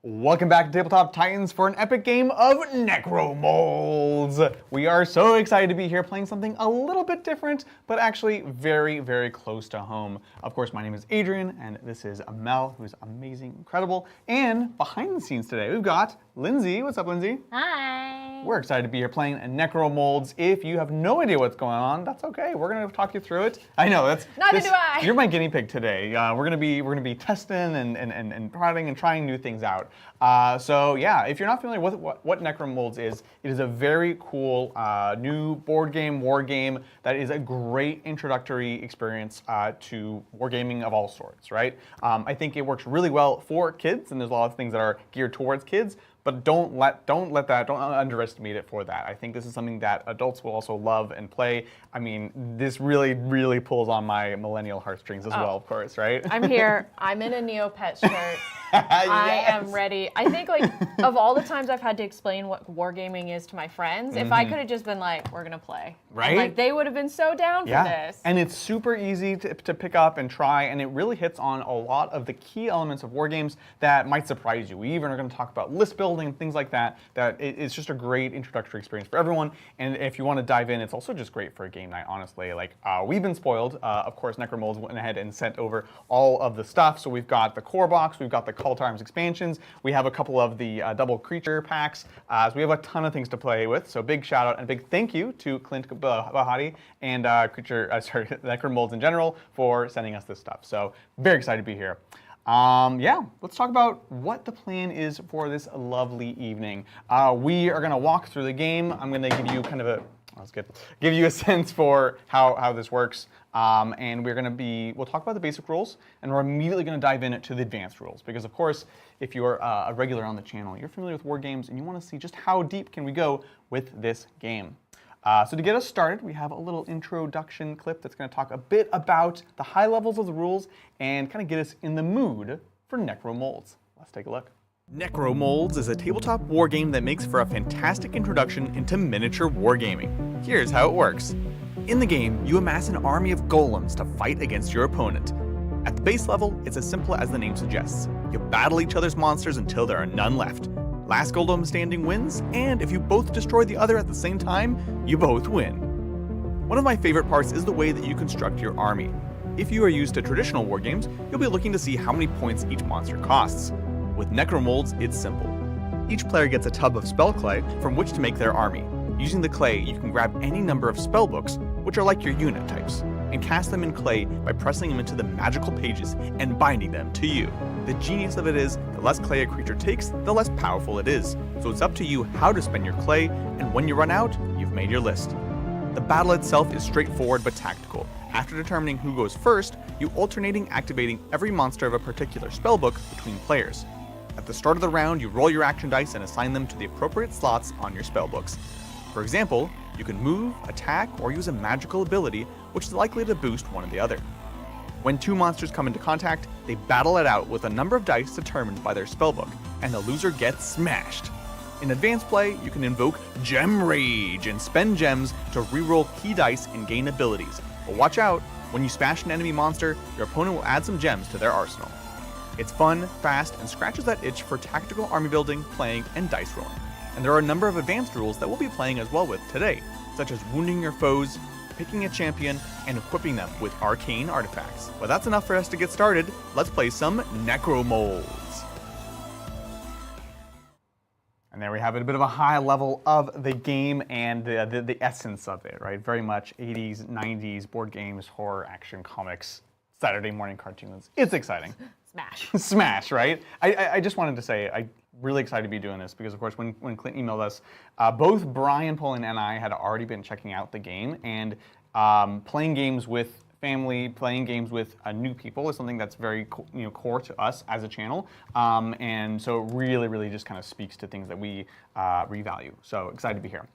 Welcome back to Tabletop Titans for an epic game of Necromolds. We are so excited to be here playing something a little bit different, but actually very, very close to home. Of course, my name is Adrian, and this is Mel, who's amazing, incredible. And behind the scenes today, we've got Lindsay. What's up, Lindsay? Hi. We're excited to be here playing Necromolds. If you have no idea what's going on, that's okay. We're going to talk you through it. I know that's neither do I. You're my guinea pig today. We're gonna be testing and prodding and trying new things out. So yeah, if you're not familiar with what Necromolds is, it is a very cool new board game, war game that is a great introductory experience to wargaming of all sorts, right? I think it works really well for kids, and there's a lot of things that are geared towards kids. But don't underestimate it for that. I think this is something that adults will also love and play. I mean, this really pulls on my millennial heartstrings as well, of course, right? I'm here. I'm in a Neopets shirt. I am ready. I think, like, of all the times I've had to explain what wargaming is to my friends, if I could have just been like, we're gonna play. Right? And, like, they would have been so down for this. And it's super easy to pick up and try, and it really hits on a lot of the key elements of wargames that might surprise you. We even are gonna talk about list building and things like that, it's just a great introductory experience for everyone. And if you want to dive in, it's also just great for a game night, honestly. Like, we've been spoiled. Of course, Necromolds went ahead and sent over all of the stuff. So we've got the core box, we've got the Call to Arms expansions, we have a couple of the double creature packs. So we have a ton of things to play with. So big shout out and big thank you to Clint Bahati and Necromolds in general for sending us this stuff. So very excited to be here. Yeah, let's talk about what the plan is for this lovely evening. We are going to walk through the game. I'm going to give you kind of a, give you a sense for how this works. And we'll talk about the basic rules, and we're immediately going to dive into the advanced rules. Because of course, if you're a regular on the channel, you're familiar with war games, and you want to see just how deep can we go with this game. So to get us started, we have a little introduction clip that's going to talk a bit about the high levels of the rules and kind of get us in the mood for Necromolds. Let's take a look. Necromolds is a tabletop war game that makes for a fantastic introduction into miniature wargaming. Here's how it works. In the game, you amass an army of golems to fight against your opponent. At the base level, it's as simple as the name suggests. You battle each other's monsters until there are none left. Last golem standing wins, and if you both destroy the other at the same time, you both win. One of my favorite parts is the way that you construct your army. If you are used to traditional wargames, you'll be looking to see how many points each monster costs. With Necromolds, it's simple. Each player gets a tub of spell clay from which to make their army. Using the clay, you can grab any number of spell books, which are like your unit types, and cast them in clay by pressing them into the magical pages and binding them to you. The genius of it is, the less clay a creature takes, the less powerful it is. So it's up to you how to spend your clay, and when you run out, you've made your list. The battle itself is straightforward but tactical. After determining who goes first, you alternating activating every monster of a particular spellbook between players. At the start of the round, you roll your action dice and assign them to the appropriate slots on your spellbooks. For example, you can move, attack, or use a magical ability, which is likely to boost one or the other. When two monsters come into contact, they battle it out with a number of dice determined by their spellbook, and the loser gets smashed. In advanced play, you can invoke Gem Rage and spend gems to reroll key dice and gain abilities. But watch out, when you smash an enemy monster, your opponent will add some gems to their arsenal. It's fun, fast, and scratches that itch for tactical army building, playing, and dice rolling. And there are a number of advanced rules that we'll be playing as well with today, such as wounding your foes, picking a champion, and equipping them with arcane artifacts. But that's enough for us to get started. Let's play some Necromolds. And there we have it, a bit of a high level of the game and the essence of it, right? Very much 80s, 90s, board games, horror, action, comics, Saturday morning cartoons. It's exciting. Smash. Smash, right? I just wanted to say, I'm really excited to be doing this because, of course, when Clint emailed us, both Brian Pullen and I had already been checking out the game, and playing games with family, playing games with new people is something that's very core to us as a channel, and so it really just kind of speaks to things that we value. So excited to be here.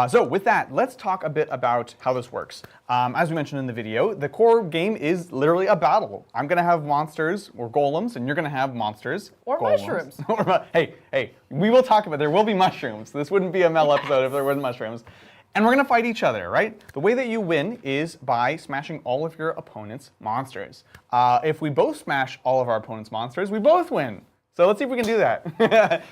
So with that, let's talk a bit about how this works. As we mentioned in the video, the core game is literally a battle. I'm going to have monsters or golems, and you're going to have monsters or golems. mushrooms. Hey, we will talk about. There will be mushrooms. This wouldn't be a Mel episode if there weren't mushrooms. And we're going to fight each other, right? The way that you win is by smashing all of your opponent's monsters. If we both smash all of our opponent's monsters, we both win. So let's see if we can do that.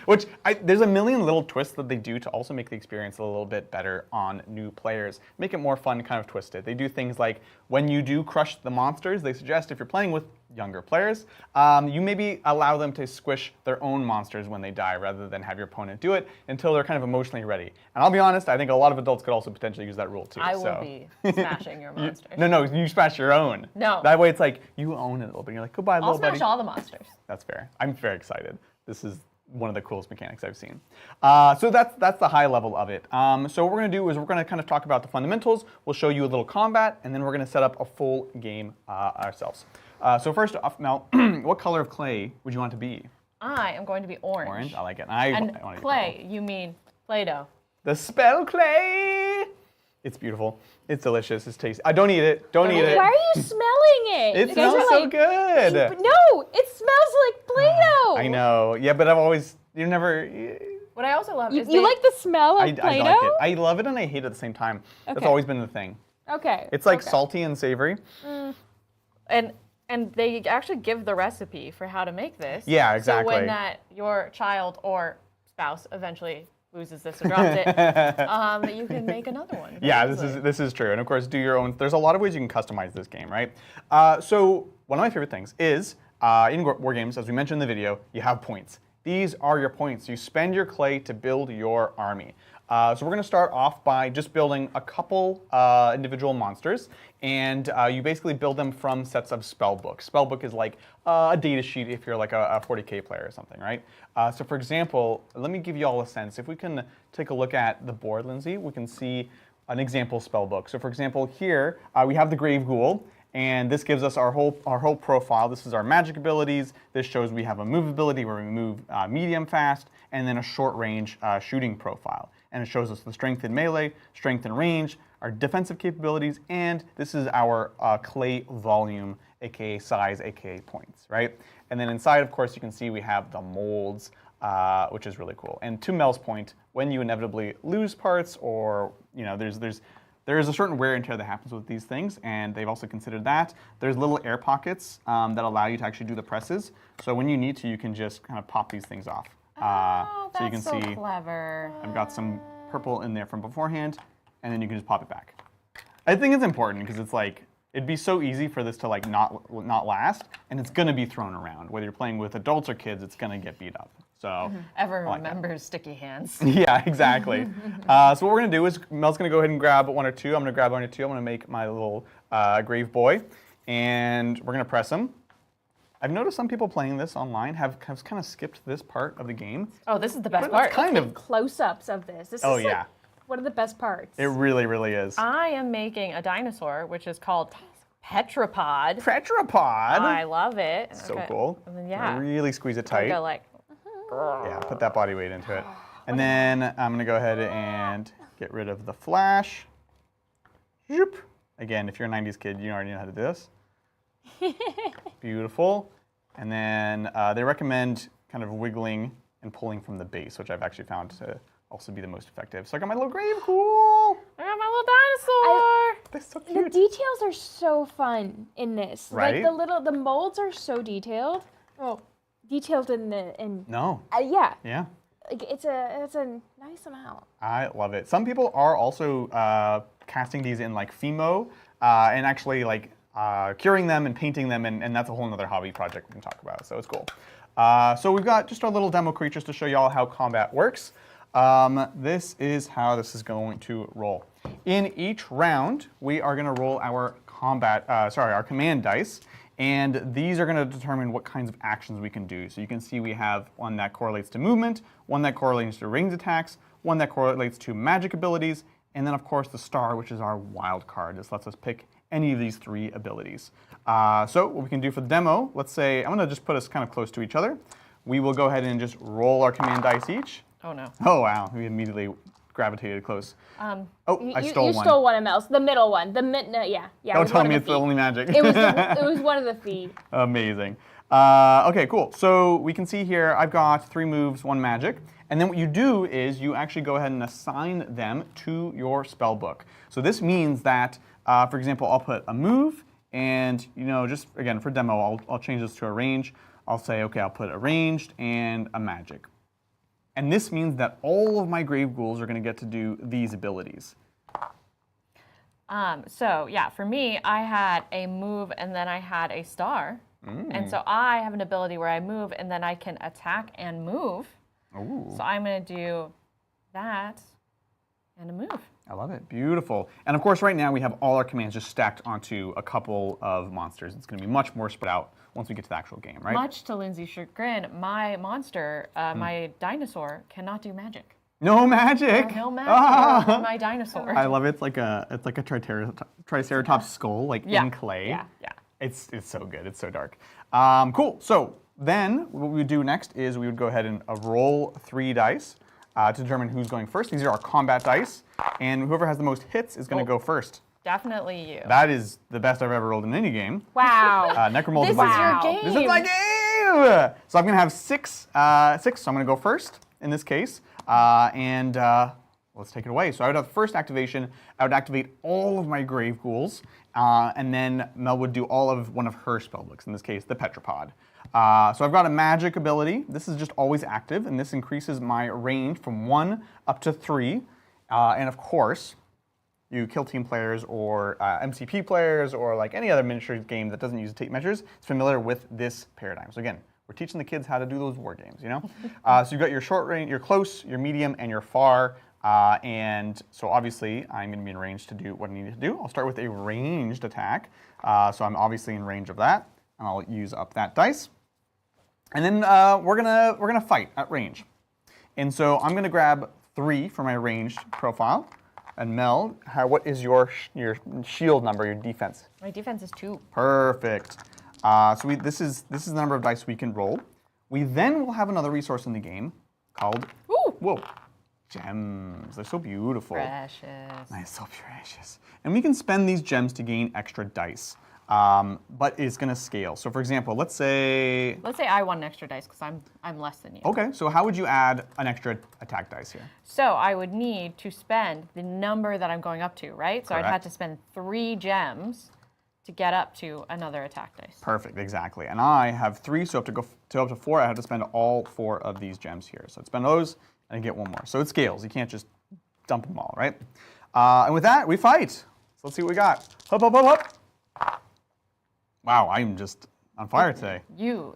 There's a million little twists that they do to also make the experience a little bit better on new players. Make it more fun, kind of twisted. They do things like when you do crush the monsters, they suggest if you're playing with younger players, you maybe allow them to squish their own monsters when they die rather than have your opponent do it until they're kind of emotionally ready. And I'll be honest, I think a lot of adults could also potentially use that rule too. I will be smashing your monsters. No, you smash your own. No. That way it's like you own it a little bit. You're like, goodbye, little buddy. I'll smash all the monsters. That's fair. I'm very excited. This is one of the coolest mechanics I've seen. So that's the high level of it. So what we're going to do is we're going to kind of talk about the fundamentals. We'll show you a little combat, and then we're going to set up a full game ourselves. So first off, Mel, what color of clay would you want to be? I am going to be orange. Orange? I like it. And I want to be clay, purple. you mean Play-Doh. The spell clay! It's beautiful. It's delicious. It's tasty. Don't eat it. Don't eat it. Why are you smelling it? It smells so good. No, it smells like Play-Doh. I know. Yeah, but you never... What I also love is You like the smell of I Play-Doh? like it. I love it and I hate it at the same time. That's Okay. always been the thing. Okay. It's like okay. salty and savory. And they actually give the recipe for how to make this. Yeah, exactly. So when your child or spouse eventually loses this or drops it, you can make another one. Yeah, this is true. And of course, do your own. There's a lot of ways you can customize this game, right? So one of my favorite things is in wargames, as we mentioned in the video, you have points. These are your points. You spend your clay to build your army. So we're going to start off by just building a couple individual monsters, and you basically build them from sets of spellbooks. Spellbook is like a data sheet if you're like a 40K player or something, right? So for example, let me give you all a sense. If we can take a look at the board, Lindsay, we can see an example spellbook. So for example, here we have the Grave Ghoul. And this gives us our whole profile. This is our magic abilities. This shows we have a move ability where we move medium fast, and then a short range shooting profile. And it shows us the strength in melee, strength in range, our defensive capabilities, and this is our clay volume, aka size, aka points, right? And then inside, of course, you can see we have the molds, which is really cool. And to Mel's point, when you inevitably lose parts, or there is a certain wear and tear that happens with these things, and they've also considered that. There's little air pockets that allow you to actually do the presses. So when you need to, you can just kind of pop these things off. So you can see clever. I've got some purple in there from beforehand, and then you can just pop it back. I think it's important because it's like, it'd be so easy for this to like not last, and it's gonna be thrown around. Whether you're playing with adults or kids, it's gonna get beat up. So Everyone remembers sticky hands. yeah, exactly. So what we're gonna do is Mel's gonna go ahead and grab one or two. I'm gonna grab one or two. I'm gonna make my little grave boy, and we're gonna press him. I've noticed some people playing this online have kind of skipped this part of the game. Oh, this is the best But part. it's kind of. Close-ups of this. This Oh is yeah. like one of the best parts. It really, really is. I am making a dinosaur, which is called Petrapod. Tetrapod. I love it. So Okay. cool. And then, yeah. Really squeeze it I tight. go like, Yeah, put that body weight into it. And then I'm gonna go ahead and get rid of the flash. Zoop. Again, if you're a 90s kid, you already know how to do this. Beautiful. And then they recommend kind of wiggling and pulling from the base, which I've actually found to also be the most effective. So I got my little grave ghoul. I got my little dinosaur. That's so The cute. details are so fun in this. Right? Like the molds are so detailed. Oh, detailed in No. yeah. Yeah. Like it's a nice amount. I love it. Some people are also casting these in like Fimo and actually like curing them and painting them, and that's a whole nother hobby project we can talk about, so it's cool. So we've got just our little demo creatures to show y'all how combat works. This is how this is going to roll. In each round, we are going to roll our our command dice, and these are going to determine what kinds of actions we can do. So you can see we have one that correlates to movement, one that correlates to ranged attacks, one that correlates to magic abilities, and then of course the star, which is our wild card. This lets us pick any of these 3 abilities. So what we can do for the demo, let's say, I'm going to just put us kind of close to each other. We will go ahead and just roll our command dice each. Oh no. Oh wow, we immediately gravitated close. I stole You one. stole one of Mel's. The middle one. Yeah. It Don't was tell one of me the it's the feet. only magic. It was one of the feet. Amazing. Okay, cool. So we can see here I've got 3 moves, 1 magic. And then what you do is you actually go ahead and assign them to your spell book. So this means that, for example, I'll put a move, and just again for demo, I'll change this to a range. I'll say, okay, I'll put a ranged and a magic. And this means that all of my grave ghouls are going to get to do these abilities. So yeah, for me, I had a move and then I had a star. And so I have an ability where I move and then I can attack and move. Ooh. So I'm going to do that and a move. I love it. Beautiful. And of course, right now we have all our commands just stacked onto a couple of monsters. It's going to be much more spread out once we get to the actual game, right? Much to Lindsay's chagrin, my monster, my dinosaur, cannot do magic. No magic. No magic for my dinosaur. I love it. It's like a triceratops skull, like in clay. Yeah. It's so good. It's so dark. Cool. So then what we would do next is we would go ahead and roll 3 dice to determine who's going first. These are our combat dice, and whoever has the most hits is going to go first. Definitely you. That is the best I've ever rolled in any game. Wow. Necromolds. This is your game. This is my game. So I'm going to have 6. So I'm going to go first in this case, and let's take it away. So I would have first activation. I would activate all of my grave ghouls, and then Mel would do all of one of her spellbooks. In this case, the Petropod. So I've got a magic ability. This is just always active, and this increases my range from 1 up to 3. And of course, you kill team players or MCP players or like any other miniature game that doesn't use tape measures is familiar with this paradigm. So again, we're teaching the kids how to do those war games, you know? So you've got your short range, your close, your medium, and your far. And so obviously, I'm going to be in range to do what I need to do. I'll start with a ranged attack. So I'm obviously in range of that, and I'll use up that dice. And then we're gonna fight at range. And so I'm going to grab 3 for my ranged profile. And Mel, what is your shield number, your defense? My defense is 2. Perfect. So this is the number of dice we can roll. We then will have another resource in the game called gems. They're so beautiful. Precious. Nice, so precious. And we can spend these gems to gain extra dice. But it's going to scale. So for example, let's say I want an extra dice because I'm less than you. Okay, so how would you add an extra attack dice here? So I would need to spend the number that I'm going up to, right? So Correct. I'd have to spend 3 gems to get up to another attack dice. Perfect, exactly. And I have 3, so up to 4, I have to spend all 4 of these gems here. So I'd spend those and I get 1 more. So it scales. You can't just dump them all, right? And with that, we fight. So let's see what we got. Hup, hup, hup, hup. Wow, I'm just on fire today.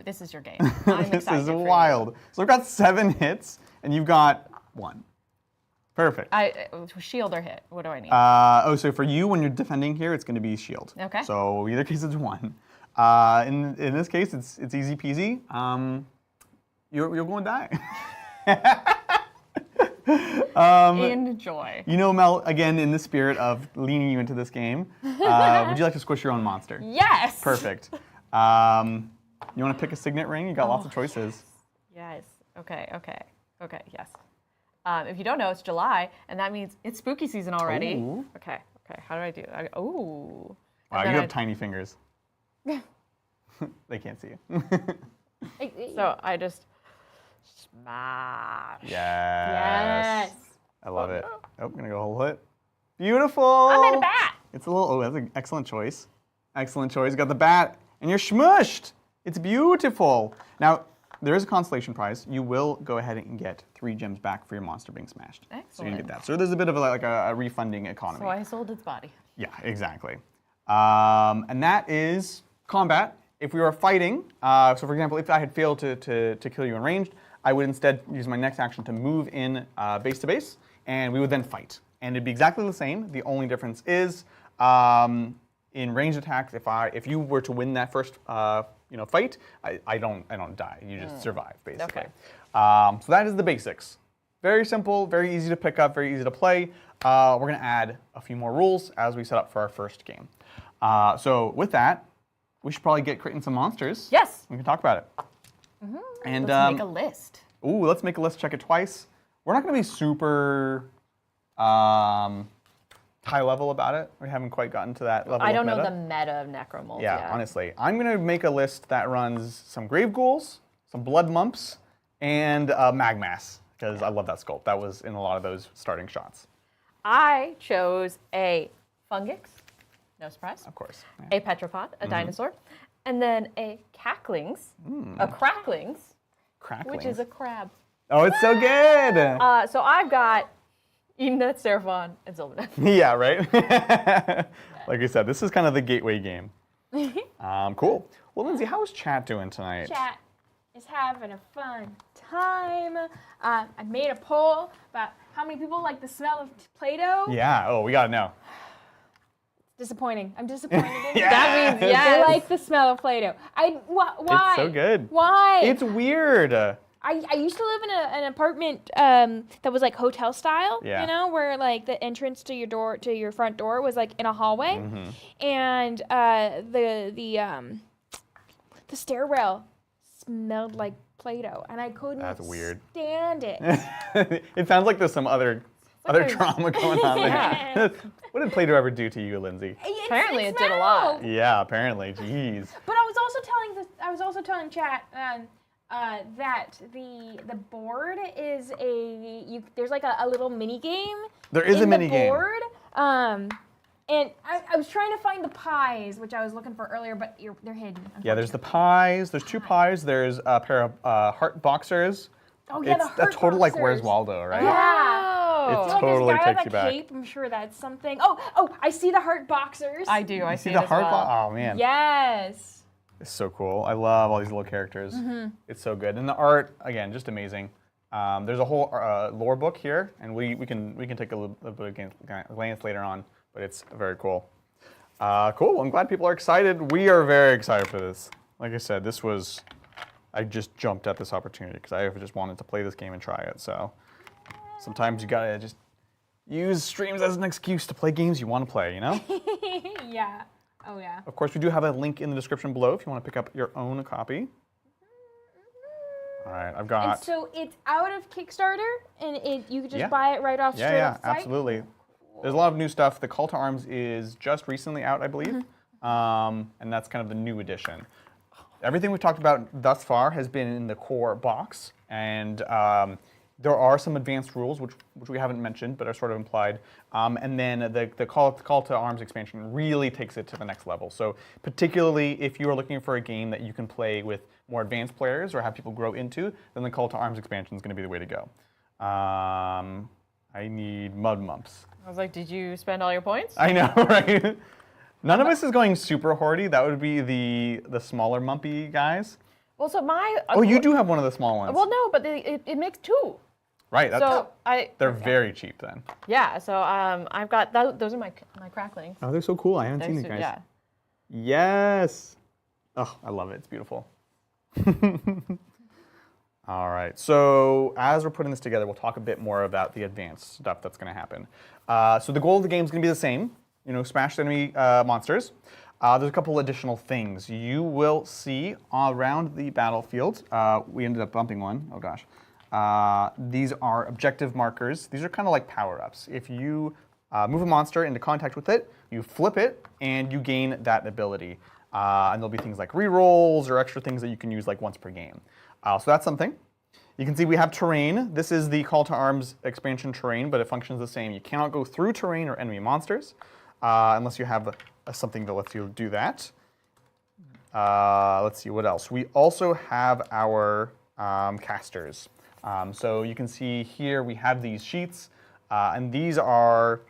This is your game. I'm This excited is for wild. So I've got 7 hits, and you've got 1. Perfect. Shield or hit? What do I need? So for you, when you're defending here, it's going to be shield. Okay. So either case, it's 1. In this case, it's easy peasy. You're going to die. Enjoy. You know, Mel, again, in the spirit of leaning you into this game, would you like to squish your own monster? Yes. Perfect. You want to pick a signet ring? You got lots of choices. Yes. Okay. Yes. If you don't know, it's July, and that means it's spooky season already. Ooh. Okay. How do I do? Ooh. Wow, you have tiny fingers. They can't see you. So I just smash. Yes. I love it. Oh, I'm gonna go hold it. Beautiful. I made a bat. It's a little. That's an excellent choice. Excellent choice. You got the bat, and you're smushed. It's beautiful. Now there is a consolation prize. You will go ahead and get 3 gems back for your monster being smashed. Excellent. So you're gonna get that. So there's a bit of a refunding economy. So I sold its body. Yeah, exactly. And that is combat. If we were fighting, so for example, if I had failed to kill you in ranged, I would instead use my next action to move in base to base, and we would then fight. And it'd be exactly the same. The only difference is in ranged attacks, if you were to win that first fight, I don't die. You just survive, basically. Okay. So that is the basics. Very simple, very easy to pick up, very easy to play. We're going to add a few more rules as we set up for our first game. So with that, we should probably get creating some monsters. Yes. We can talk about it. And Let's make a list. Ooh, let's make a list, check it twice. We're not going to be super high level about it. We haven't quite gotten to that level I don't of know meta. the meta of Necromolds Yeah, yet. honestly. I'm going to make a list that runs some grave ghouls, some blood mumps, and magmass, because I love that sculpt. That was in a lot of those starting shots. I chose a Fungix, no surprise. Of course. A Petropod, a dinosaur, and then a cacklings, a cracklings, Cracklings. which is a crab. Oh, it's so good. So I've got Enid, Seraphon, and Sylvanas. Yeah, right? Like I said, this is kind of the gateway game. Cool. Well, Lindsay, how is chat doing tonight? Chat is having a fun time. I made a poll about how many people like the smell of Play-Doh. Yeah. Oh, we gotta know. Disappointing. I'm disappointed in Yeah. That means I yes. like the smell of Play-Doh. Why? It's so good. Why? It's weird. I used to live in an apartment that was like hotel style, Yeah. you know, where like the entrance to your front door was like in a hallway, Mm-hmm. and the stairwell smelled like Play-Doh, and I couldn't That's weird. stand it. It sounds like there's some other there's- drama going on there. Yeah. What did Play-Doh ever do to you, Lindsay? Apparently it did a lot. Yeah, apparently. Jeez. But I was also telling chat that the board is there's like a little mini game. There is a in mini the game. board. And I was trying to find the pies, which I was looking for earlier, but they're hidden. Yeah, there's the pies. There's 2 pies. There's a pair of heart boxers. Oh yeah, It's the heart a total like Where's boxers. Waldo, right? Yeah. It's Like totally this guy takes with you a back. cape. I'm sure that's something. Oh, I see the heart boxers. I do. I See see the it as heart well. box? Oh man. Yes. It's so cool. I love all these little characters. It's so good. And the art, again, just amazing. There's a whole lore book here, and we can take a little bit of glance later on, but it's very cool. Cool. I'm glad people are excited. We are very excited for this. Like I said, I just jumped at this opportunity because I just wanted to play this game and try it. So sometimes you gotta just use streams as an excuse to play games you want to play, you know? Yeah. Oh yeah. Of course, we do have a link in the description below if you want to pick up your own copy. All right, I've got. And so it's out of Kickstarter, and you could just Yeah. buy it right off straight Yeah, off the site? absolutely. There's a lot of new stuff. The Call to Arms is just recently out, I believe, and that's kind of the new edition. Everything we've talked about thus far has been in the core box, and there are some advanced rules which we haven't mentioned but are sort of implied. And then the Call to Arms expansion really takes it to the next level. So particularly if you are looking for a game that you can play with more advanced players or have people grow into, then the Call to Arms expansion is going to be the way to go. I need mud mumps. I was like, did you spend all your points? I know, right? None of us is going super hoardy. That would be the smaller mumpy guys. Well, so my. Oh, you do have one of the small ones. Well, no, but it makes 2. Right. That's, So they're very cheap then. Yeah. So I've got those are my cracklings. Oh, they're so cool. I haven't seen these guys. Yeah. Yes. Oh, I love it. It's beautiful. All right. So as we're putting this together, we'll talk a bit more about the advanced stuff that's going to happen. So the goal of the game is going to be the same. You know, smash the enemy monsters. There's a couple additional things. You will see around the battlefield. We ended up bumping one. Oh gosh. These are objective markers. These are kind of like power-ups. If you move a monster into contact with it, you flip it, and you gain that ability. And there'll be things like rerolls or extra things that you can use like once per game. So that's something. You can see we have terrain. This is the Call to Arms expansion terrain, but it functions the same. You cannot go through terrain or enemy monsters unless you have something that lets you do that. Let's see, what else? We also have our casters. So you can see here we have these sheets, and these are,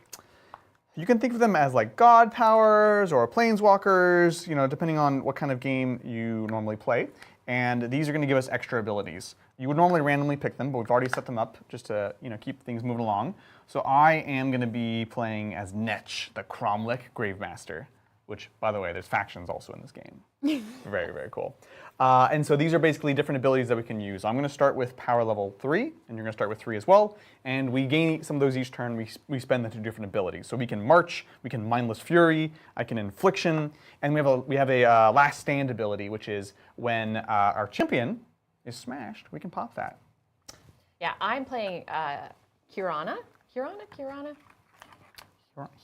you can think of them as like god powers or planeswalkers, you know, depending on what kind of game you normally play. And these are going to give us extra abilities. You would normally randomly pick them, but we've already set them up just to, you know, keep things moving along. So I am going to be playing as Netch, the Cromlech Gravemaster, which, by the way, there's factions also in this game. Very, very cool. And so these are basically different abilities that we can use. I'm going to start with power level 3, and you're going to start with 3 as well. And we gain some of those each turn. We spend them to different abilities. So we can March, we can Mindless Fury, I can Infliction, and we have a Last Stand ability, which is when our champion is smashed, we can pop that. Yeah, I'm playing Kirana. Kirana?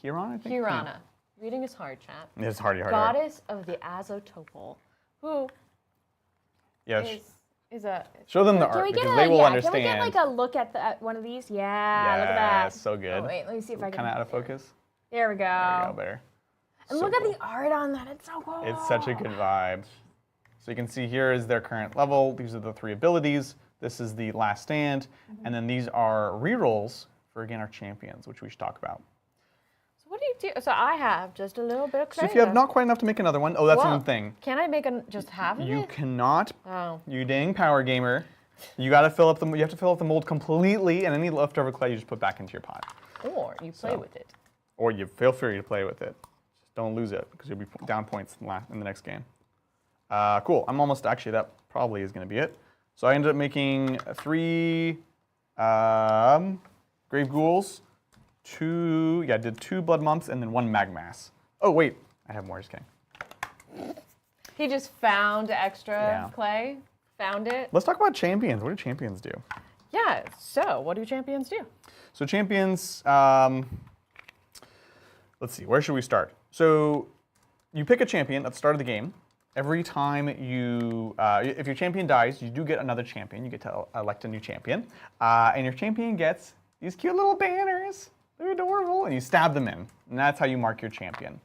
Huron, I think? Kirana. Reading is hard, chat. It's hard. Goddess of the Azotopol, who Yeah, is a. show them the Can art we get because they will understand. Can we get like a look at one of these? Yeah, look at that. So good. Oh, wait, let me see if I can. Kind of out of focus. There we go. There you go, there. And So look at cool. the art on that. It's so cool. It's such a good vibe. So you can see here is their current level. These are the 3 abilities. This is the last stand. And then these are rerolls for, again, our champions, which we should talk about. So what do you do? So I have just a little bit of clay. So if you have left. not quite enough to make another one, oh, that's Whoa. another thing. Can I make just half of You it? cannot, Oh. you dang power gamer. You got to fill up you have to fill up the mold completely, and any leftover clay you just put back into your pot. Or you play with it. Or you feel free to play with it. Just don't lose it, because you'll be down points in the next game. Cool. I'm almost, actually, that probably is going to be it. So I ended up making 3 grave ghouls, I did 2 blood months, and then 1 magmass. Oh, wait, I have more, just kidding. He just found extra Yeah. clay. Found it. Let's talk about champions. What do champions do? Yeah. So what do champions do? So champions, let's see, where should we start? So you pick a champion at the start of the game. Every time you, if your champion dies, you do get another champion. You get to elect a new champion. And your champion gets these cute little banners. They're adorable. And you stab them in. And that's how you mark your champion.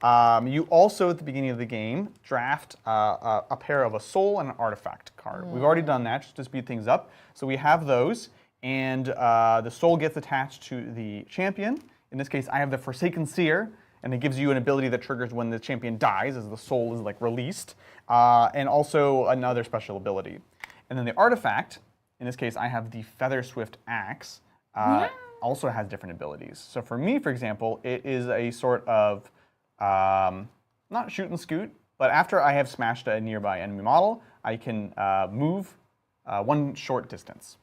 You also, at the beginning of the game, draft a pair of a soul and an artifact card. We've already done that just to speed things up. So we have those. And the soul gets attached to the champion. In this case, I have the Forsaken Seer. And it gives you an ability that triggers when the champion dies, as the soul is like released, and also another special ability. And then the artifact, in this case, I have the Feather Swift Axe, also has different abilities. So for me, for example, it is a sort of, not shoot and scoot, but after I have smashed a nearby enemy model, I can move 1 short distance.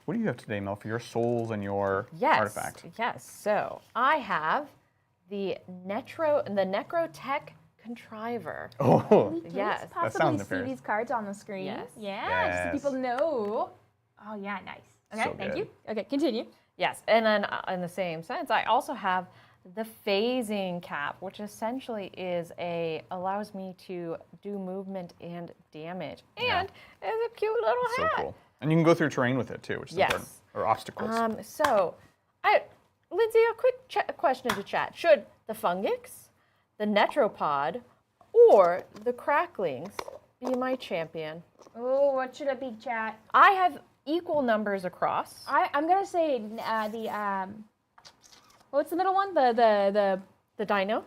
What do you have today, Mel, for your souls and your artifact? Yes. So I have the Necrotech Contriver. Oh, Can we Yes. possibly sounds see nefarious. these cards on the screen? Yes. Yeah, just so Yes. people know. Oh yeah, nice. Okay, So thank good. you. Okay, continue. Yes. And then in the same sense, I also have the phasing cap, which essentially allows me to do movement and damage. And it's a cute little so hat. cool. And you can go through terrain with it too, which is Yes. important. Or obstacles. Lindsay, a quick question to chat. Should the Fungix, the Netropod, or the Cracklings be my champion? Oh, what should it be, chat? I have equal numbers across. I'm gonna say what's the middle one? The Dino?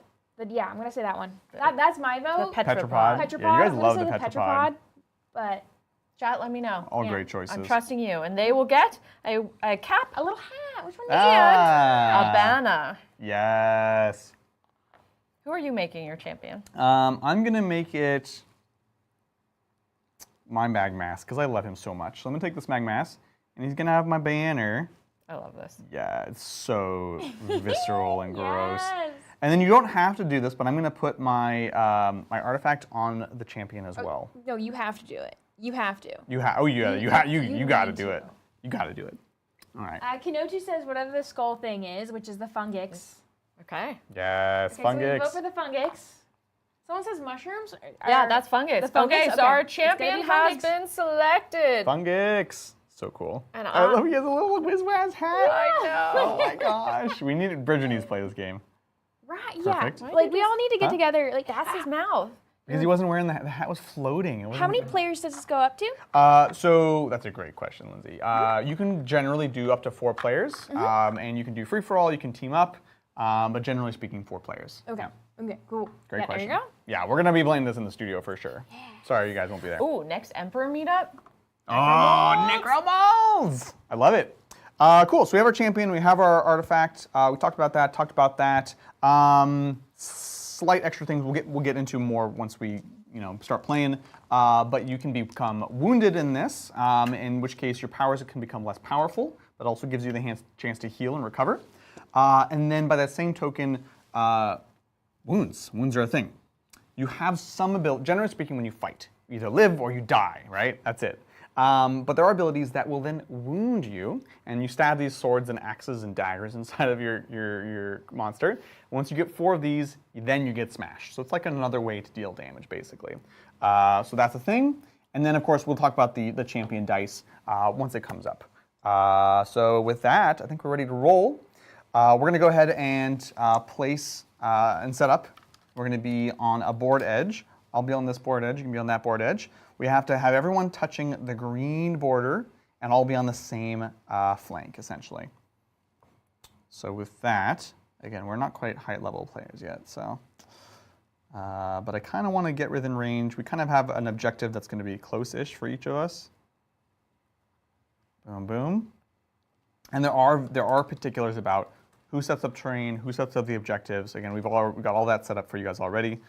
yeah, I'm gonna say that one. That's my vote. The Petripod. Petripod. Yeah, you guys I'm love gonna the say Petripod. but Chat, let me know. All yeah, great choices. I'm trusting you. And they will get a cap, a little hat. Which one? a banner. Yes. Who are you making your champion? I'm gonna make it my Magmass because I love him so much. So I'm gonna take this Magmass, and he's gonna have my banner. I love this. Yeah, it's so visceral and gross. Yes. And then you don't have to do this, but I'm gonna put my my artifact on the champion as well. No, you have to do it. You have to. You have. Oh, you got to do it. You got to do it. All right. Kenotu says whatever the skull thing is, which is the Fungix. Okay. Yes, Okay, so we Fungix. vote for the Fungix. Someone says mushrooms. Yeah, that's Fungix. the Fungix? Okay, so Okay. our It's gonna champion be has Fungix. been selected. Fungix. So cool. And I love he has a little whiz-waz hat. I know. Oh my gosh. Bridget needs to play this game. Right. Yeah. Perfect. Like we all need to get Huh? together. Like That's his mouth. Because he wasn't wearing the hat was floating. how many players does this go up to? So that's a great question, Lindsay. You can generally do up to 4 players, and you can do free for all. You can team up, but generally speaking, 4 players. Okay. Yeah. Okay. Cool. Great yeah, question. There you go. Yeah, we're gonna be playing this in the studio for sure. Sorry, you guys won't be there. Ooh, next Emperor meetup. Oh, Necromolds! I love it. Cool. So we have our champion. We have our artifact. We talked about that. Slight extra things we'll get into more once we start playing. But you can become wounded in this, in which case your powers can become less powerful, but also gives you the chance to heal and recover. And then by that same token, wounds. Wounds are a thing. You have some ability. Generally speaking, when you fight, you either live or you die. Right? That's it. But there are abilities that will then wound you, and you stab these swords and axes and daggers inside of your monster. Once you get 4 of these, then you get smashed. So it's like another way to deal damage, basically. So that's a thing. And then, of course, we'll talk about the champion dice once it comes up. So with that, I think we're ready to roll. we're going to go ahead and place and set up. We're going to be on a board edge. I'll be on this board edge. You can be on that board edge. We have to have everyone touching the green border, and I'll be on the same flank, essentially. So with that, again, we're not quite high level players yet, so. But I kind of want to get within range. We kind of have an objective that's going to be close-ish for each of us. Boom, boom. And there are particulars about who sets up terrain, who sets up the objectives. Again, we've got all that set up for you guys already.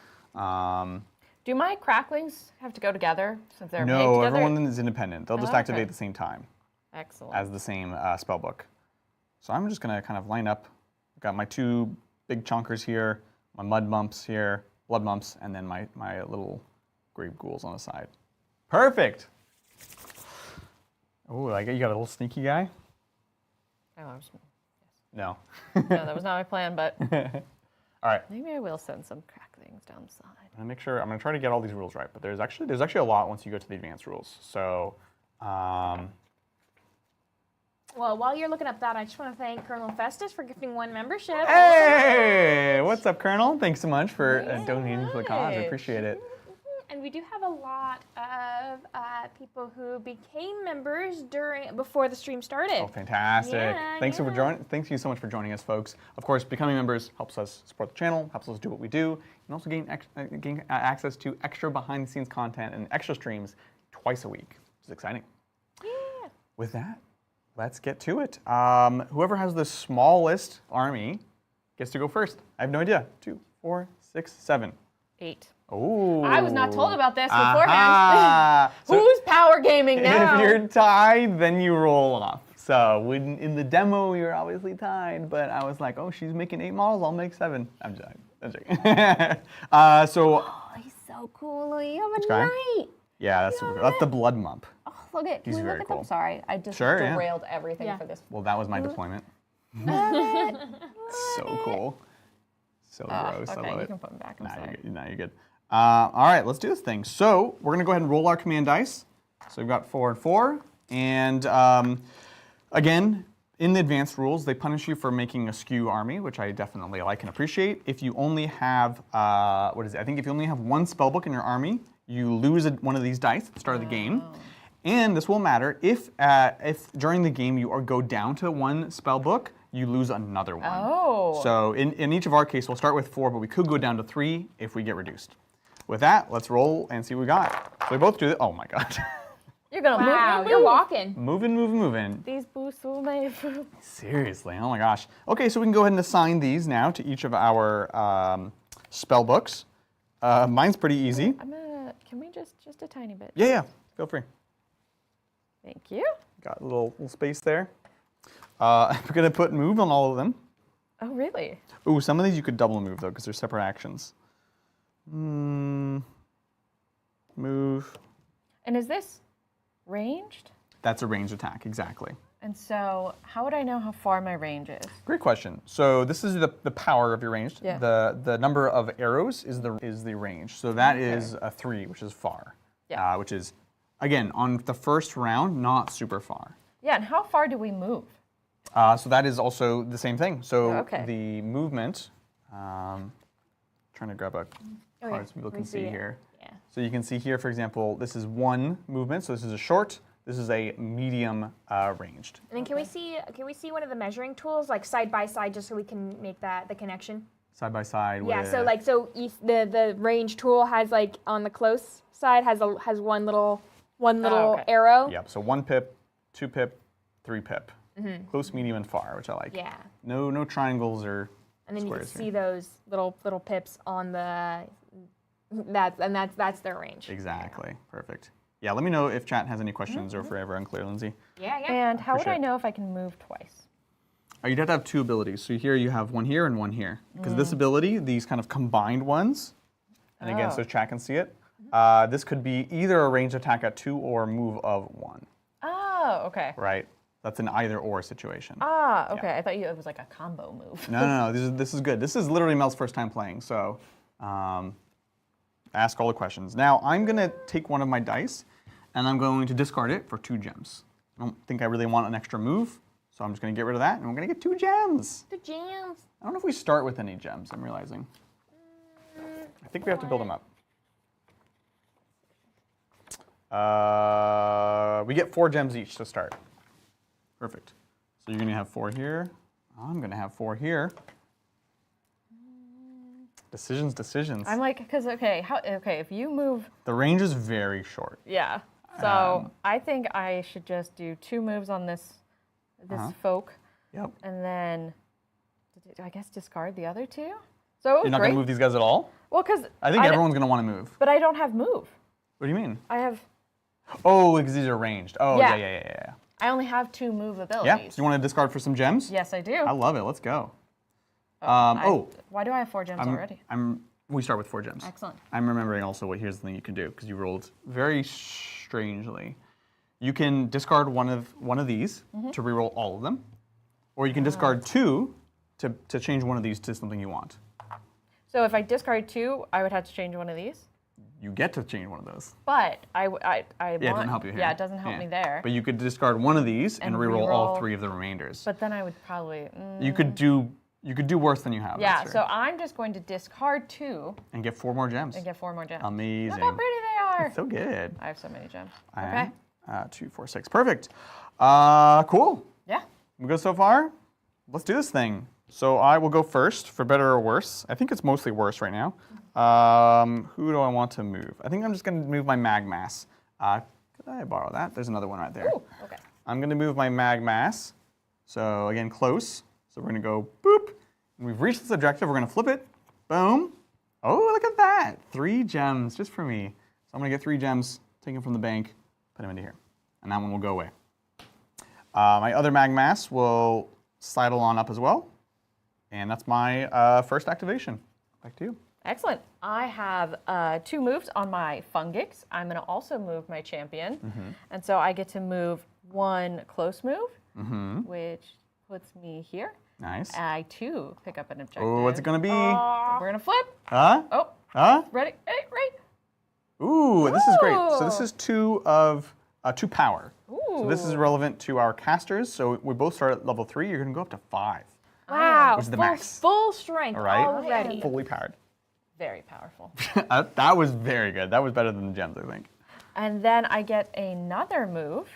Do my cracklings have to go together since they're made No, together? everyone is independent. They'll just activate at the same time. Excellent. As the same spell book. So I'm just going to kind of line up. I've got my 2 big chonkers here, my mud mumps here, blood mumps, and then my little grave ghouls on the side. Perfect! Oh, you got a little sneaky guy? Oh, yes. No. No, that was not my plan, but All right. maybe I will send some cracklings down the side. I'm gonna make sure. I'm gonna try to get all these rules right, but there's actually a lot once you go to the advanced rules. So, Well, while you're looking up that, I just want to thank Colonel Festus for gifting 1 membership. hey, what's up, Colonel? Thanks so much for donating to the cause. I appreciate it. And we do have a lot of people who became members before the stream started. Oh, fantastic! Yeah, Thanks for joining. Thank you so much for joining us, folks. Of course, becoming members helps us support the channel, helps us do what we do, and also gain access to extra behind-the-scenes content and extra streams twice a week, which is exciting. Yeah. With that, let's get to it. Whoever has the smallest army gets to go first. I have no idea. 2, 4, 6, 7. 8. Oh. I was not told about this beforehand. Aha. So Who's power gaming now? if you're tied, then you roll off. So in the demo, we were obviously tied, but I was like, oh, she's making 8 models, I'll make 7. I'm joking. Oh, he's so cool. You have a guy? knight. Yeah, that's super cool. That's the blood mump. Oh, look at. He's Can we very look at cool. them? Sorry, I just Sure, yeah. derailed everything Yeah. for this. Well, that was my deployment. So cool. So gross. Okay, I love you it. can put them back. I'm Nah, sorry. you're good. Nah, you're good. All right, let's do this thing. So we're gonna go ahead and roll our command dice. So we've got 4 and 4, and again, in the advanced rules, they punish you for making a skew army, which I definitely like and appreciate. If you only have I think if you only have 1 spellbook in your army, you lose one of these dice at the start of the game. And this will matter if during the game you go down to 1 spellbook, you lose another one. Oh. So in each of our case, we'll start with 4, but we could go down to 3 if we get reduced. With that, let's roll and see what we got. So we both do it. Oh my god. You're gonna Wow, move. you're walking. Moving. These boosts will make. Seriously, oh my gosh. Okay, so we can go ahead and assign these now to each of our spell books. Mine's pretty easy. Can we just a tiny bit? Yeah, feel free. Thank you. Got a little space there. I'm gonna put move on all of them. Oh, really? Ooh, some of these you could double move though, because they're separate actions. Move. And is this ranged? That's a ranged attack, exactly. And so, how would I know how far my range is? Great question. So this is the power of your range. Yeah. The number of arrows is the range. So that is a 3, which is far. Yeah. Which is, again, on the first round, not super far. Yeah, and how far do we move? So that is also the same thing. So Okay. the movement, trying to grab a card so people can see here. Yeah. So you can see here, for example, this is 1 movement. So this is a short. This is a medium ranged. And then can we see one of the measuring tools like side by side just so we can make the connection? Side by side. Yeah. with, So the range tool has like on the close side has one little okay. arrow. Yep. So 1 pip, 2 pip, 3 pip. Close, medium, and far, which I like. Yeah. No triangles or And then you can squares see here. those little pips on the that's their range. Exactly. Perfect. Yeah, let me know if chat has any questions or if we're ever unclear, Lindsay. Yeah. And how would sure. I know if I can move twice? You'd have to have 2 abilities. So here you have 1 here and 1 here. Because this ability, these kind of combined ones, and again, so chat can see it, this could be either a ranged attack at 2 or a move of 1, Oh, okay. right? That's an either or situation. Ah, okay. I thought it was like a combo move. No, this is good. This is literally Mel's first time playing, so ask all the questions. Now, I'm going to take one of my dice, and I'm going to discard it for 2 gems. I don't think I really want an extra move, So I'm just going to get rid of that, and we're going to get 2 gems. The jams. I don't know if we start with any gems, I'm realizing. I think we have to build them up. We get 4 gems each to start. Perfect. So you're going to have 4 here. I'm going to have 4 here. Decisions. I'm like, because okay, if you move, The range is very short. yeah. So I think I should just do 2 moves on this folk, Yep. and then I guess discard the other 2. So it was You're not great. going to move these guys at all? Well, because I think everyone's going to want to move. But I don't have move. What do you mean? I have. Oh, because these are ranged. Oh, Yeah. yeah. I only have 2 move abilities. Yeah, so you want to discard for some gems? Yes, I do. I love it. Let's go. Why do I have 4 gems already? We start with 4 gems. Excellent. I'm remembering also here's the thing you can do, because you rolled very strangely. You can discard one of these to reroll all of them, or you can discard 2 to change one of these to something you want. So if I discard 2, I would have to change one of these. You get to change one of those. But I Yeah, it doesn't help you here. Yeah, it doesn't help me there. But you could discard one of these and reroll all reroll. 3 of the remainders. But then I would probably. You could do worse than you have. Yeah, that's so true. I'm just going to discard 2 And get 4 more gems. and get 4 more gems. Amazing. Look how pretty they are. So good. I have so many gems. I Okay. am. 2, 4, 6. Perfect. Cool. Yeah. We good so far? Let's do this thing. So I will go first, for better or worse. I think it's mostly worse right now. Who do I want to move? I think I'm just going to move my mag mass. Could I borrow that? There's another one right there. Ooh, okay. I'm going to move my mag mass. So again, close. So we're going to go boop. And we've reached this objective. We're going to flip it. Boom. Oh, look at that. 3 gems just for me. So I'm going to get 3 gems, take them from the bank, put them into here. And that one will go away. My other mag mass will sidle on up as well. And that's my first activation. Back to you. Excellent. I have 2 moves on my Fungix. I'm going to also move my champion. And so I get to move 1 close move, which puts me here. Nice. I, too, pick up an objective. Oh, what's it going to be? We're going to flip. Huh? Oh, Huh? ready? Hey, right. Ooh, this is great. So Ooh. this is 2 power. So this is Ooh. relevant to our casters. So we both start at level 3. You're going to go up to 5. Wow. Which is the full, max. full strength All right? already. Fully powered. Very powerful. That was very good. That was better than the gems, I think. And then I get another move.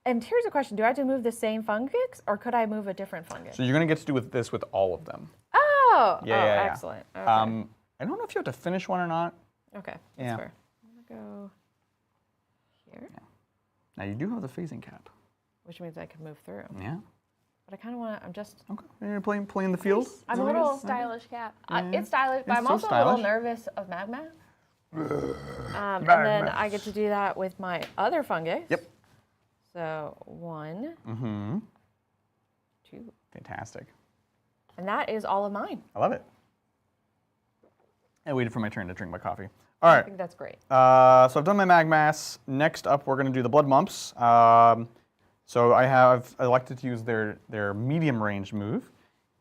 And here's a question. Do I have to move the same Fungix, or could I move a different Fungix? So you're going to get to do with this with all of them. Oh, Yeah. excellent. Okay. I don't know if you have to finish one or not. Okay, that's Yeah. fair. I'm gonna go here, Now you do have the phasing cap. which means I can move through. Yeah. But I kind of want to. I'm just. Okay. You're playing the field. I'm a little. Stylish cap. It's stylish, but It's I'm so also a stylish. little nervous of magma. And then I get to do that with my other fungus. Yep. So 1, Mm-hmm. 2, Fantastic. and that is all of mine. I love it. I waited for my turn to drink my coffee. All I right. think that's great. So I've done my mag mass. Next up, we're going to do the blood mumps. So I have elected to use their medium range move,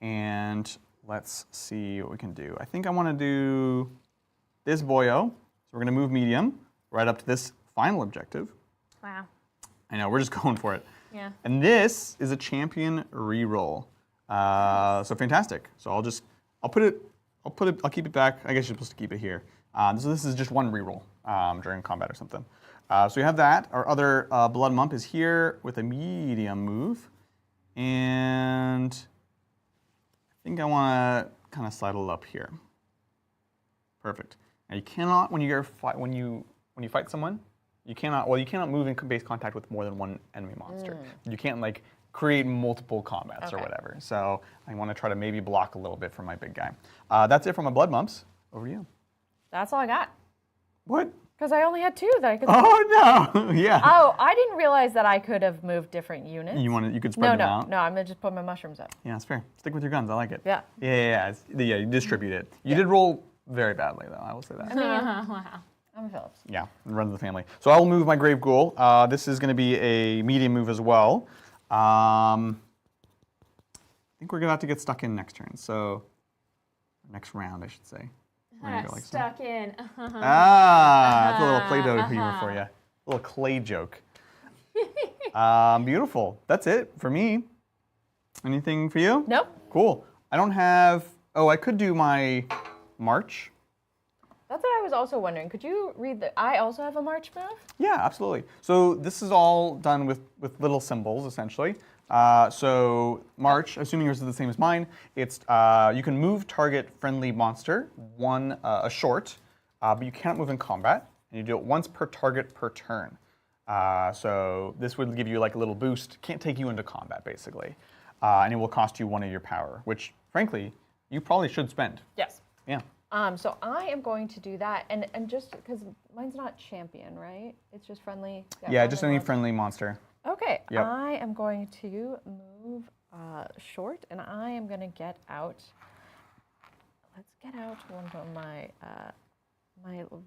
and let's see what we can do. I think I want to do this boyo. So we're going to move medium right up to this final objective. Wow. I know, we're just going for it. Yeah. And this is a champion reroll. So fantastic. So I'll keep it back. I guess you're supposed to keep it here. So this is just 1 reroll during combat or something. So we have that. Our other blood mump is here with a medium move. And I think I want to kind of sidle up here. Perfect. Now you cannot, when you fight someone, you cannot move in base contact with more than 1 enemy monster. You can't like create multiple combats or Okay. whatever. So I want to try to maybe block a little bit for my big guy. That's it for my blood mumps. Over to you. That's all I got. What? Because I only had 2 that I could. Oh no! Yeah. Oh, I didn't realize that I could have moved different units. You could spread them out. No, I'm gonna just put my mushrooms up. Yeah, that's fair. Stick with your guns. I like it. Yeah. Yeah. You distribute it. You did roll very badly though. I will say that. Wow. I'm a Phillips. Yeah, it runs the family. So I will move my Grave Ghoul. This is going to be a medium move as well. I think we're going to have to get stuck in next turn. So next round, I should say. We're gonna go like so. Stuck in. That's a little Play-Doh humor for you. A little clay joke. Beautiful. That's it for me. Anything for you? Nope. Cool. I don't have. Oh, I could do my march. That's what I was also wondering. Could you read the? I also have a march move. Yeah, absolutely. So this is all done with little symbols, essentially. So march, assuming yours is the same as mine, it's you can move target friendly monster a short, but you cannot move in combat, and you do it once per target per turn. So this would give you like a little boost. Can't take you into combat basically, and it will cost you 1 of your power, which frankly you probably should spend. Yes. Yeah. So I am going to do that, and just because mine's not champion, right? It's just friendly. Yeah, just any monster. friendly monster. Okay. Yep. I am going to move short, and I am going to get out. Let's get out one of my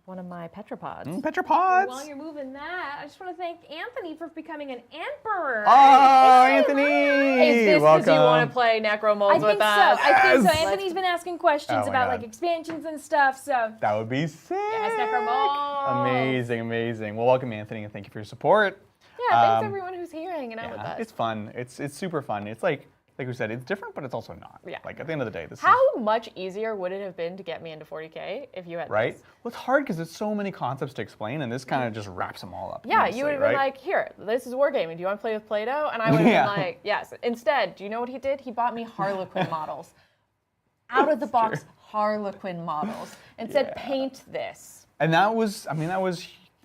one of my petropods. Petropods. While you're moving that, I just want to thank Anthony for becoming an emperor. Oh, It's so Anthony! nice. Is this because you want to play Necromolds I with think so. us? I think so. Yes. Anthony's been asking questions Oh my about God. like expansions and stuff. So That would be sick. yes, Necromolds. Amazing, amazing. Well, welcome, Anthony, and thank you for your support. Yeah, thanks everyone who's here hanging out with us. It's fun. It's super fun. It's like we said, it's different, but it's also not. Yeah. Like at the end of the day, this is How much easier would it have been to get me into 40K if you had right. this? Well, it's hard because there's so many concepts to explain, and this kind of just wraps them all up. Yeah, nicely, you would have right? been like, here, this is Wargaming. Do you want to play with Play-Doh? And I would have Yeah. been like, yes. Instead, do you know what he did? He bought me Harlequin models. Out of the box Harlequin models. And said, Yeah. paint this. And that was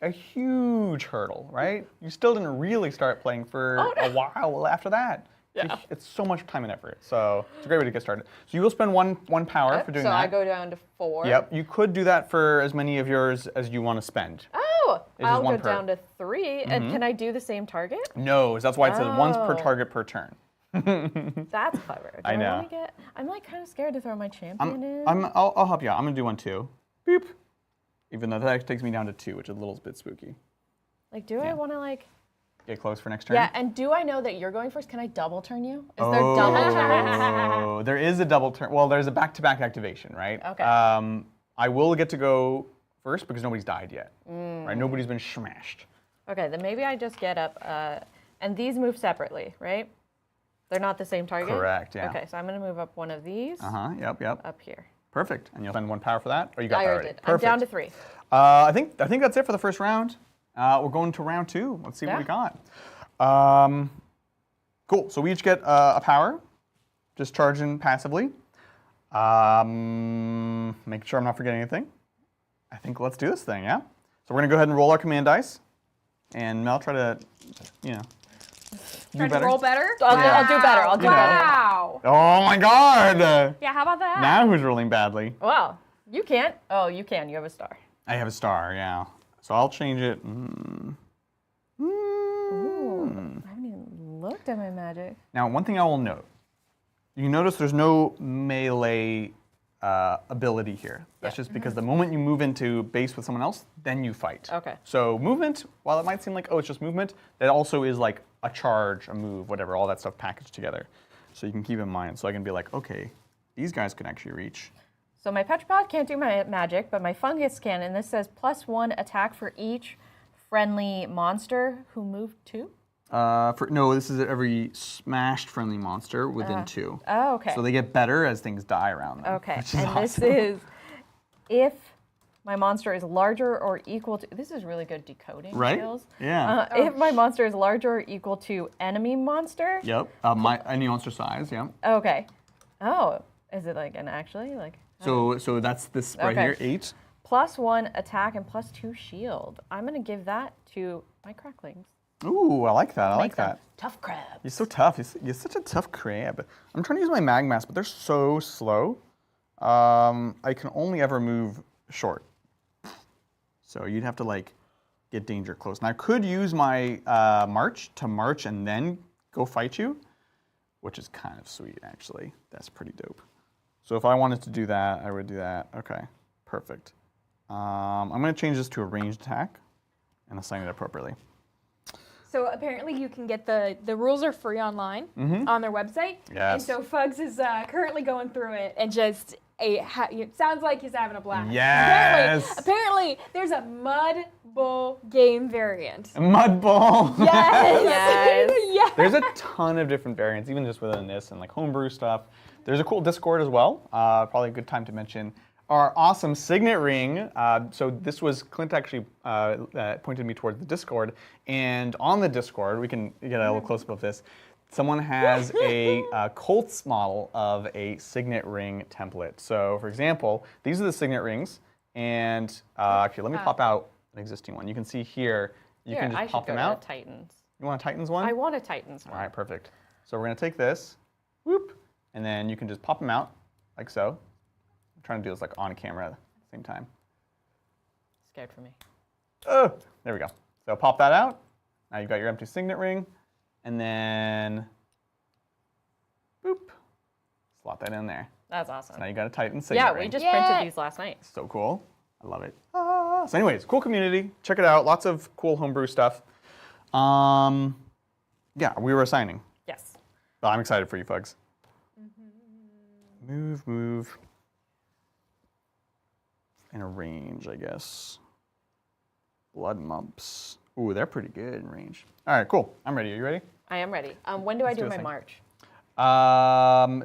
a huge hurdle, right? You still didn't really start playing for a while after that. Yeah. It's so much time and effort. So it's a great way to get started. So you will spend one power for doing so that. I go down to 4. Yep. You could do that for as many of yours as you want to spend. Oh, It's I'll just go one per. down to 3. And can I do the same target? No, that's why it says once per Oh. target per turn. That's clever. Do I know. Really I'm like kind of scared to throw my champion in. I'll help you out. I'm gonna do one too. Beep. Even though that takes me down to 2, which is a little bit spooky. Like, do I want to like... Get close for next turn. Yeah, and do I know that you're going first? Can I double turn you? Is there double turns? Oh, there is a double turn. Well, there's a back-to-back activation, right? Okay. I will get to go first because nobody's died yet. Right? Nobody's been smashed. Okay, then maybe I just get up, and these move separately, right? They're not the same target? Correct, yeah. Okay, so I'm going to move up one of these Yep. up here. Perfect. And you'll spend 1 power for that? Or you got I that already already? did. I'm Perfect. down to 3. I think that's it for the first round. We're going to round 2. Let's see what we got. Cool. So we each get a power, just charging passively. Make sure I'm not forgetting anything. I think let's do this thing, yeah? So we're gonna go ahead and roll our command dice, and Mel try to, do trying better. to roll better. I'll do better. I'll do better. Wow. Oh my God! Yeah, how about that? Now who's rolling badly? Well, you can't. Oh, you can. You have a star. I have a star, yeah. So I'll change it. Ooh, I haven't even looked at my magic. Now, one thing I will note. You notice there's no melee ability here. That's just because the moment you move into base with someone else, then you fight. Okay. So movement, while it might seem like, oh, it's just movement, that also is like a charge, a move, whatever, all that stuff packaged together. So you can keep in mind. So I can be like, okay, these guys can actually reach. So my Petripod can't do my magic, but my Fungus can, and this says +1 attack for each friendly monster who moved 2? No, this is every smashed friendly monster within 2. Oh, okay. So they get better as things die around them. Okay, which is and awesome. this is if my monster is larger or equal to, this is really good decoding Right? skills. Yeah. If my monster is larger or equal to enemy monster. Yep. Any monster size, yeah. Okay. Oh, is it like an actually like? So that's this right Okay. here, 8. +1 attack and +2 shield. I'm gonna give that to my cracklings. Ooh, I like that. I like Make them that. tough crabs. You're so tough. You're such a tough crab. I'm trying to use my mag mask, but they're so slow. I can only ever move short. So you'd have to like get danger close. And I could use my march to march and then go fight you, which is kind of sweet actually. That's pretty dope. So if I wanted to do that, I would do that. Okay, perfect. I'm gonna change this to a ranged attack and assign it appropriately. So apparently you can get the rules are free online on their website. Yes. And so Fugs is currently going through it and just it sounds like he's having a blast. Yes. Apparently there's a mud Bowl game variant. Mud Bowl. Yes. Yes. Yes. There's a ton of different variants, even just within this and like homebrew stuff. There's a cool Discord as well. Probably a good time to mention our awesome Signet Ring. So this was Clint actually pointed me towards the Discord, and on the Discord we can get a little close up of this. Someone has a Colts model of a Signet Ring template. So for example, these are the Signet Rings, and actually let me pop out an existing one. You can see here. You can just pop them out. Titans. You want a Titans one? I want a Titans one. All right, perfect. So we're gonna take this, whoop, and then you can just pop them out, like so. I'm trying to do this like on camera at the same time. Scared for me. Oh, there we go. So pop that out. Now you've got your empty Signet Ring, and then, boop, slot that in there. That's awesome. So now you got a Titan Signet Yeah, Ring. we just Yeah. printed these last night. So cool. I love it. So anyways, cool community. Check it out. Lots of cool homebrew stuff. Yeah, we were assigning. Yes. Well, I'm excited for you folks. Move. In a range, I guess. Blood mumps. Ooh, they're pretty good in range. All right, cool. I'm ready. Are you ready? I am ready. When do I do do my this thing. march?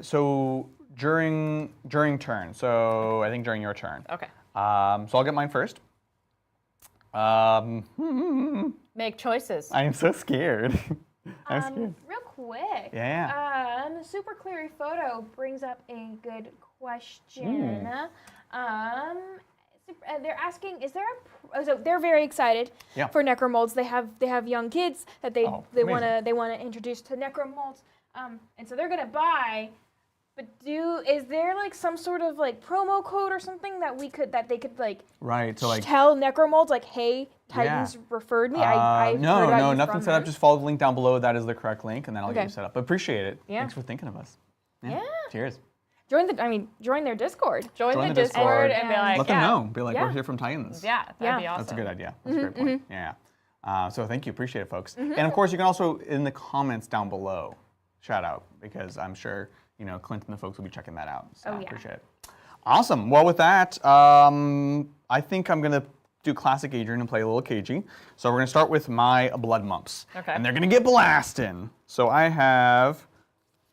So during turn. So I think during your turn. Okay. So I'll get mine first. Make choices. I am so scared. I'm scared. Real quick. Yeah. Super Cleary Photo brings up a good question. They're asking, is there so they're very excited Yeah. for Necromolds. They have young kids that they amazing. want to introduce to Necromolds. And so they're gonna buy. But is there like some sort of like promo code or something that they could like Right. So like. tell Necromolds like, hey, Titans referred me. I've heard about No, you nothing from set up. them." Just follow the link down below. That is the correct link, and then I'll get Okay. you set up. But appreciate it. Yeah. Thanks for thinking of us. Yeah. Cheers. Join their Discord. Join the the Discord Discord. and be like, Let them yeah. know. Be like, Yeah. we're here from Titans. Yeah, that'd be Yeah. awesome. That's a good idea. That's a great point. Yeah. So thank you. Appreciate it, folks. And of course, you can also, in the comments down below, shout out, because I'm sure, Clint and the folks will be checking that out. So Oh, yeah. appreciate it. Awesome. Well, with that, I think I'm going to do classic Adrian and play a little cagey. So we're going to start with my blood mumps. Okay. And they're going to get blasting. So I have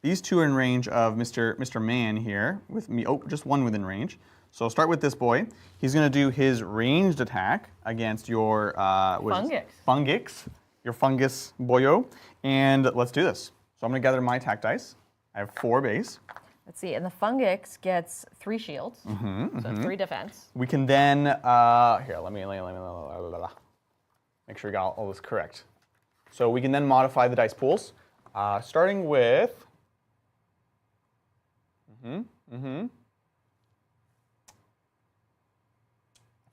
these two in range of Mr. Man here with me. Oh, just one within range. So I'll start with this boy. He's going to do his ranged attack against your Fungix, your fungus boyo. And let's do this. So I'm going to gather my attack dice. I have 4 base. Let's see, and the Fungix gets 3 shields, so 3 defense. We can then, here, let me make sure we got all this correct. So we can then modify the dice pools, starting with, I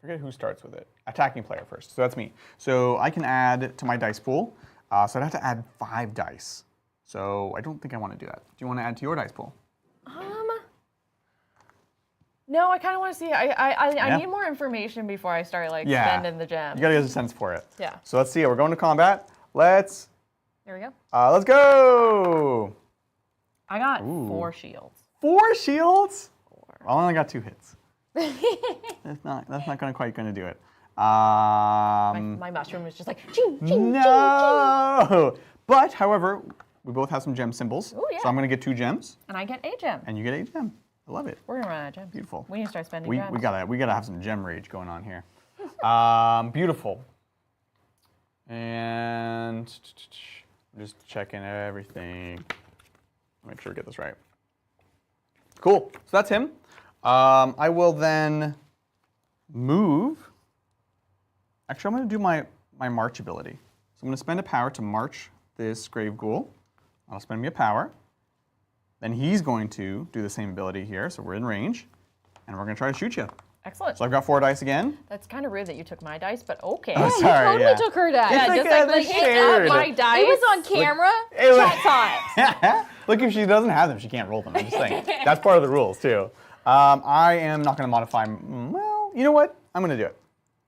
forget who starts with it. Attacking player first, so that's me. So I can add to my dice pool, so I'd have to add 5 dice. So I don't think I want to do that. Do you want to add to your dice pool? No, I kind of want to see. I Yeah. need more information before I start Yeah. spending the gems. You gotta get a sense for it. Yeah. So let's see it. We're going to combat. Let's There we go. go. I got Ooh. 4 shields. 4 shields? I only got 2 hits. That's not quite gonna do it. My mushroom is just like, ching, ching, ching, No. But however, we both have some gem symbols. Ooh, yeah. So I'm gonna get 2 gems, and I get a gem. and you get a gem. I love it. We're gonna run out of gems. Beautiful. We need to start spending We gems. gotta have some gem rage going on here. Beautiful. And I'm just checking everything. Make sure we get this right. Cool. So that's him. I will then move. Actually, I'm going to do my march ability. So I'm going to spend a power to march this grave ghoul. I'll spend me a power. Then he's going to do the same ability here. So we're in range, and we're going to try to shoot you. Excellent. So I've got 4 dice again. That's kind of rude that you took my dice, but okay. Oh, You sorry, totally yeah. took her dice. Yeah, It's just like, like they're pick shared. up my dice. It was on camera. Hey, look. Chat saw it. Look, if she doesn't have them, she can't roll them. I'm just saying. That's part of the rules, too. I am not going to modify. Well, you know what? I'm going to do it.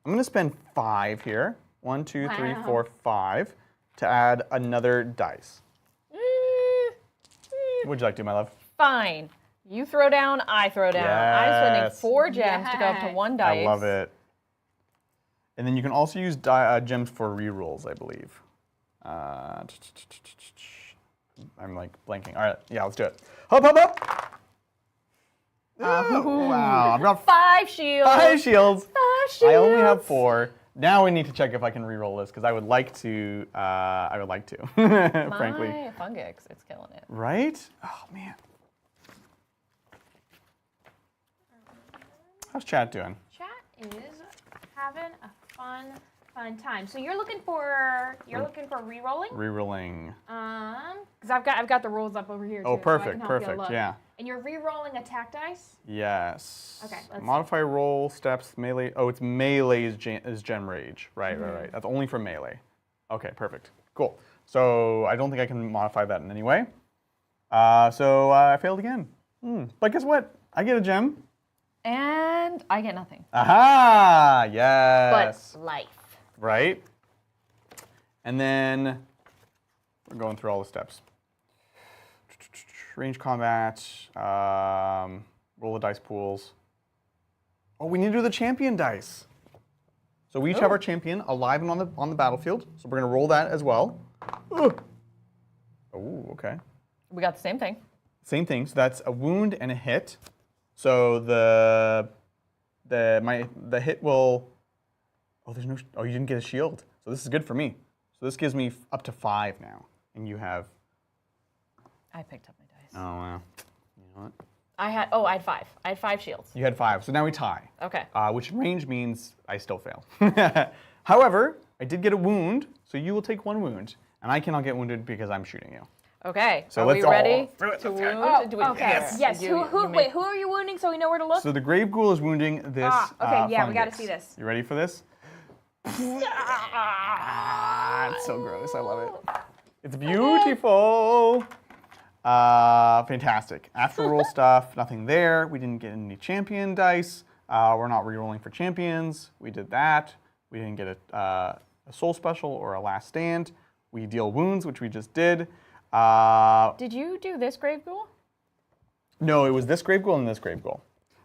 I'm going to spend 5 here. 1, 2, 3, Wow. 4, 5 to add another dice. What'd you like to do, my love? Fine. You throw down, I throw down. I'm spending Yes. 4 gems to go up to Yes. 1 dice. I love it. And then you can also use gems for rerolls, I believe. I'm like blanking. All right, yeah, let's do it. Hop, hop, hop! Wow, I've got 5 shields. 5 shields. 5 shields. I only have 4. Now we need to check if I can reroll this because I would like to. Frankly. My fungix, it's killing it. Right? Oh man. How's chat doing? Chat is having a fun time. So you're looking for re-rolling? Rerolling. Because I've got the rules up over here. Oh, too, so I perfect, can help you perfect. look. Yeah. And you're re-rolling attack dice. Yes. Okay, let's Modify roll steps melee. Oh, it's melee is gem rage. Right. That's only for melee. Okay, perfect. Cool. So I don't think I can modify that in any way. So I failed again. But guess what? I get a gem. And I get nothing. Aha! Yes. But life. Right. And then we're going through all the steps. Range combat, roll the dice pools. Oh, we need to do the champion dice. So we each have our champion alive and on the battlefield. So we're gonna roll that as well. Oh, okay. We got the same thing. Same thing. So that's a wound and a hit. So the hit will. Oh, there's no. Oh, you didn't get a shield. So this is good for me. So this gives me up to 5 now, and you have. I picked up my dice. Oh wow. You know what? I had 5. I had 5 shields. You had 5. So now we tie. Okay. Which range means I still fail. However, I did get a wound, so you will take 1 wound, and I cannot get wounded because I'm shooting you. Okay. So are we let's ready all- to wound? Oh, Do we, okay. Yes. You- Who? you Wait. make- Who are you wounding? So we know where to look. So the grave ghoul is wounding this. Okay. Yeah, we got to fungus. see this. You ready for this? It's so gross. I love it. It's beautiful. Fantastic. After roll stuff, nothing there. We didn't get any champion dice. We're not re-rolling for champions. We did that. We didn't get a soul special or a last stand. We deal wounds, which we just did. Did you do this grave ghoul? No, it was this grave ghoul and this grave ghoul.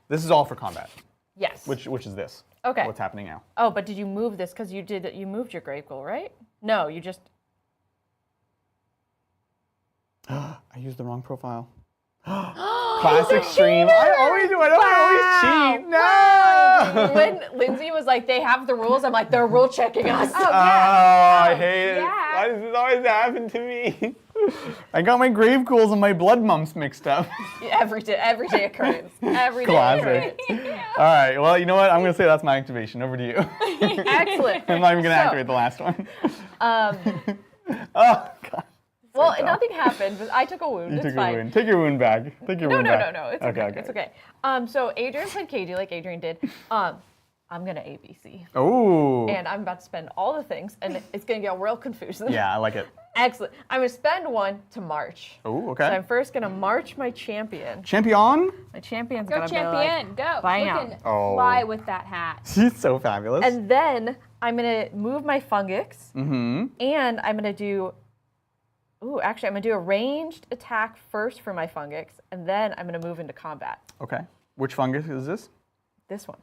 This is all for combat, Yes. which is this. Okay. What's happening now? Oh, but did you move this? Because you moved your grave ghoul, right? No, you just. I used the wrong profile. Classic stream. I always do. I don't always cheat. No. When Lindsay was like, they have the rules, I'm like, they're rule checking us. Oh, I hate it. Yeah. Why does this always happen to me? I got my grave ghouls and my blood mumps mixed up. Every day occurrence. Every day. Classic. All right. Well, you know what? I'm going to say that's my activation. Over to you. Excellent. I'm not even going to So, activate the last one. Oh, God. Well, nothing happened, but I took a wound. You It's took fine. your wound. Take your wound back. Take your wound back. No. It's Okay, okay. okay. It's okay. So Adrian played KG like Adrian did. I'm gonna ABC. Oh. And I'm about to spend all the things, and it's gonna get real confusing. Yeah, I like it. Excellent. I'm gonna spend 1 to march. Oh, okay. So I'm first gonna march my champion. Champion? My champion's Go gonna champion. be like, Go. bam. Looking Oh. fly with that hat. She's so fabulous. And then I'm gonna move my fungix, Mm-hmm. and I'm gonna do. Ooh, actually, I'm gonna do a ranged attack first for my fungix, and then I'm gonna move into combat. Okay. Which fungus is this? This one.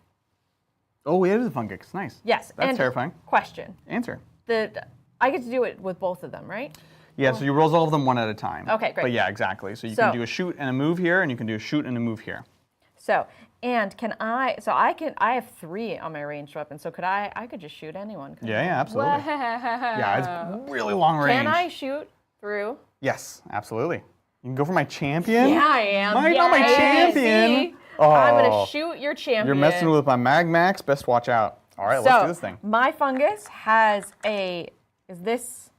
Oh, it is a fungus. Nice. Yes. That's and terrifying. Question. Answer. I get to do it with both of them, right? Yeah, so you roll all of them one at a time. Okay, great. But yeah, exactly. So you So- can do a shoot and a move here, and you can do a shoot and a move here. So, and I have 3 on my ranged weapon, so I could just shoot anyone. couldn't I? Yeah, absolutely. Yeah, it's really long range. Can I shoot through? Yes, absolutely. You can go for my champion? Yeah, I am. Not my Yes. champion. See? Oh, I'm gonna shoot your champion. You're messing with my Mag Max. Best watch out. All right, let's do this thing. My fungus has a. Is this?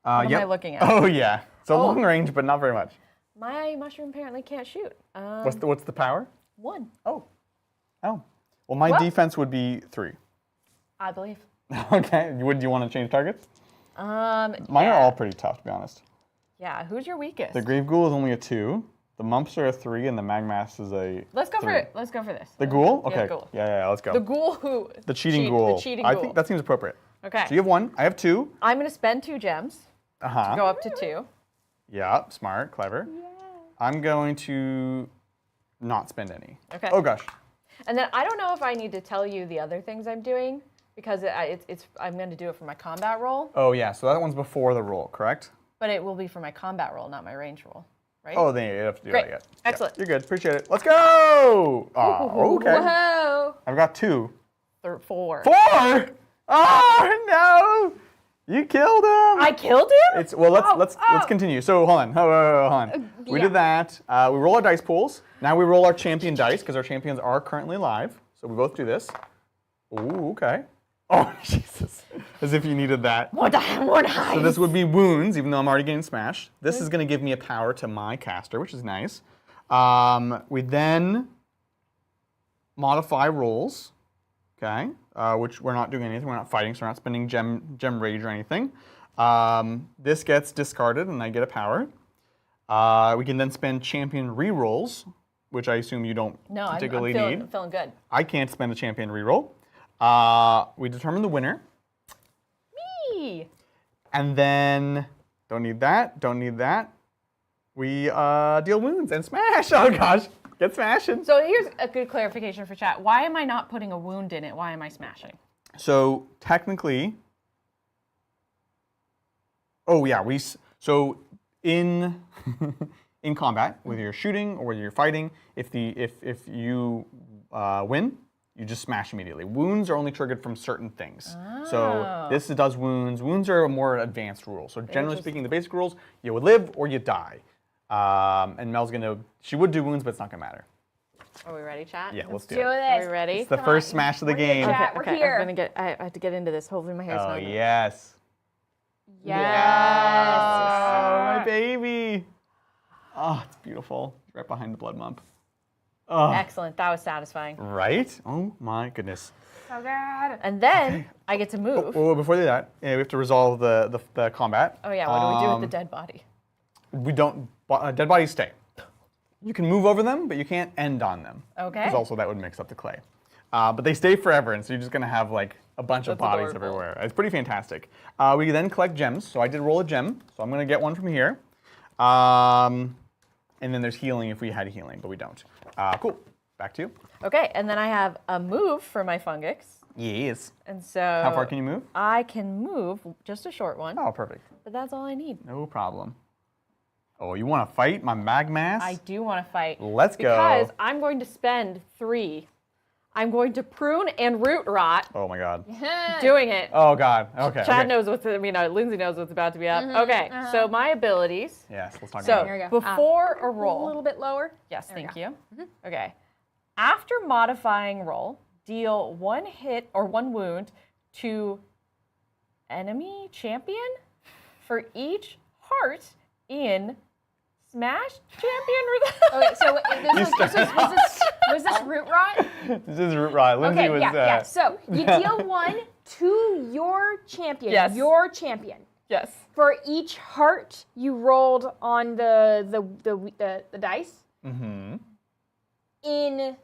What am I looking at? Oh yeah, it's a long range, but not very much. My mushroom apparently can't shoot. What's the power? 1, Oh. Well, my Well- defense would be 3. I believe. Okay. Would you want to change targets? Mine yeah. are all pretty tough, to be honest. Yeah. Who's your weakest? The Grave Ghoul is only a 2. The Mumps are a 3, and the Magmass is a. Let's go 3. for it. Let's go for this. The Ghoul? Yeah, Okay. Ghoul. Yeah, let's go. The ghoul who? The cheating Ghoul. The cheating I ghoul. think that seems appropriate. Okay. So you have 1. I have 2. I'm gonna spend 2 gems. Uh-huh. Go up to 2. Yeah, smart, clever. Yeah. I'm going to not spend any. Okay. Oh gosh. And then I don't know if I need to tell you the other things I'm doing, because I'm going to do it for my combat roll, Oh yeah, so that one's before the roll, correct? but it will be for my combat roll, not my range roll, right? Oh, then you have to do Great. that yet. Excellent. Yeah, you're good. Appreciate it. Let's go. Oh, okay. Whoa. I've got 2. 4. 4. Oh no! You killed him. I killed him? It's well. Let's continue. So hold on. Hold on. We yeah. did that. We roll our dice pools. Now we roll our champion dice because our champions are currently live. So we both do this. Ooh, okay. Oh Jesus! As if you needed that. More dice. So this would be wounds, even though I'm already getting smashed. This is going to give me a power to my caster, which is nice. We then modify rolls, okay, which we're not doing anything. We're not fighting, so we're not spending gem rage or anything. This gets discarded, and I get a power. We can then spend champion rerolls, which I assume you don't particularly need. I'm feeling good. I can't spend a champion reroll. We determine the winner. Me. And then, don't need that. We deal wounds and smash. Oh gosh, get smashing. So here's a good clarification for chat. Why am I not putting a wound in it? Why am I smashing? So technically, oh yeah, so in in combat, whether you're shooting or whether you're fighting, if you win, you just smash immediately. Wounds are only triggered from certain things. So this does wounds. Wounds are a more advanced rule. So generally speaking, the basic rules, you would live or you die. And Mel's she would do wounds, but it's not gonna matter. Are we ready, chat? Yeah, let's do Do it. this. Are we ready? It's the first smash of the game. Chat, we're here. I have to get into this. Hopefully my hair's Oh not. yes. Yes. Oh, my baby. Oh, it's beautiful. It's right behind the blood mump. Oh. Excellent. That was satisfying. Right? Oh my goodness. So good. And then I get to move. Well, before we do that, we have to resolve the combat. Oh yeah. What do we do with the dead body? We don't. Dead bodies stay. You can move over them, but you can't end on them. Okay. Because also that would mix up the clay. But they stay forever, and so you're just gonna have like a bunch of That's bodies adorable. everywhere. It's pretty fantastic. We then collect gems. So I did roll a gem, so I'm gonna get one from here. And then there's healing if we had healing, but we don't. Cool. Back to you. Okay. And then I have a move for my fungus. Yes. And so How far can you move? I can move just a short one, Oh, perfect. but that's all I need. No problem. Oh, you want to fight my magmass? I do want to fight. Let's go. Because I'm going to spend 3. I'm going to prune and root rot. Oh my God. Doing it. Oh God. Okay. Chad okay. knows Lindsay knows what's about to be up. Okay, so my abilities. Yes. Let's talk So about Here it. we go. before a A roll. little bit lower. Yes, There we thank go. you. Okay. After modifying roll, deal 1 hit or 1 wound to enemy champion for each heart in Smash Champion. Okay, so was this root rot? This is root rot. Lindsay Okay, was. yeah. So you deal 1 to your champion. Yes. Your champion. Yes. For each heart you rolled on the dice. Mm-hmm. In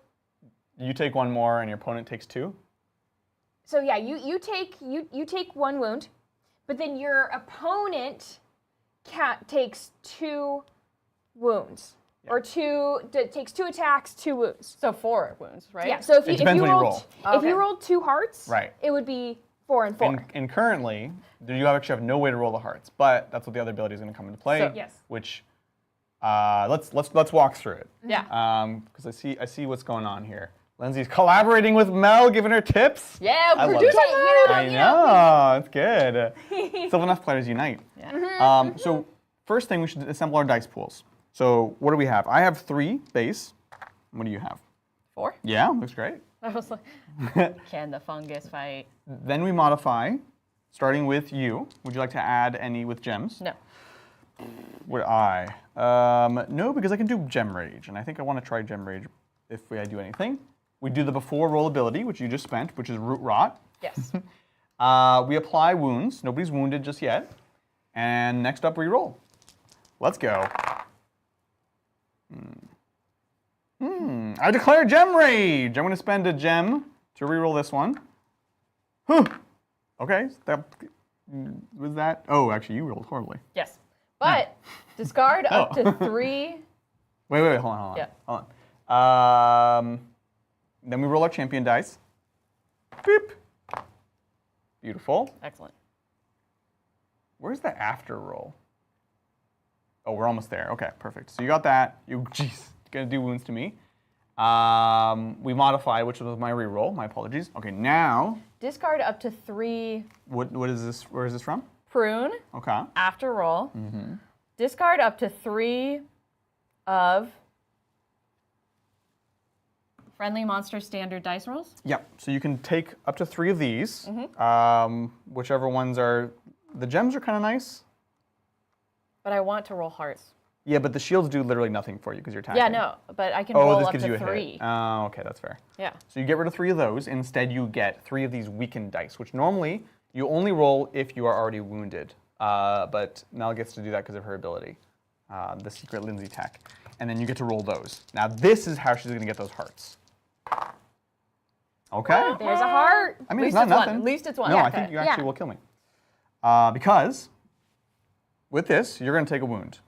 You take 1 more, and your opponent takes 2. so yeah, you take 1 wound, but then your opponent takes 2 wounds. Yeah. Or takes 2 attacks, 2 wounds. So 4 wounds, right? Yeah. So if It depends you when you rolled roll. if you rolled 2 hearts, Right. it would be 4 and 4. And currently, you actually have no way to roll the hearts, but that's what the other ability is going to come into play. So- Yes. Which, let's walk through it. Yeah. Because I see what's going on here. Lindsay's collaborating with Mel, giving her tips. Yeah, I love producer it. mode. I know, it's good. Sylvan players unite. Yeah. So first thing, we should assemble our dice pools. So what do we have? I have 3 base. What do you have? 4. Yeah, looks great. I was like, can the fungus fight? Then we modify, starting with you. Would you like to add any with gems? No. Would I? No, because I can do Gem Rage, and I think I want to try Gem Rage if I do anything. We do the before roll ability, which you just spent, which is Root Rot. Yes. We apply wounds. Nobody's wounded just yet. And next up, re-roll. Let's go. I declare Gem Rage. I'm going to spend a gem to re-roll this one. Okay, so was that? Oh, actually, you rolled horribly. Yes. But discard up to 3. Wait, hold on. Yeah. Hold on. Then we roll our champion dice. Beep. Beautiful. Excellent. Where's the after roll? Oh, we're almost there. Okay, perfect. So you got that. Jeez, gonna do wounds to me. We modify, which was my reroll. My apologies. Okay, now. Discard up to 3. What is this? Where is this from? Prune. Okay. After roll. Discard up to 3 of friendly monster standard dice rolls. Yep. So you can take up to 3 of these. Whichever ones are. The gems are kind of nice. But I want to roll hearts. Yeah, but the shields do literally nothing for you because you're attacking. Yeah, no, but I can Oh, roll this up gives to you a 3. hit. Oh, okay, that's fair. Yeah. So you get rid of 3 of those. Instead, you get 3 of these weakened dice, which normally you only roll if you are already wounded. But Mel gets to do that because of her ability, the secret Lindsay tech. And then you get to roll those. Now, this is how she's going to get those hearts. Okay. There's a heart. I mean, At it's least not it's one. nothing. At least it's one. No, Yeah, I think okay. you actually Yeah. will kill me. Because with this, you're going to take a wound.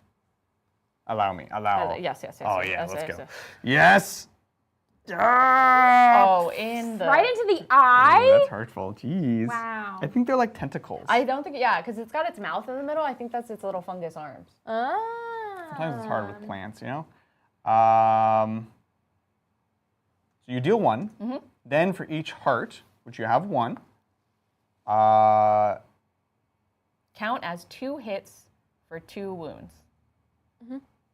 Allow me. Allow. Yes. Oh, yes, yeah, yes, let's yes, go. yes. Yes! Ah! Oh, in the... Right into the Ooh, eye. that's hurtful. Jeez. Wow. I think they're like tentacles. I don't think, yeah, because it's got its mouth in the middle. I think that's its little fungus arms. Sometimes it's hard with plants, you know? So you deal 1. Then for each heart, which you have 1, Count as 2 hits for 2 wounds.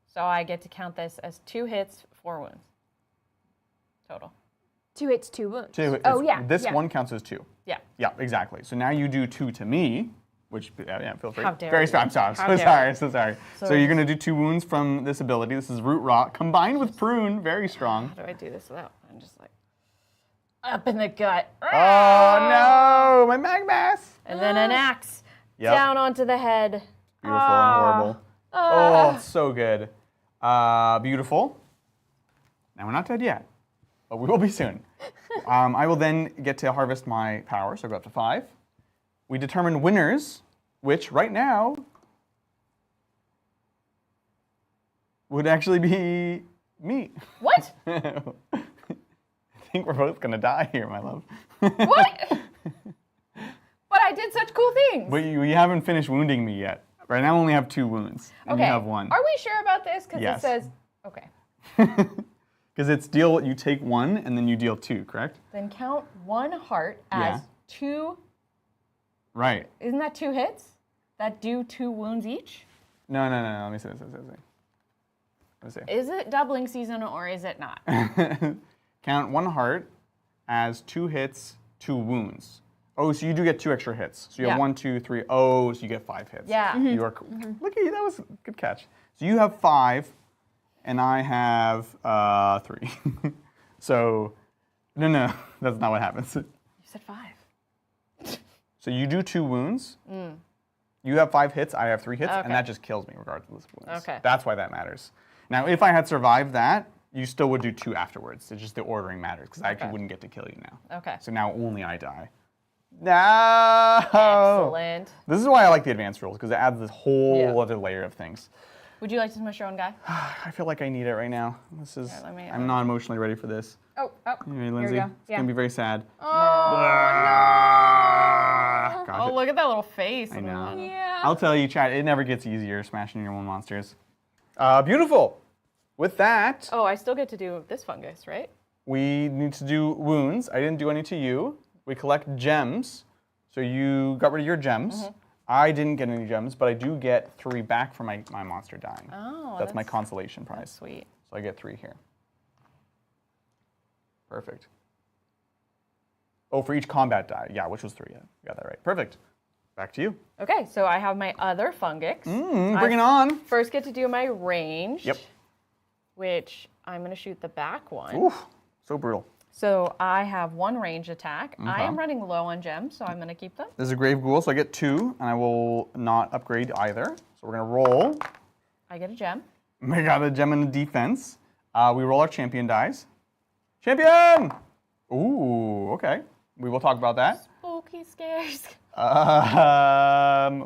So I get to count this as 2 hits, 4 wounds. Total. 2 hits, 2 wounds. 2. Oh, yeah. This yeah. one counts as 2. Yeah. Yeah, exactly. So now you do 2 to me, which, yeah, feel free. How dare Very you. sorry. I'm sorry. How So dare sorry. you. So sorry. So So- you're going to do 2 wounds from this ability. This is Root Rot combined with Prune. Very strong. How do I do this without? I'm just like, up in the gut. Oh, no. My Magmass. And then an axe Yep. down onto the head. Beautiful and horrible. Oh, it's so good. Beautiful. Now we're not dead yet, but we will be soon. I will then get to harvest my power, so I go up to 5. We determine winners, which right now would actually be me. What? I think we're both gonna die here, my love. What? But I did such cool things. But you haven't finished wounding me yet. Right now I only have 2 wounds, and Okay. you have 1. Are we sure about this? Because Yes. it says, okay. Because it's you take 1 and then you deal 2, correct? Then count 1 heart as Yeah. 2. Right. Isn't that 2 hits? That do 2 wounds each? No. Let me see this. Let me Is it doubling season or is it not? see. Count 1 heart as 2 hits, 2 wounds. Oh, so you do get 2 extra hits. So you have Yeah. 1, 2, 3. Oh, so you get 5 hits. Yeah. You are. Look at you. That was a good catch. So you have 5, and I have 3. So, no, that's not what happens. You said 5. So you do 2 wounds. You have 5 hits. I have 3 hits, Okay. and that just kills me regardless of wounds. Okay. That's why that matters. Now, if I had survived that, you still would do 2 afterwards. It's just the ordering matters because I actually Okay. wouldn't get to kill you now. Okay. So now only I die. No. Excellent. This is why I like the advanced rules because it adds this whole Yeah. other layer of things. Would you like to smush your own guy? I feel like I need it right now. This is. Here, let me, I'm not emotionally ready for this. Oh, Hey, here Lindsay, we go. it's Yeah. gonna be very sad. Oh, Gosh, Oh, look at that little face. I know. yeah. I'll tell you, chat. It never gets easier smashing your own monsters. Beautiful. With that, Oh, I still get to do this fungus, right? we need to do wounds. I didn't do any to you. We collect gems. So you got rid of your gems. I didn't get any gems, but I do get 3 back for my monster dying. Oh, that's my consolation prize. That's sweet. So I get 3 here. Perfect. Oh, for each combat die. Yeah, which was 3. Yeah, you got that right. Perfect. Back to you. Okay, so I have my other fungus. Bring it on. First get to do my range. Yep. Which I'm going to shoot the back one. Oof, so brutal. So I have 1 range attack. I Okay. am running low on gems, so I'm going to keep them. This is a Grave Ghoul, so I get 2, and I will not upgrade either. So we're going to roll. I get a gem. We got a gem in the defense. We roll our champion dice. Champion! Ooh, okay. We will talk about that. Spooky scares.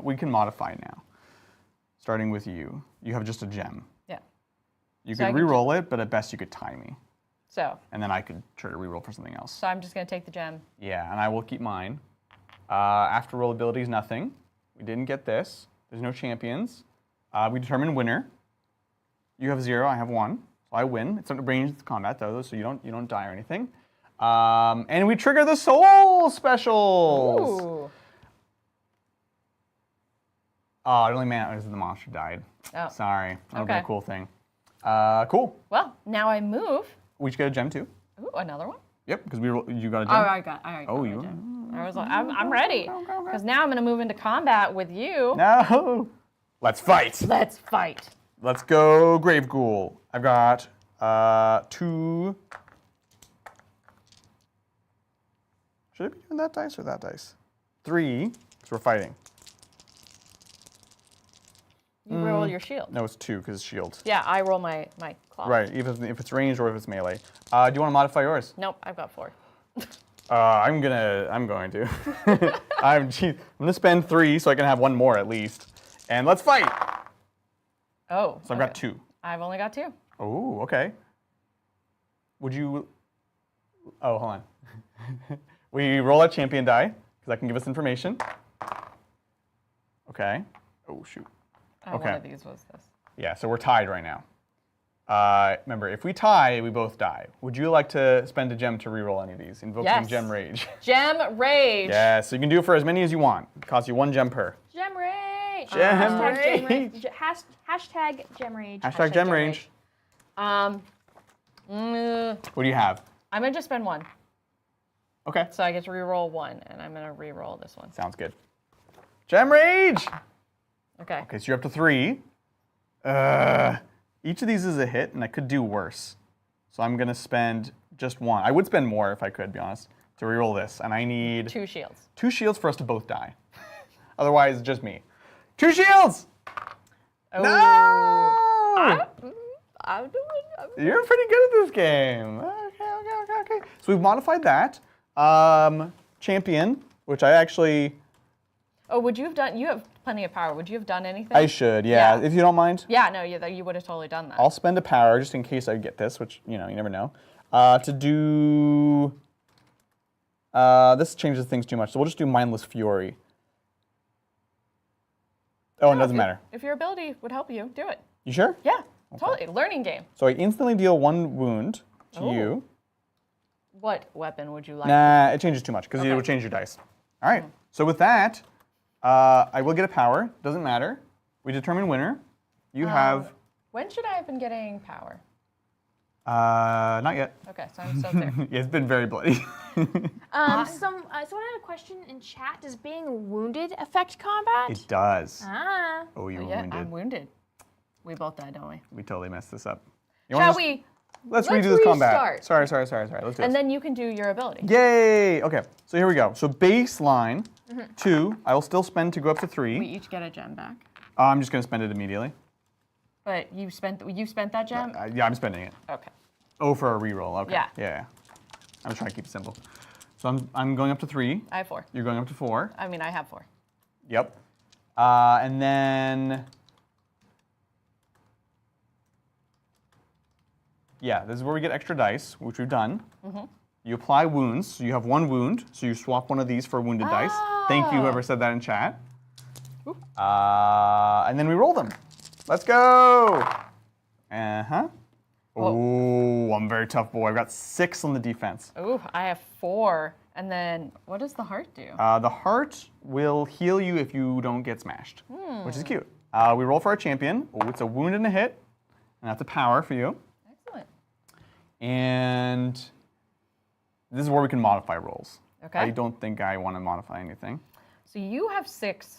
We can modify now. Starting with you. You have just a gem. Yeah. You So could I can re-roll it, but at best you could tie me. So And then I could try to re-roll for something else. I'm just going to take the gem. Yeah, and I will keep mine. After roll abilities, nothing. We didn't get this. There's no champions. We determine winner. You have 0, I have 1. So I win. It's not ranged combat though, so you don't die or anything. And we trigger the soul specials. Ooh. Oh, it only matters if the monster died. Oh. Sorry. That would be a Okay. cool thing. Cool. Well, now I move. We should get a gem too. Ooh, another one. Yep, because you got a Oh, gem. I already got Oh, my you- gem. I was like, I'm ready. Because now I'm going to move into combat with you. No. Let's fight. Let's fight. Let's go, Grave Ghoul. I've got 2. Should I be doing that dice or that dice? 3, because we're fighting. You roll your shield. No, it's 2 because it's shield. Yeah, I roll my claw. Right, if it's ranged or if it's melee. Do you want to modify yours? Nope, I've got 4. I'm going to. I'm gonna spend 3 so I can have 1 more at least. And let's fight. Oh. So I've got 2. I've only got 2. Oh, okay. Would you? Oh, hold on. We roll a champion die because that can give us information. Okay. Oh shoot. One Okay. of these was this. Yeah, so we're tied right now. Remember, if we tie, we both die. Would you like to spend a gem to reroll any of these? Invoke some Yes. gem rage. Gem Rage. Yeah, so you can do it for as many as you want. It costs you 1 gem per. Gem rage. Gem Hashtag gem rage. rage. Hashtag gem rage. Hashtag gem rage. Mm, What do you have? I'm going to just spend 1. Okay, So I get to reroll 1, and I'm going to reroll this one. sounds good. Gem rage! Okay. Okay, so you're up to 3. Each of these is a hit, and I could do worse. So I'm going to spend just 1. I would spend more if I could, be honest, to reroll this. And I need 2 shields. 2 shields for us to both die. Otherwise, just me. 2 shields! Oh. No! I'm doing You're pretty good at this game. Okay. So we've modified that. Champion, which I actually... Oh, would you have done? You have plenty of power. Would you have done anything? I should, yeah. Yeah. If you don't mind. Yeah, no, you would have totally done that. I'll spend a power just in case I get this, which, you never know. To do... this changes things too much, so we'll just do Mindless Fury. Oh, it No, doesn't if matter. If your ability would help you, do it. You sure? Yeah, totally. Learning game. So I instantly deal 1 wound to Oh. you. What weapon would you like? Nah, it changes too much, because it Okay. would change your dice. All right, so with that, I will get a power. Doesn't matter. We determine winner. You have... When should I have been getting power? Not yet. Okay, so I'm still 2. Yeah, it's been very bloody. Someone had a question in chat. Does being wounded affect combat? It does. Ah. Oh, you were Yeah, wounded. I'm wounded. We both died, don't we? We totally messed this up. You wanna Shall just- we? Let's let's redo this combat. restart. Sorry. Let's do And this. then you can do your ability. Yay! Okay, so here we go. So baseline, 2. I will still spend to go up to 3. We each get a gem back. I'm just going to spend it immediately. But you spent that gem? Yeah, I'm spending it. Okay. Oh, for a reroll. Okay. Yeah. I'm trying to keep it simple. So I'm going up to 3. I have 4. You're going up to 4. I mean, I have 4. Yep. And then... Yeah, this is where we get extra dice, which we've done. You apply wounds, so you have 1 wound, so you swap one of these for wounded dice. Thank you, whoever said that in chat. And then we roll them. Let's go! Uh-huh. Oh, I'm a very tough boy. I've got 6 on the defense. Ooh, I have 4. And then what does the heart do? The heart will heal you if you don't get smashed, which is cute. We roll for our champion. Oh, it's a wound and a hit, and that's a power for you. Excellent. And this is where we can modify rolls. Okay. I don't think I want to modify anything. So you have 6.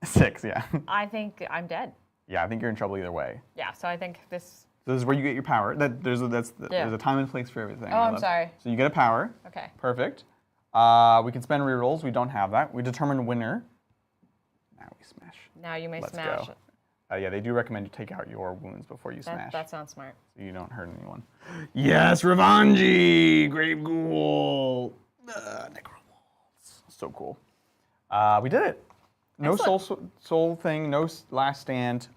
6, yeah. I think I'm dead. Yeah, I think you're in trouble either way. Yeah, so I think this... So this is where you get your power. There's a time and place for everything. Oh, I'm sorry. So you get a power. Okay. Perfect. We can spend rerolls. We don't have that. We determine winner. Now we smash. Now you may Let's smash go. it. Yeah, they do recommend you take out your wounds before you smash. That sounds smart. So you don't hurt anyone. Yes, Revanji! Grave Ghoul! Necromolds. So cool. We did it. No soul thing, no last stand.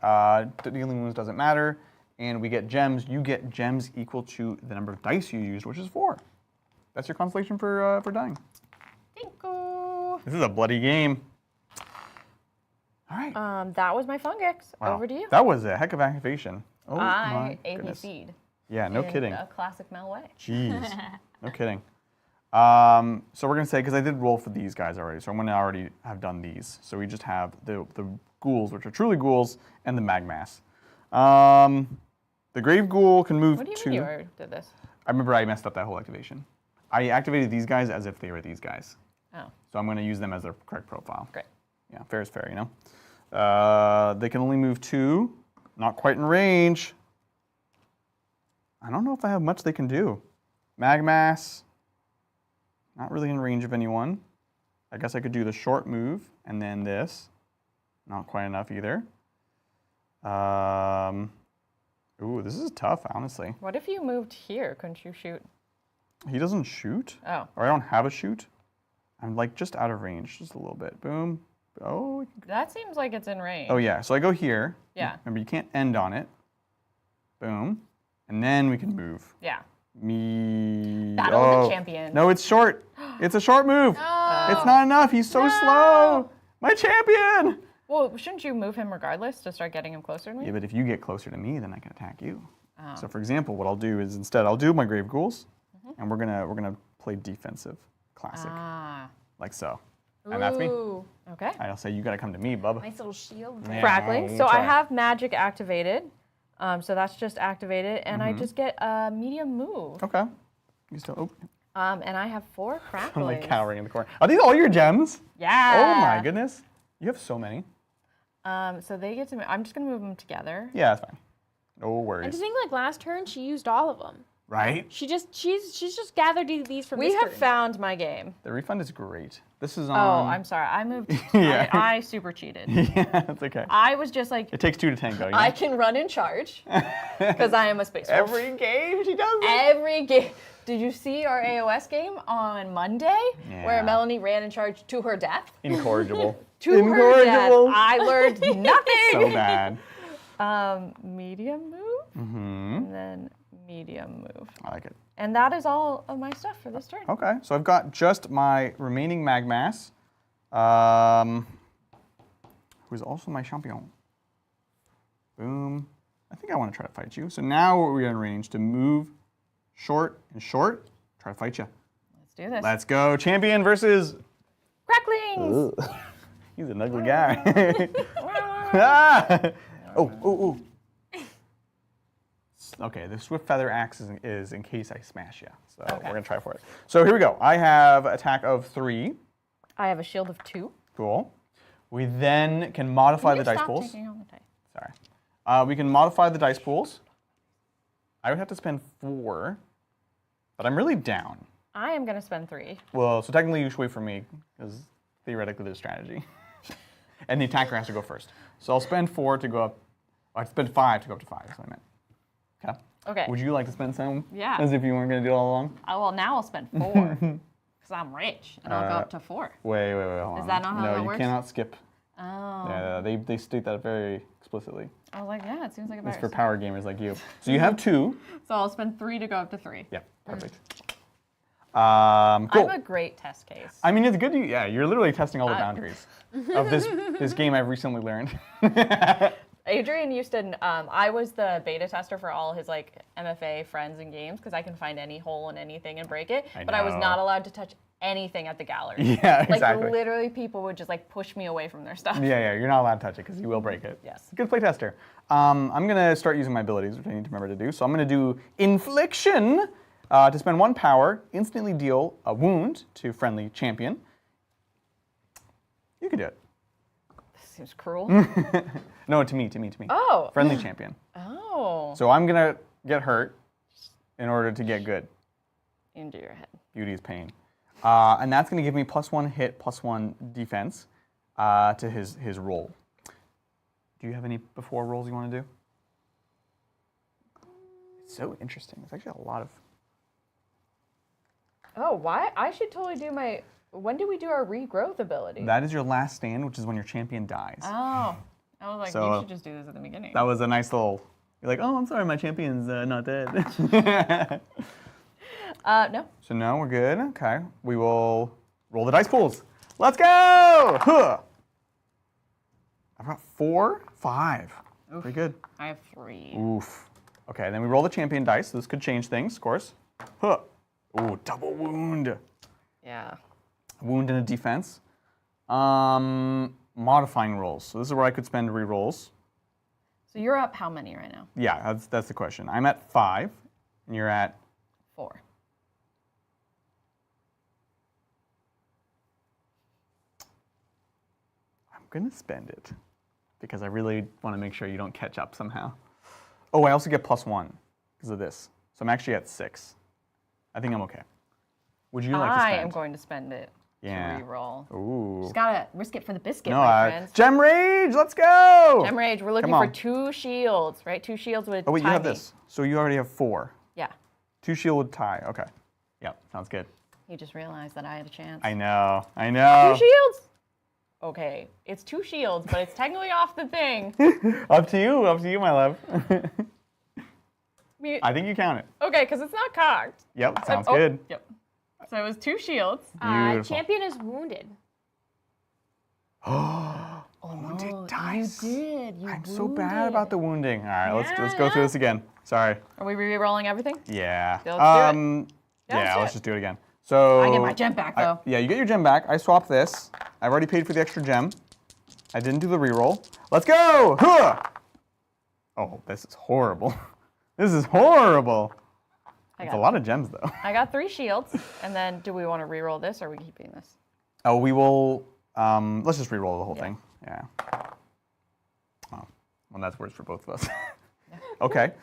Dealing wounds doesn't matter. And we get gems. You get gems equal to the number of dice you used, which is 4. That's your constellation for dying. Thank you. This is a bloody game. All right. That was my fungus. Wow. Over to you. That was a heck of activation. Oh I my goodness. ABC'd. Yeah, no in kidding. A classic Mel way. Jeez. No kidding. So we're going to say, because I did roll for these guys already, so I'm going to already have done these. So we just have the ghouls, which are truly ghouls, and the magmass. The grave ghoul can move What do you to... mean you already did this? I remember I messed up that whole activation. I activated these guys as if they were these guys. Oh. So I'm going to use them as their correct profile. Great. Yeah, fair is fair, you know? They can only move 2, not quite in range. I don't know if I have much they can do. Magmass, not really in range of anyone. I guess I could do the short move and then this. Not quite enough either. Ooh, this is tough, honestly. What if you moved here? Couldn't you shoot? He doesn't shoot. Oh. Or I don't have a shoot. I'm like just out of range, just a little bit. Boom. Oh. That seems like it's in range. Oh yeah, so I go here. Yeah. Remember, you can't end on it. Boom. And then we can move. Yeah. Me. Battle of the Champions. No, it's short. It's a short move. Oh. It's not enough. He's so slow. My champion. Well, shouldn't you move him regardless to start getting him closer to me? Yeah, but if you get closer to me, then I can attack you. Oh. So for example, what I'll do is instead I'll do my grave ghouls, and we're gonna play defensive, classic, Ah. like so. And that's me. Ooh, Okay. I'll say you gotta come to me, bub. nice little shield. Yeah. Crackling. we'll So I try. have magic activated. So that's just activated, and Mm-hmm. I just get a medium move. Okay. You still? Oh, And I have 4 I'm cracklings. like cowering in the corner. Are these all your gems? Yeah. Oh my goodness. You have so many. So they get to. I'm just gonna move them together. Yeah, that's fine. No And worries. to think, like last turn, she used all of them. Right? She's just gathered these from We this have turn. found my game. The refund is great. This is Oh, on. I'm sorry. I moved. Yeah. I super cheated. Yeah, that's okay. I was just like, It takes 2 to tango. You know? I can run in charge because I am a space wolf. Every game she does it. Every game. Did you see our AOS game on Monday where Yeah. Melanie ran in charge to her death? Incorrigible. To her death. Incorrigible. I learned nothing. So bad. Medium move, Mm-hmm. and then medium move. I like it. And that is all of my stuff for this turn. Okay, so I've got just my remaining magmass, who is also my champion. Boom. I think I want to try to fight you. So now we're in range to move short and short. Try to fight you. Let's do this. Let's go. Champion versus... Cracklings! He's an ugly guy. Ah! Oh. Okay, the Swift Feather Axe is in case I smash you. So we're going to try for it. So here we go. I have attack of 3. I have a shield of 2. Cool. We then can modify the dice Stop pools. taking all the dice. Sorry. We can modify the dice pools. I would have to spend 4, but I'm really down. I am going to spend 3. Well, so technically you should wait for me, because theoretically there's strategy. And the attacker has to go first. So I'll spend 4 to go up. I'd spend 5 to go up to 5, is what I meant. Okay. Okay. Would you like to spend some? Yeah. As if you weren't going to do it all along? Oh, well, now I'll spend 4 because I'm rich, and I'll go up to 4. Wait, hold on. Is that not how no, that you works? cannot skip. Oh. Yeah, they state that very explicitly. I was like, yeah, it seems like a It's better. for power gamers like you. So you have 2. So I'll spend 3 to go up to 3. Yeah, perfect. Cool. I'm a great test case. I mean, it's good. Yeah, you're literally testing all the boundaries of this game I've recently learned. Adrian used to, I was the beta tester for all his like MFA friends and games because I can find any hole in anything and break it. But I was know. not allowed to touch anything at the gallery. Yeah, Like exactly. literally people would just like push me away from their stuff. Yeah, you're not allowed to touch it because you will break it. Yes. Good play tester. I'm going to start using my abilities, which I need to remember to do. So I'm going to do Infliction to spend 1 power, instantly deal a wound to friendly champion. You can do it. This seems cruel. No, to me. Oh. Friendly champion. Oh. So I'm going to get hurt in order to get good. Into your head. Beauty is pain. And that's going to give me +1 hit, +1 defense to his roll. Do you have any before rolls you want to do? It's so interesting. It's actually a lot of... Oh, why? I should totally do my, when do we do our regrowth ability? That is your last stand, which is when your champion dies. Oh. I was like, So, you should just do this at the beginning. That was a nice little... You're like, oh, I'm sorry, my champion's not dead. No. So no, we're good. Okay. We will roll the dice pools. Let's go! Huh. I've got 4, 5. Pretty good. I have 3. Oof. Okay, then we roll the champion dice. This could change things, of course. Huh. Ooh, double wound. Yeah. Wound and a defense. Modifying rolls. So this is where I could spend re-rolls. So you're up how many right now? Yeah, that's the question. I'm at 5, and you're at 4. I'm gonna spend it because I really want to make sure you don't catch up somehow. Oh, I also get +1 because of this. So I'm actually at 6. I think I'm okay. Would you like to spend? I am going to spend it Yeah. to re-roll. Ooh. Just gotta risk it for the biscuit, No, my friends. Gem Rage, let's go! Gem Rage, we're looking Come for on. 2 shields, right? 2 shields with Oh wait, you have timing. this. So you already have 4. Yeah. 2 shield with tie. Okay. Yep, sounds good. You just realized that I had a chance. I know. I know. 2 shields? Okay, it's 2 shields, but it's technically off the thing. Up to you, my love. Me- I think you count it. Okay, because it's not cocked. Yep, sounds Oh, good. Yep. So it was 2 shields. Beautiful. Champion is wounded. Oh, Oh, wounded dice. You did. You I'm so bad about the wounding. All right, let's go Yeah. through this again. Sorry. Are we re-rolling everything? Yeah. Yeah, let's do it. Yeah, let's do let's it. just do it again. So I get my gem back, though. Yeah, you get your gem back. I swapped this. I've already paid for the extra gem. I didn't do the reroll. Let's go! Huh! Oh, this is horrible. This is horrible. I It's got a lot of gems, though. I got 3 shields, and then do we want to re-roll this, or are we keeping this? Oh, we will. Let's just reroll the whole thing. Yeah. Oh, well, that's worse for both of us. Okay.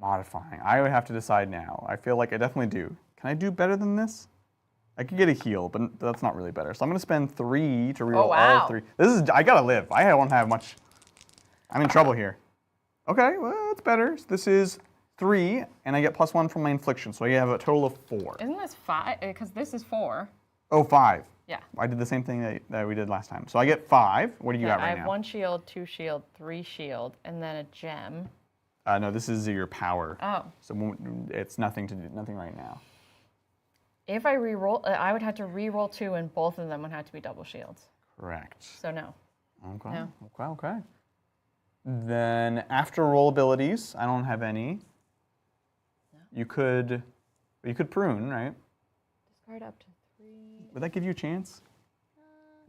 Modifying. I would have to decide now. I feel like I definitely do. Can I do better than this? I could get a heal, but that's not really better. So I'm going to spend 3 to reroll wow. all 3. This is. I gotta live. I don't have much. I'm in trouble here. Okay, well, that's better. So this is 3, and I get +1 from my infliction, so I have a total of 4. Isn't this 5? Because this is 4. Oh, 5. Yeah. I did the same thing that we did last time. So I get 5. What do you got I right have now? 1 shield, 2 shield, 3 shield, and then a gem. No, this is your power. Oh. So it's nothing to do, nothing right now. If I re-roll, I would have to re-roll 2, and both of them would have to be double shields. Correct. So no. Okay. No. Okay. Then after roll abilities, I don't have any. No. You could prune, right? Discard up to 3. Would that give you a chance?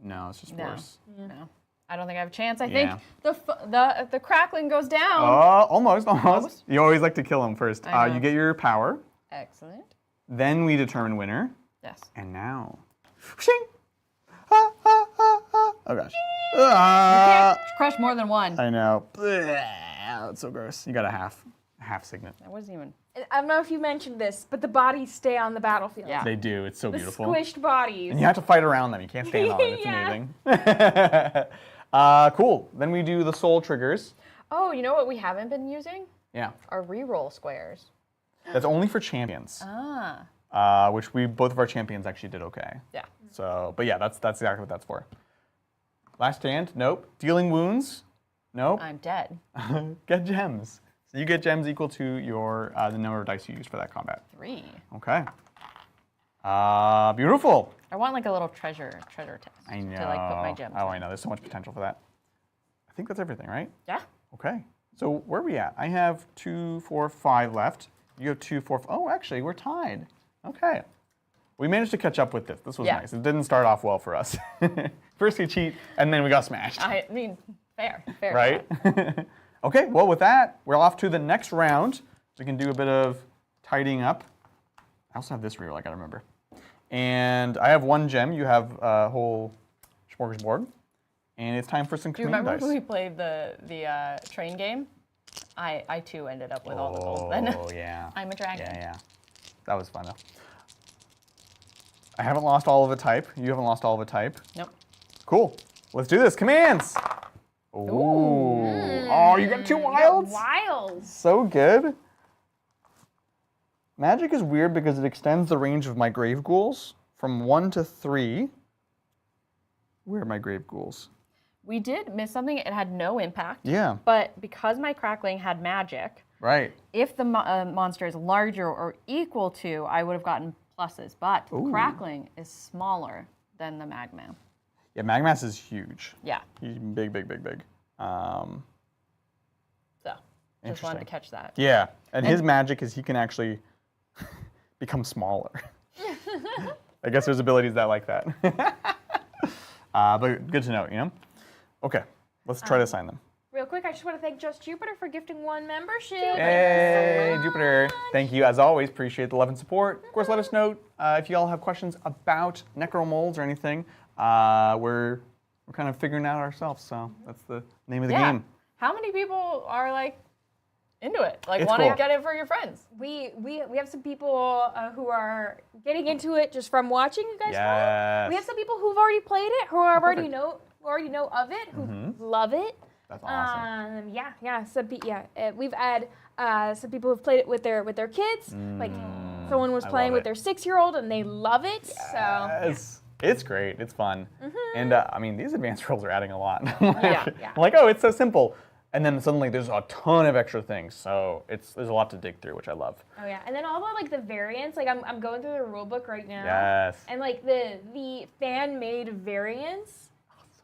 No, it's just No. worse. No. I don't think I have a chance. I Yeah. think the crackling goes down. Almost. Almost? You always like to kill him first. I know. You get your power. Excellent. Then we determine winner. Yes. And now, shing! Ah, ah, ah, ah. Oh gosh. Can't crush more than 1. I know. That's so gross. You got a half signet. That wasn't even. I don't know if you mentioned this, but the bodies stay on the battlefield. Yeah. They do. It's so The beautiful. squished bodies. And you have to fight around them. You can't stand on them. It's Yeah. amazing. Cool. Then we do the soul triggers. Oh, you know what we haven't been using? Yeah. Our re-roll squares. That's only for champions. Ah. Which both of our champions actually did okay. Yeah. So, but yeah, that's exactly what that's for. Last stand. Nope. Dealing wounds. Nope. I'm dead. Get gems. So you get gems equal to your the number of dice you use for that combat. 3. Okay. Beautiful. I want like a little treasure test. I know. To like put my gems. Oh, in. I know. There's so much potential for that. I think that's everything, right? Yeah. Okay. So where are we at? I have 2, 4, 5 left. You have 2, 4. Oh, actually, we're tied. Okay. We managed to catch up with this. This was Yeah. nice. It didn't start off well for us. First we cheat, and then we got smashed. I mean, fair. Right? Okay, well, with that, we're off to the next round. So we can do a bit of tidying up. I also have this reroll, I gotta remember. And I have 1 gem. You have a whole smorgasbord. And it's time for some Do you command remember dice. when we played the train game? I too ended up with all the gold. Then Oh, yeah. I'm a dragon. Yeah. That was fun, though. I haven't lost all of a type. You haven't lost all of a type. Nope. Cool. Let's do this. Commands. Ooh. Oh, you got 2 wilds? Wilds. So good. Magic is weird because it extends the range of my grave ghouls from 1 to 3. Where are my grave ghouls? We did miss something. It had no impact. Yeah. But because my crackling had magic, Right. if the monster is larger or equal to, I would have gotten pluses, but Ooh. crackling is smaller than the Magma. Yeah, Magmass is huge. Yeah. He's big, big, big, big. So, just wanted to Interesting. catch that. Yeah, and his magic is he can actually become smaller. I guess there's abilities that like that. But good to know, you know? Okay, let's try to assign them. Real quick, I just want to thank Just Jupiter for gifting 1 membership. Hey, Jupiter. Thank you, as always. Appreciate the love and support. Of course, let us know if you all have questions about Necromolds or anything. We're kind of figuring it out ourselves, so that's the name of the game. How many people are like into it? Like It's want to cool. get it for your friends? We have some people who are getting into it just from watching you guys play. Yes. We have some people who've already played it, who already perfect. know of it, who love it. That's awesome. We've had some people who've played it with their kids. Like someone was I playing love with it. their 6-year-old and they love it. Yes. It's great. It's fun. And I mean, these advanced rolls are adding a lot. Yeah. I'm like, oh, it's so simple. And then suddenly there's a ton of extra things. So there's a lot to dig through, which I love. Oh yeah, and then all the like the variants. Like I'm going through the rule book right now. Yes. And like the fan made variants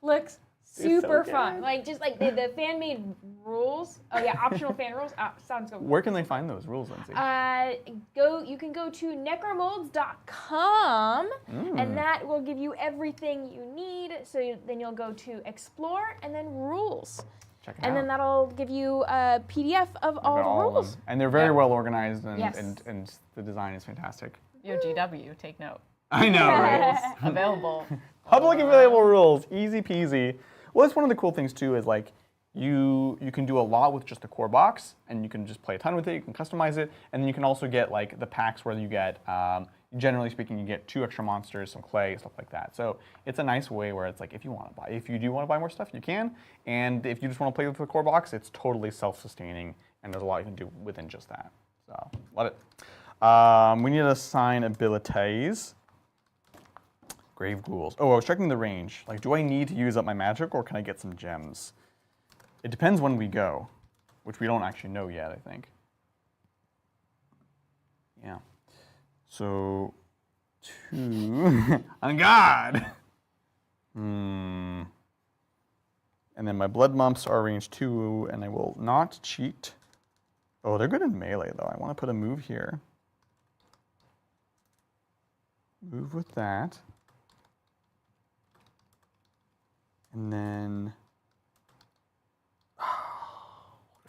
looks so super good. fun. Like just like the fan made rules. Oh yeah, optional fan rules. Sounds good. Where can they find those rules, Lindsay? You can go to necromolds.com and that will give you everything you need. So then you'll go to explore and then rules. Check it And out. then that'll give you a PDF of all Got the of rules. them. And they're very well organized, and, Yes. and the design is fantastic. Yo, GW, take note. I know, right? Available. Public available rules, easy peasy. Well, that's one of the cool things too. Is like you can do a lot with just the core box, and you can just play a ton with it. You can customize it, and then you can also get like the packs where you get, generally speaking, you get 2 extra monsters, some clay, stuff like that. So it's a nice way where it's like if you do want to buy more stuff, you can, and if you just want to play with the core box, it's totally self-sustaining, and there's a lot you can do within just that. So love it. We need to assign abilities. Grave ghouls. Oh, I was checking the range. Like, do I need to use up my magic, or can I get some gems? It depends when we go, which we don't actually know yet, I think. Yeah. So, 2 on God. And then my blood mumps are range 2, and I will not cheat. Oh, they're good in melee, though. I want to put a move here. Move with that. And then, what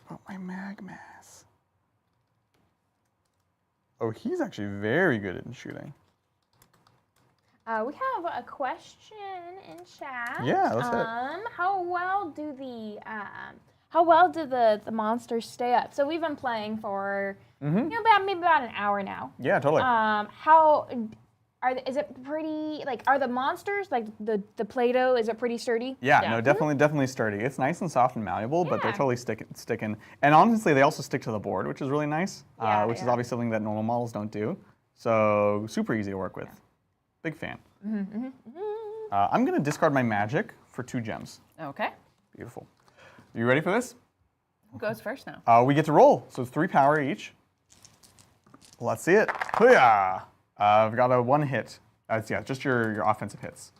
about my Magmass? Oh, he's actually very good at shooting. We have a question in chat. Yeah, let's hit it. How well do the monsters stay up? So we've been playing for maybe about an hour now. Yeah, totally. Is it pretty, like, are the monsters, like the Play-Doh, is it pretty sturdy? Yeah, Yeah. no, definitely sturdy. It's nice and soft and malleable, but they're Yeah. totally sticking. And honestly, they also stick to the board, which is really nice, Yeah, which is yeah. obviously something that normal models don't do. So super easy to work with. Big fan. I'm going to discard my magic for 2 gems. Okay. Beautiful. You ready for this? Who goes first now? We get to roll, so it's 3 power each. Let's see it. Hoo-yah! I've got a 1 hit. Yeah, just your offensive hits.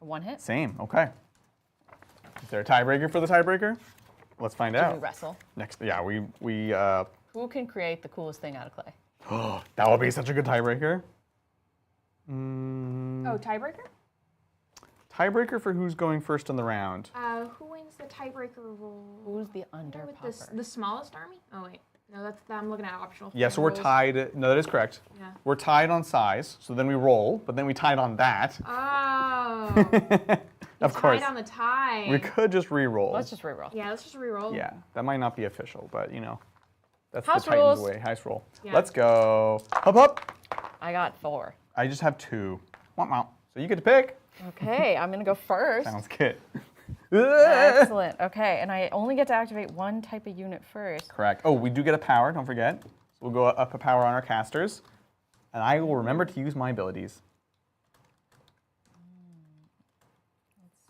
A 1 hit? Same, okay. Is there a tiebreaker for the tiebreaker? Let's find Do we out. wrestle? Next, yeah, we Who can create the coolest thing out of clay? that would be such a good tiebreaker. Oh, tiebreaker? Tiebreaker for who's going first in the round. Who wins the tiebreaker rule? Who's the With underpopper? the smallest army? Oh, wait. No, I'm looking at optional. Yeah, so we're rules. tied. No, that is correct. Yeah. We're tied on size, so then we roll, but then we tied on that. Oh. Of course. Tied on the tie. We could just re-roll. Let's just reroll. Yeah, let's just reroll. Yeah, that might not be official, but you know, that's House the Titans rules. way. House roll. Yeah. Let's go. Hop, hop. I got 4. I just have 2. Womp womp. So you get to pick. Okay, I'm gonna go first. Sounds good. Excellent. Okay, and I only get to activate 1 type of unit first. Correct. Oh, we do get a power, don't forget. So we'll go up a power on our casters. And I will remember to use my abilities.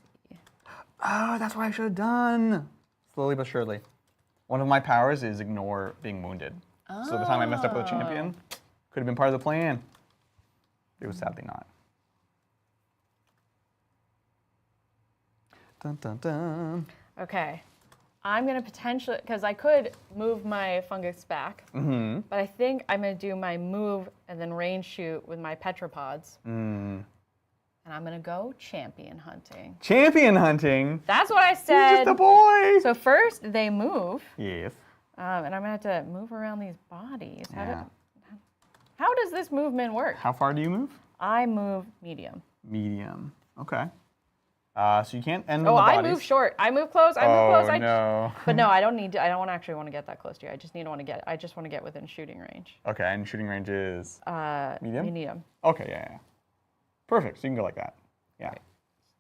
Let's see. Oh, that's what I should have done. Slowly but surely. One of my powers is ignore being wounded. So the time I messed up with a champion, could have been part of the plan. It was sadly not. Dun, dun, dun. Okay. I'm going to potentially, because I could move my fungus back, but I think I'm going to do my move and then range shoot with my petropods. And I'm going to go champion hunting. Champion hunting? That's what I He's said. just a boy. So first they move, Yes. and I'm going to have to move around these bodies. Yeah. How does this movement work? How far do you move? I move medium. Medium. Okay. So you can't end on Oh, the I bodies. move short. I move close. I move close. Oh, no. But no, I don't need to. I don't actually want to get that close to you. I just want to get within shooting range. Okay, and shooting range is medium? Medium. Okay, yeah. Perfect. So you can go like that. Yeah. Right.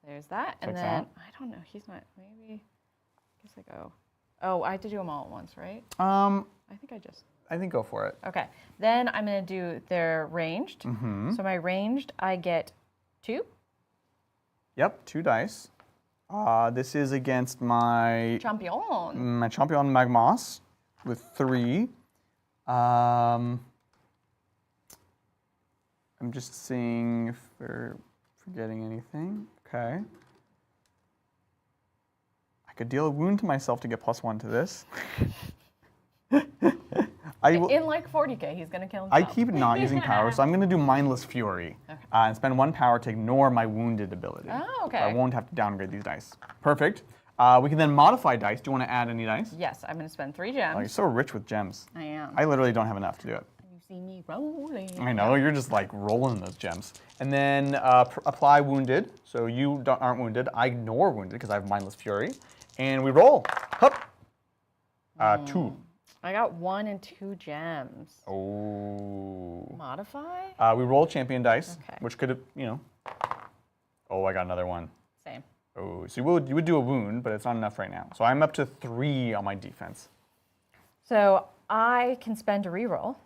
There's that, and Checks then out. I don't know. He's not. Maybe. I guess I go. Oh, I have to do them all at once, right? I I think go for it. Okay. Then I'm gonna do their ranged. So my ranged, I get 2. Yep, 2 dice. This is against my Champion. Champion Magmas with 3. I'm just seeing if we're forgetting anything. Okay. I could deal a wound to myself to get +1 to this. In like 40k, he's gonna kill himself. I keep not using power, so I'm going to do Mindless Fury and spend 1 power to ignore my wounded ability. Oh, okay. So I won't have to downgrade these dice. Perfect. We can then modify dice. Do you want to add any dice? Yes, I'm gonna spend 3 gems. Oh, you're so rich with gems. I am. I literally don't have enough to do it. You see me rolling. I know, you're just like rolling those gems. And then apply wounded. So you aren't wounded. I ignore wounded because I have Mindless Fury. And we roll. Hup. 2. I got 1 and 2 gems. Oh. Modify? We roll champion dice, Okay. which could have, Oh, I got another one. Same. Oh, so you would do a wound, but it's not enough right now. So I'm up to 3 on my defense. So I can spend a reroll.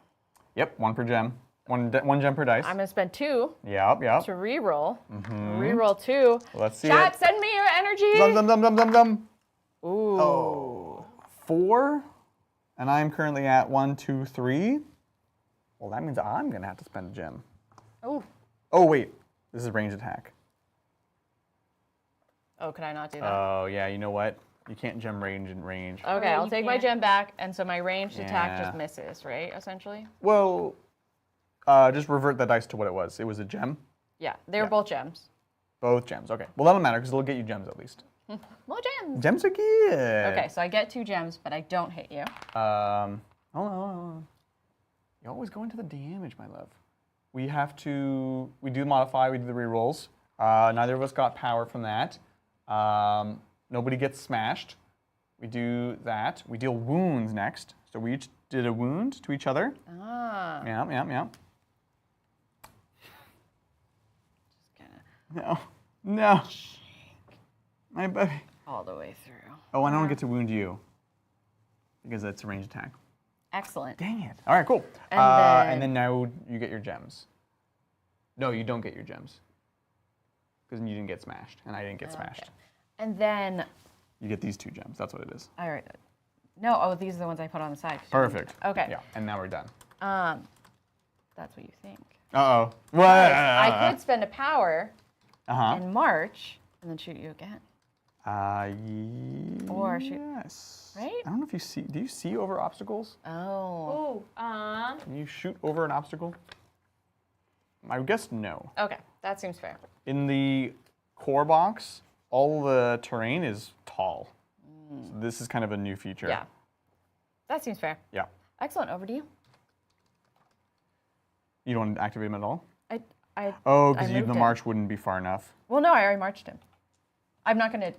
Yep, 1 per gem. One gem per dice. I'm gonna spend 2 Yep. to reroll. Reroll 2. Let's see Chat, it. send me your energy. Dum, dum, dum, dum, dum, dum. Ooh. Oh. 4. And I'm currently at 1, 2, 3. Well, that means I'm going to have to spend a gem. Ooh. Oh, wait. This is range attack. Oh, could I not do that? Oh, yeah. You know what? You can't gem range and range. Okay, I'll you take my can't. gem back, and so my ranged attack Yeah. just misses, right? Essentially. Well, just revert the dice to what it was. It was a gem. Yeah, they were both gems. Both gems. Okay. Well, that'll matter because it'll get you gems at least. More gems. Gems are good. Okay, so I get 2 gems, but I don't hit you. Hold on. You always go into the damage, my love. We do the modify, we do the rerolls. Neither of us got power from that. Nobody gets smashed. We do that. We deal wounds next. So we each did a wound to each other. Ah. Yeah. Just gonna No. My baby. all the way through. Oh, and I don't get to wound you. Because that's a range attack. Excellent. Dang it. All right, cool. And And then now you get your gems. No, you don't get your gems. Because you didn't get smashed, and I didn't get smashed. Okay. And then You get these 2 gems. That's what it is. all right. No, oh, these are the ones I put on the side. Perfect. Okay. Yeah, and now we're done. That's what you think. Uh-oh. What? I could spend a power and march, and then shoot you again. Or shoot. Yes. Right? I don't know if you see. Do you see over obstacles? Oh. Ooh. Can you shoot over an obstacle? I guess no. Okay, that seems fair. In the core box, all the terrain is tall. So this is kind of a new feature. Yeah. That seems fair. Yeah. Excellent. Over to you. You don't want to activate him at all? I Oh, because the moved him. march wouldn't be far enough. Well, no, I already marched him. I'm not gonna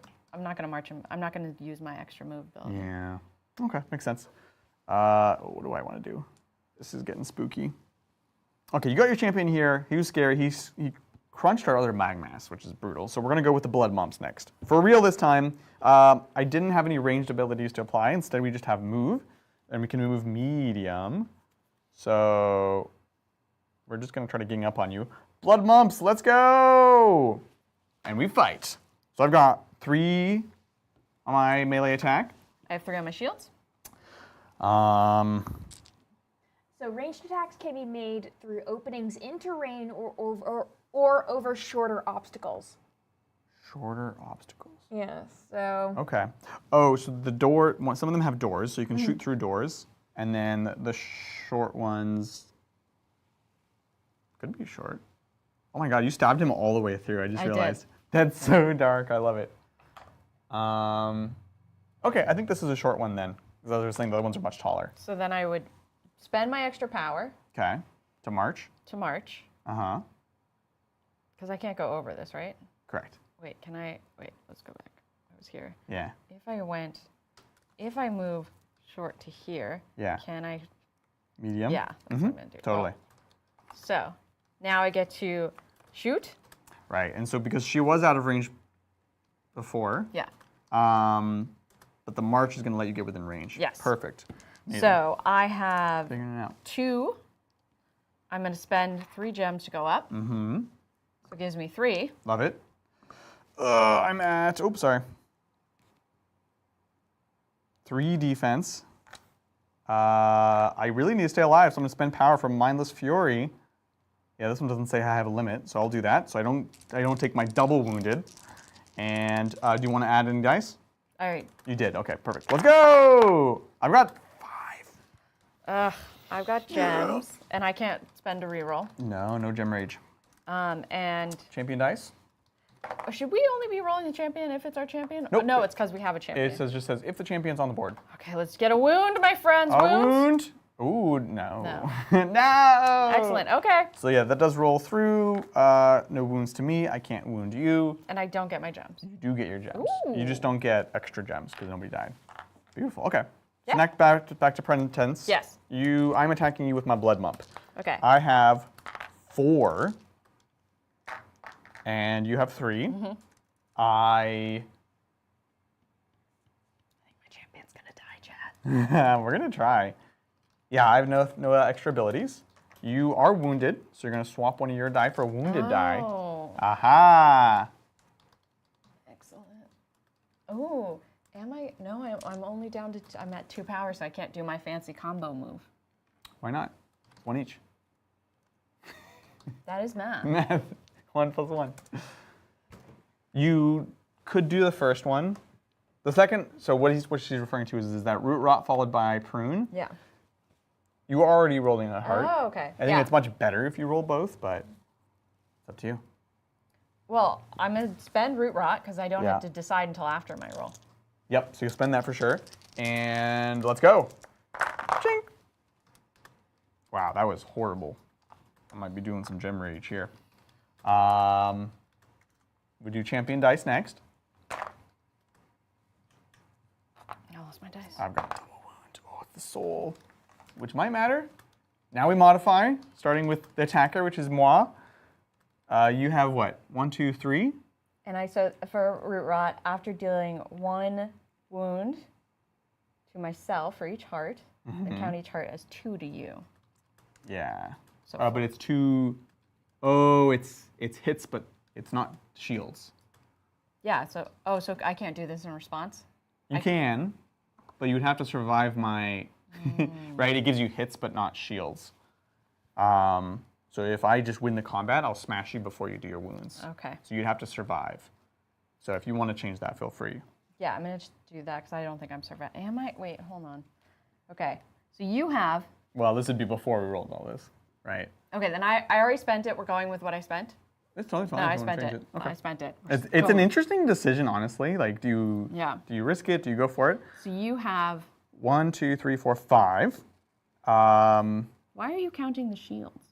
march him. I'm not gonna use my extra move ability. Yeah. Okay, makes sense. What do I want to do? This is getting spooky. Okay, you got your champion here. He was scary. He crunched our other Magmass, which is brutal. So we're gonna go with the Blood Mumps next. For real this time, I didn't have any ranged abilities to apply. Instead, we just have move, and we can move medium. So we're just gonna try to gang up on you. Blood Mumps, let's go! And we fight. So I've got 3 on my melee attack. I have 3 on my shields. So ranged attacks can be made through openings in terrain or over shorter obstacles. Shorter obstacles. Yeah, so... Okay. Oh, so the door, some of them have doors, so you can shoot through doors. And then the short ones could be short. Oh my god, you stabbed him all the way through, I just realized. That's so dark, I love it. Okay, I think this is a short one then. Because I was saying the other ones are much taller. So then I would spend my extra power. Okay, to march. To march. Uh-huh. Because I can't go over this, right? Correct. Wait, let's go back. I was here. Yeah. If I move short to here, can I? Medium? Yeah, that's what I'm going to do. Totally. So now I get to shoot. Right, and so because she was out of range before. Yeah. But the march is going to let you get within range. Yes. Perfect. Amazing. So I have Figuring it out. 2. I'm going to spend 3 gems to go up. Mm-hmm. So it gives me 3. Love it. I'm at, oops, sorry. 3 defense. I really need to stay alive, so I'm going to spend power from Mindless Fury. Yeah, this one doesn't say I have a limit, so I'll do that. So I don't take my double wounded. And do you want to add any dice? All right. You did. Okay, perfect. Let's go. I've got 5. I've got gems, and I can't spend a reroll. No gem rage. And Champion dice? should we only be rolling the champion if it's our champion? Nope. No, it's because we have a champion. It just says if the champion's on the board. Okay, let's get a wound, my friends. A Wounds. wound? Ooh, no. No. No. Excellent. Okay. So yeah, that does roll through. No wounds to me. I can't wound you. And I don't get my gems. You do get your gems. Ooh. You just don't get extra gems because nobody died. Beautiful. Okay. Yeah. So next back to present tense. Yes. I'm attacking you with my blood mump. Okay. I have 4, and you have 3. Mm-hmm. I think my champion's gonna die, Chad. We're gonna try. Yeah, I have no extra abilities. You are wounded, so you're gonna swap one of your die for a wounded die. Oh. Aha! Excellent. Oh, am I? No, I'm only down to. I'm at 2 power, so I can't do my fancy combo move. Why not? 1 each. That is math. Math. 1 plus 1. You could do the first one. The second, so what she's referring to is that root rot followed by prune. Yeah. You are already rolling a heart. Oh, okay. I think it's much better if you roll both, but it's up to you. Well, I'm gonna spend root rot because I don't Yeah. have to decide until after my roll. Yep, so you spend that for sure. And let's go. Chink. Wow, that was horrible. I might be doing some gem rage here. We do champion dice next. I lost my dice. I've got double wound. Oh, the soul, which might matter. Now we modify, starting with the attacker, which is moi. You have what? 1, 2, 3. And so for root rot, after dealing 1 wound to myself for each heart, I count each heart as 2 to you. Yeah. So But it's 2. Oh, it's hits, but it's not shields. yeah. So so I can't do this in response. You can, but you would have to survive my. Right? It gives you hits, but not shields. So if I just win the combat, I'll smash you before you do your wounds. Okay. So you'd have to survive. So if you want to change that, feel free. Yeah, I'm gonna just do that because I don't think I'm surviving. Am I? Wait, hold on. Okay. So you have. Well, this would be before we rolled all this, right? Okay, then I already spent it. We're going with what I spent. It's totally fine. No, if I you wanna spent change it. Okay. I spent it. It's an interesting decision, honestly. Like, do you risk it? Do you go for it? So you have. 1, 2, 3, 4, 5. Why are you counting the shields?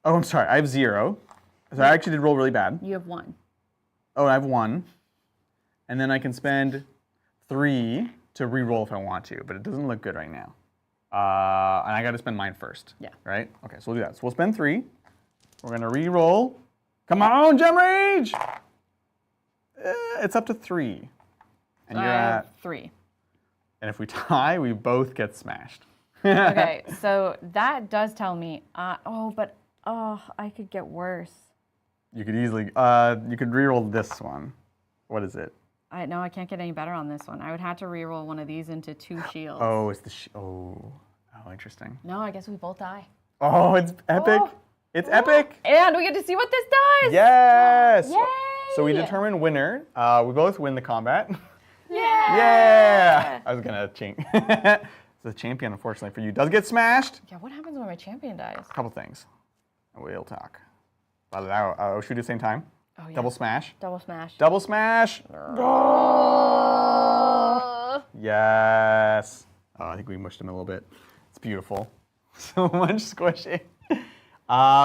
Oh, I'm sorry. I have 0. So I actually did roll really bad. You have 1. Oh, I have 1. And then I can spend 3 to re-roll if I want to, but it doesn't look good right now. And I got to spend mine first. Yeah. Right? Okay, so we'll do that. So we'll spend 3. We're going to re-roll. Come on, Gem Rage! It's up to 3. And you're at 3. And if we tie, we both get smashed. Okay, so that does tell me. I could get worse. You could easily, you could re-roll this one. What is it? No, I can't get any better on this one. I would have to re-roll one of these into 2 shields. Oh, it's the, oh, Oh, interesting. No, I guess we both die. Oh, it's epic. Oh. It's epic. And we get to see what this does. Yes. Yay! So we determine winner. We both win the combat. Yeah. Yeah. I was gonna change. The champion, unfortunately for you, does get smashed. Yeah, what happens when my champion dies? A couple things. We'll talk. But I'll shoot at the same time. Oh, yeah. Double smash. Double smash. Double smash. Yes. Oh, I think we mushed him a little bit. It's beautiful. So much squishing.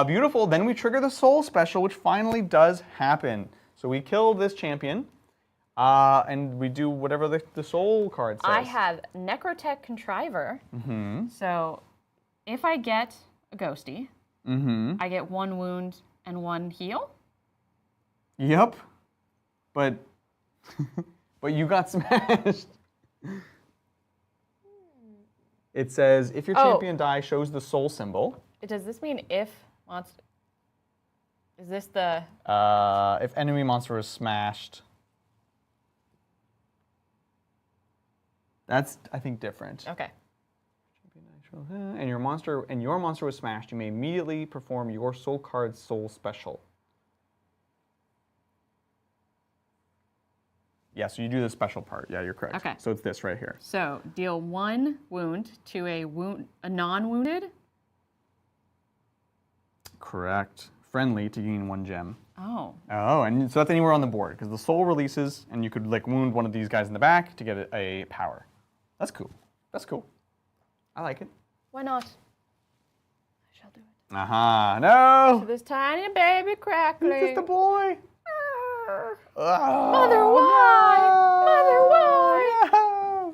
Beautiful. Then we trigger the soul special, which finally does happen. So we kill this champion, and we do whatever the soul card says. I have Necrotech Contriver. Mm-hmm. So if I get a ghosty, Mm-hmm. I get 1 wound and 1 heal. Yep. But but you got smashed. It says if your champion die shows the soul symbol. Does this mean if monster? Is this the? If enemy monster is smashed. That's, I think, different. Okay. And your monster was smashed, you may immediately perform your soul card's soul special. Yeah, so you do the special part. Yeah, you're correct. Okay. So it's this right here. So deal 1 wound to a non-wounded. Correct. Friendly to gain 1 gem. Oh. Oh, and so that's anywhere on the board because the soul releases, and you could like wound one of these guys in the back to get a power. That's cool. That's cool. I like it. Why not? I shall do it. Aha! No. To this tiny baby crackling. It's just a boy. Mother, why? Mother, why?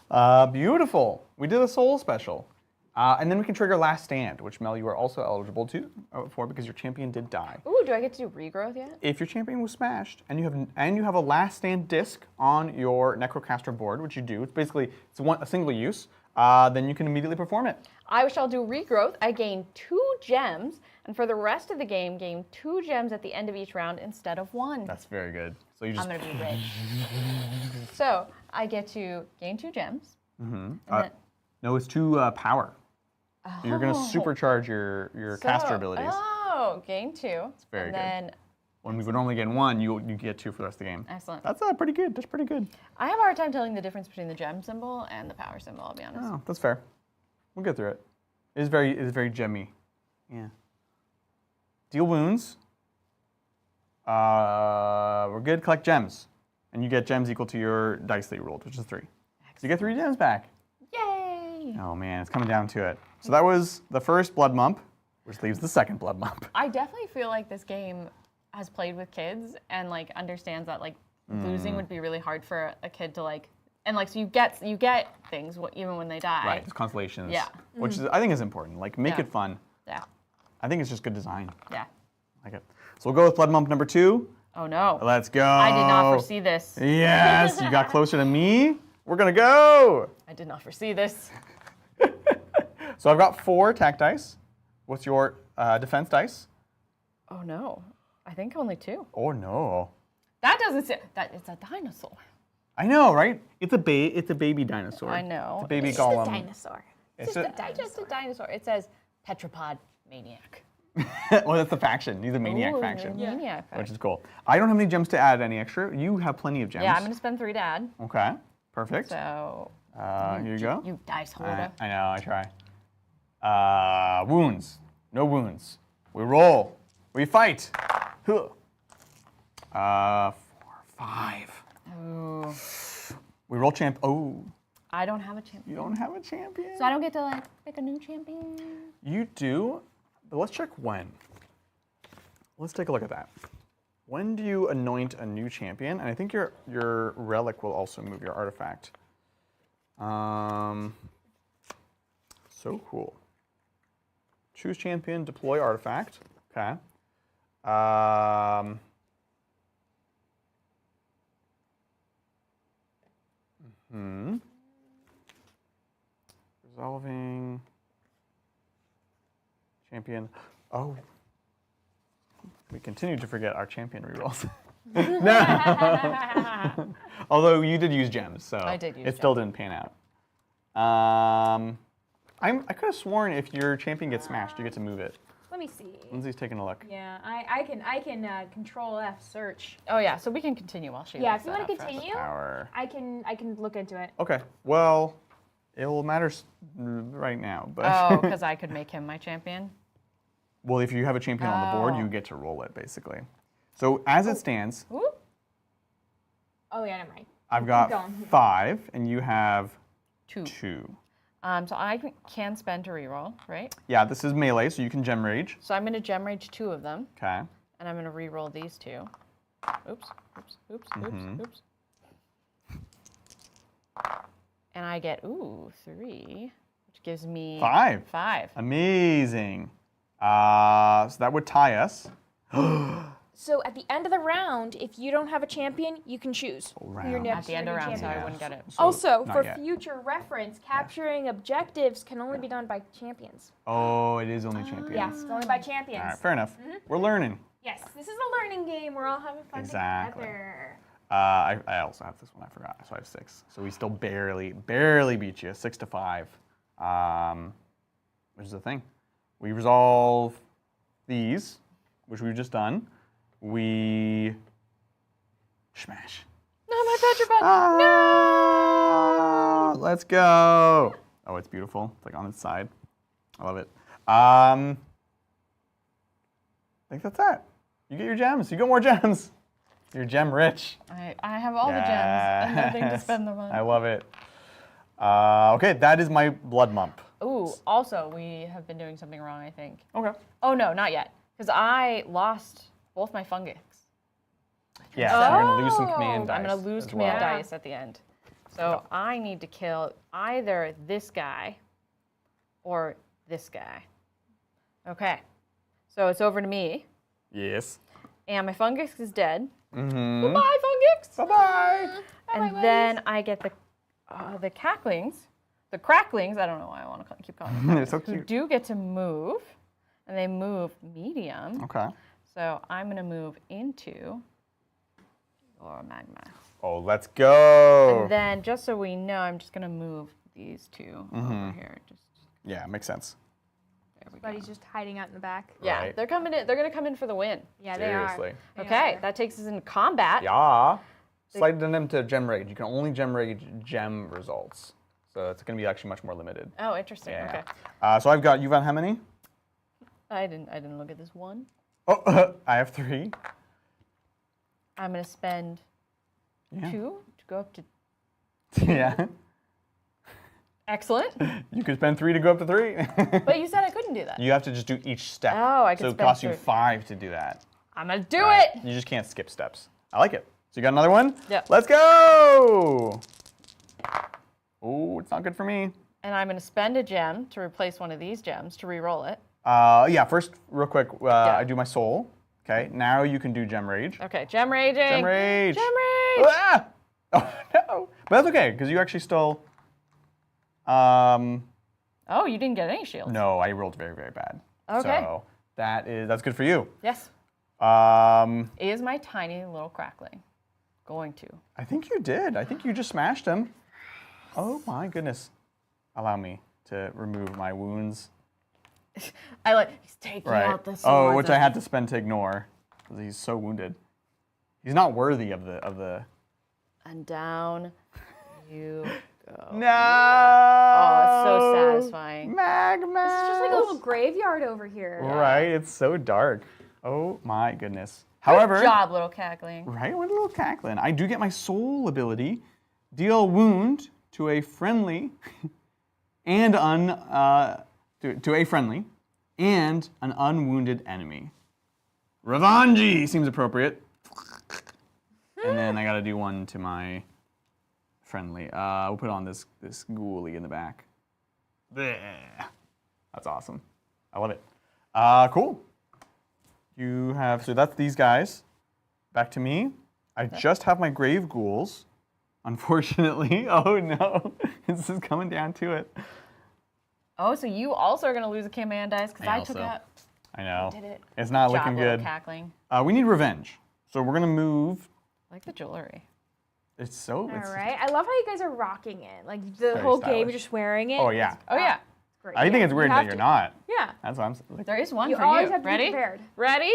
No. Beautiful. We did a soul special. And then we can trigger Last Stand, which, Mel, you are also eligible for because your champion did die. Ooh, do I get to do regrowth yet? If your champion was smashed and you have a Last Stand disc on your Necrocaster board, which you do, it's basically a single use, then you can immediately perform it. I shall do regrowth. I gain 2 gems, and for the rest of the game, gain 2 gems at the end of each round instead of 1. That's very good. So you just. I'm gonna be rich. So I get to gain 2 gems. Mm-hmm. No, it's 2 power. So you're going to supercharge your caster abilities. Oh, gain 2. It's very good. And then when we would normally get 1, you get 2 for the rest of the game. excellent. That's pretty good. That's pretty good. I have a hard time telling the difference between the gem symbol and the power symbol, I'll be honest. Oh, that's fair. We'll get through it. It is very gemmy. Yeah. Deal wounds. We're good. Collect gems. And you get gems equal to your dice that you rolled, which is 3. So you get 3 gems back. Yay! Oh man, it's coming down to it. So that was the first blood mump, which leaves the second blood mump. I definitely feel like this game has played with kids and like understands that like losing would be really hard for a kid to like, and like so you get things even when they die. Right, it's constellations. Yeah. Which is, I think is important. Like make Yeah. it fun. Yeah. I think it's just good design. Yeah. I like it. So we'll go with blood mump number 2. Oh no. Let's go. I did not foresee this. Yes, you got closer to me. We're gonna go. I did not foresee this. So I've got 4 attack dice. What's your defense dice? Oh no. I think only 2. Oh no. That doesn't say that it's a dinosaur. I know, right? It's a baby dinosaur. I know. It's a baby It's golem. just a dinosaur. It's Just a dinosaur. It says Petrapod Maniac. Well, that's the faction. He's a maniac Ooh, faction, Maniac faction. which is cool. I don't have any gems to add any extra. You have plenty of gems. Yeah, I'm gonna spend 3 to add. Okay, perfect. So Here you go. you dice holder. I know, I try. Wounds. No wounds. We roll. We fight. Huh. 4, 5. Ooh. We roll champ. Oh, I don't have a champion. you don't have a champion. So I don't get to like pick a new champion. You do, but let's check when. Let's take a look at that. When do you anoint a new champion? And I think your relic will also move your artifact. So cool. Choose champion, deploy artifact. Okay. Resolving champion. Oh. We continue to forget our champion rerolls. No. Although you did use gems, so I did use it still didn't pan out. I could have sworn if your champion gets smashed, you get to move it. Let me see. Lindsay's taking a look. Yeah, I can control F search. Oh yeah, so we can continue while she. Yeah, looks if you that want to up first. continue, Power. I can look into it. Okay. Well, it will matter right now, but. Oh, because I could make him my champion. Well, if you have a champion on the board, you get to roll it basically. So as it stands, Ooh. Oh yeah, never mind. I've got going. 5, and you have Two. 2. So I can spend to reroll, right? Yeah, this is melee, so you can gem rage. So I'm going to gem rage 2 of them, Okay. and I'm going to reroll these 2. Oops, oops, oops, oops, oops. And I get, 3, which gives me 5. 5. Amazing. So that would tie us. So at the end of the round, if you don't have a champion, you can choose who your Round. next At the end of friggin' round, so champion I is. wouldn't get it. So Also, not for yet. future reference, capturing objectives can only be done by champions. Oh, it is only champions. Yes, it's only by champions. All right, fair enough. We're learning. Yes, this is a learning game. We're all having fun Exactly. together. I also have this one. I forgot. So I have 6. So we still barely beat you. 6 to 5. Which is the thing. We resolve these, which we've just done. We smash. No, my Petra button. No! Let's go. Oh, it's beautiful. It's like on its side. I love it. I think that's it. You get your gems. You get more gems. You're gem rich. I have all the gems and nothing to Yes. spend them on. I love it. Okay, that is my blood mump. Ooh, also, we have been doing something wrong, I think. Okay. Oh, no, not yet. Because I lost both my fungus. Yeah, so you're going to lose some Oh. command dice. I'm going to lose as command well. dice at the end. So I need to kill either this guy or this guy. Okay. So it's over to me. Yes. And my fungus is dead. Mm-hmm. Goodbye, fungus! Bye-bye. And then I get the cacklings, the cracklings, I don't know why I want to keep calling them, They're so who cute. do get to move, and they move medium. Okay. So I'm going to move into your magma. Oh, let's go. And then, just so we know, I'm just going to move these 2 Mm-hmm. over here. Just Yeah, makes sense. there we go. But he's just hiding out in the back. Yeah, Right. they're coming in. They're going to come in for the win. Yeah, Seriously. they are. Okay, that takes us into combat. Yeah. Slide them to gem rage. You can only gem rage gem results. So it's going to be actually much more limited. Oh, interesting. Yeah. Okay. So you've got how many? I didn't look at this one. Oh, I have 3. I'm going to spend Yeah. 2 to go up to. Yeah. Excellent. You could spend 3 to go up to 3. But you said I couldn't do that. You have to just do each step. Oh, I could So it spend costs you 3. 5 to do that. I'm going to do Right. it. You just can't skip steps. I like it. So you got another one? Yep. Let's go! Oh, it's not good for me. And I'm going to spend a gem to replace one of these gems to re-roll it. Yeah, first, real quick, I do my soul. Okay, now you can do gem rage. Okay, gem raging. Gem rage! Gem rage. Ah! Oh, no. But that's okay, because you actually still... Oh, you didn't get any shields. No, I rolled very, very bad. Okay. So that's good for you. Yes. I Is my tiny little crackling going to? think you did. I think you just smashed him. Oh my goodness. Allow me to remove my wounds. He's taking out the Oh, swords which I had to spend to ignore. 'Cause he's so wounded. He's not worthy of the. And down you go. No. Oh, it's so satisfying. Magma. It's just like a little graveyard over here. Right. It's so dark. Oh my goodness. However. Good job, little cackling. Right, with a little cackling. I do get my soul ability. Deal wound to a friendly and to a friendly and an unwounded enemy. Revenge seems appropriate. And then I gotta do one to my friendly. We'll put on this ghoulie in the back. Bleh. That's awesome. I love it. Cool. You have, so that's these guys. Back to me. I just have my grave ghouls, unfortunately. Oh no, this is coming down to it. Oh, so you also are going to lose a command dice because I took also. out. I know. Did it. It's not Job, looking little good. cackling. We need revenge. So we're gonna move. I like the jewelry. It's so. All right. I love how you guys are rocking it. Like the Very whole game, stylish. you're just wearing it. Oh yeah. Oh, yeah. Great. I think it's weird You that have you're to- not. Yeah. That's what I'm like. There is one You for always you. have to be Ready? prepared. Ready?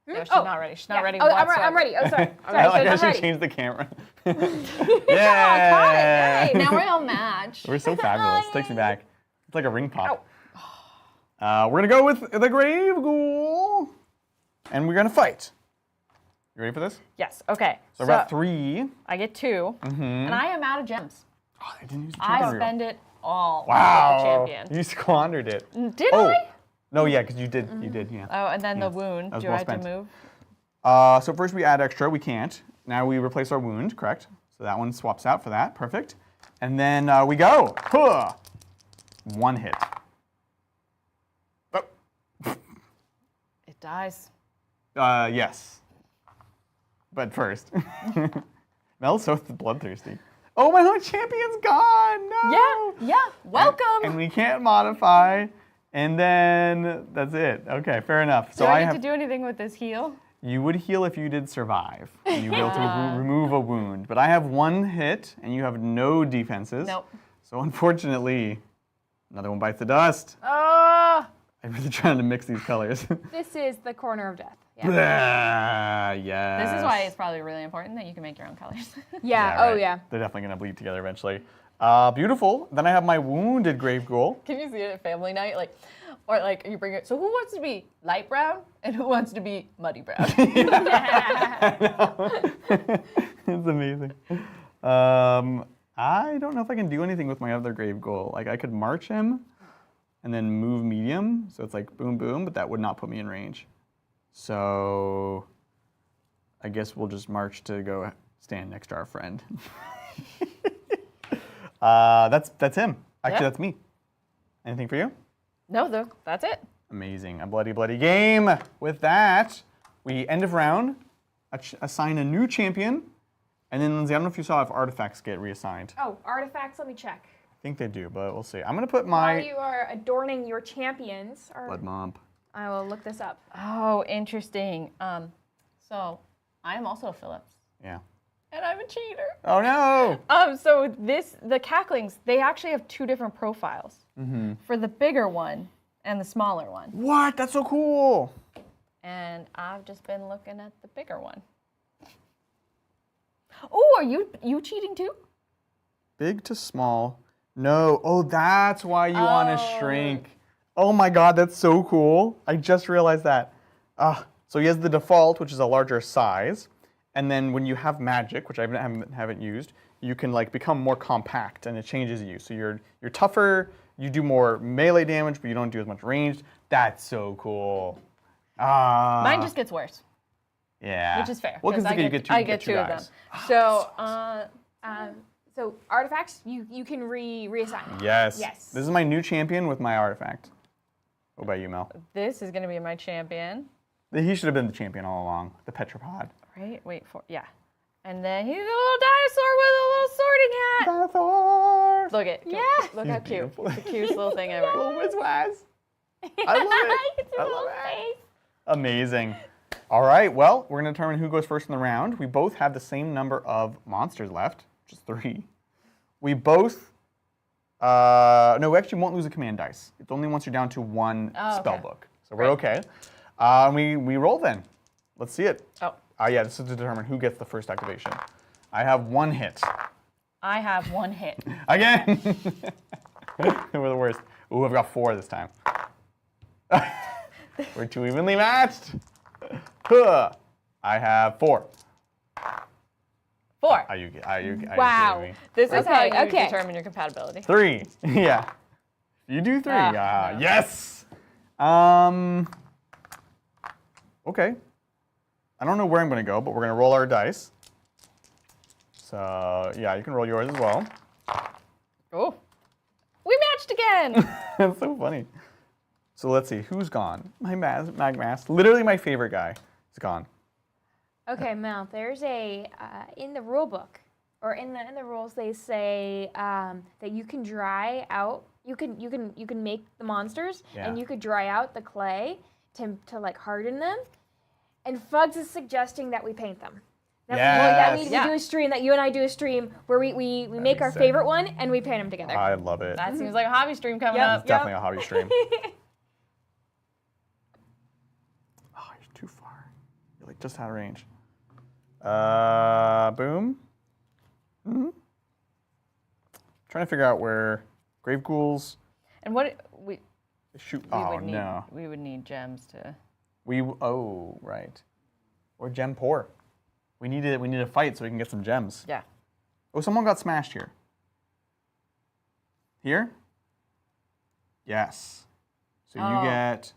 No, she's Oh, not ready. She's not yeah. ready. Oh, I'm whatsoever. ready. Oh, sorry. I Sorry. like I'm how ready. she changed the camera. Yeah, caught it. Yeah. Yay, now we're all matched. We're so fabulous. Takes me back. It's like a ring pop. We're gonna go with the Grave Ghoul, and we're gonna fight. You ready for this? Yes. Okay. So I've got 3. I get 2, and I am out of gems. Oh, I didn't use the I champion reel. spend it all Wow. with the champion. You squandered it. Did Oh. I? No, yeah, because you did. You did, yeah. Oh, and then Yeah. the wound. That was Do well I have spent. to move? So first we add extra. We can't. Now we replace our wound, correct? So that one swaps out for that. Perfect. And then we go. Huh. 1 hit. Oh. It dies. Yes. But first. Mel's so bloodthirsty. Oh, my whole champion's gone. No. Yeah. Welcome. And we can't modify. And then that's it. Okay, fair enough. So do I I get have. to do anything with this heal? You would heal if you did survive. And you will to remove a wound. But I have 1 hit, and you have no defenses. Nope. So unfortunately, another one bites the dust. Oh, I'm really trying to mix these colors. this is the corner of death. Yeah. Yes. This is why it's probably really important that you can make your own colors. Yeah. right. Oh, yeah. They're definitely going to bleed together eventually. Beautiful. Then I have my wounded Grave Ghoul. Can you see it at family night? Or you bring it. So who wants to be light brown and who wants to be muddy brown? It's amazing. I don't know if I can do anything with my other Grave Ghoul. Like I could march him and then move medium. So it's like boom, boom, but that would not put me in range. So I guess we'll just march to go stand next to our friend. That's him. Actually, Yeah. that's me. Anything for you? No, that's it. Amazing. A bloody, bloody game. With that, we end of round, assign a new champion, and then Lindsay, I don't know if you saw if artifacts get reassigned. Oh, artifacts. Let me check. I think they do, but we'll see. I'm gonna put While my you are adorning your champions, blood mop. I will look this up. Oh, interesting. So I am also a Phillips. Yeah. And I'm a cheater. Oh no! So the cacklings, they actually have 2 different profiles. For the bigger one and the smaller one. What? That's so cool. And I've just been looking at the bigger one. Oh, are you cheating too? Big to small. No. Oh, that's why you want to Oh. shrink. Oh my God, that's so cool. I just realized that. So he has the default, which is a larger size. And then when you have magic, which I haven't used, you can like become more compact and it changes you. So you're tougher, you do more melee damage, but you don't do as much ranged. That's so cool. Mine just gets worse, Yeah. which is fair. Well, because I you get, I get 2 of them. So, So artifacts, you can reassign. Yes. Yes. This is my new champion with my artifact. What about you, Mel? this is going to be my champion. He should have been the champion all along, the Petrapod. Right? Wait for, yeah. And then he's a little dinosaur with a little sorting hat. Dinosaur! Look at, Yeah. look He's how cute. beautiful. It's the cutest little thing ever. Little Wizwaz. I love it. It's a I little love it. face. Amazing. All right, well, we're going to determine who goes first in the round. We both have the same number of monsters left, which is 3. We both, no, we actually won't lose a command dice. It's only once you're down to 1 Oh, spell okay. book. So we're okay. We roll then. Let's see it. Oh, Yeah, this is to determine who gets the first activation. I have 1 hit. I have 1 hit. Again! We're the worst. Ooh, I've got 4 this time. We're too evenly matched. Huh. I have 4. 4. Are you kidding me? This is how Okay, you okay. determine your compatibility. 3. Yeah. You do 3. No. Yes. Okay. I don't know where I'm going to go, but we're going to roll our dice. So, yeah, you can roll yours as well. Oh, we matched again. That's so funny. So let's see, who's gone? My Magmask, literally my favorite guy, is gone. Okay, Mel. There's a in the rule book or in the rules they say that you can dry out. You can make the monsters Yeah. and you could dry out the clay to like harden them. And Fugs is suggesting that we paint them. We Yeah. do a stream that you and I do a stream where we make be our sick. favorite one and we paint them together. I love it. That seems like a hobby stream coming Yep. up. It's definitely a hobby stream. Oh, you're too far. You're like just out of range. Boom. Trying to figure out where grave ghouls And what we shoot. we Oh would need no. we would need gems to. Oh right. Or gem poor. We need a fight so we can get some gems. Yeah. Oh, someone got smashed here. Here? Yes. So Oh. you get.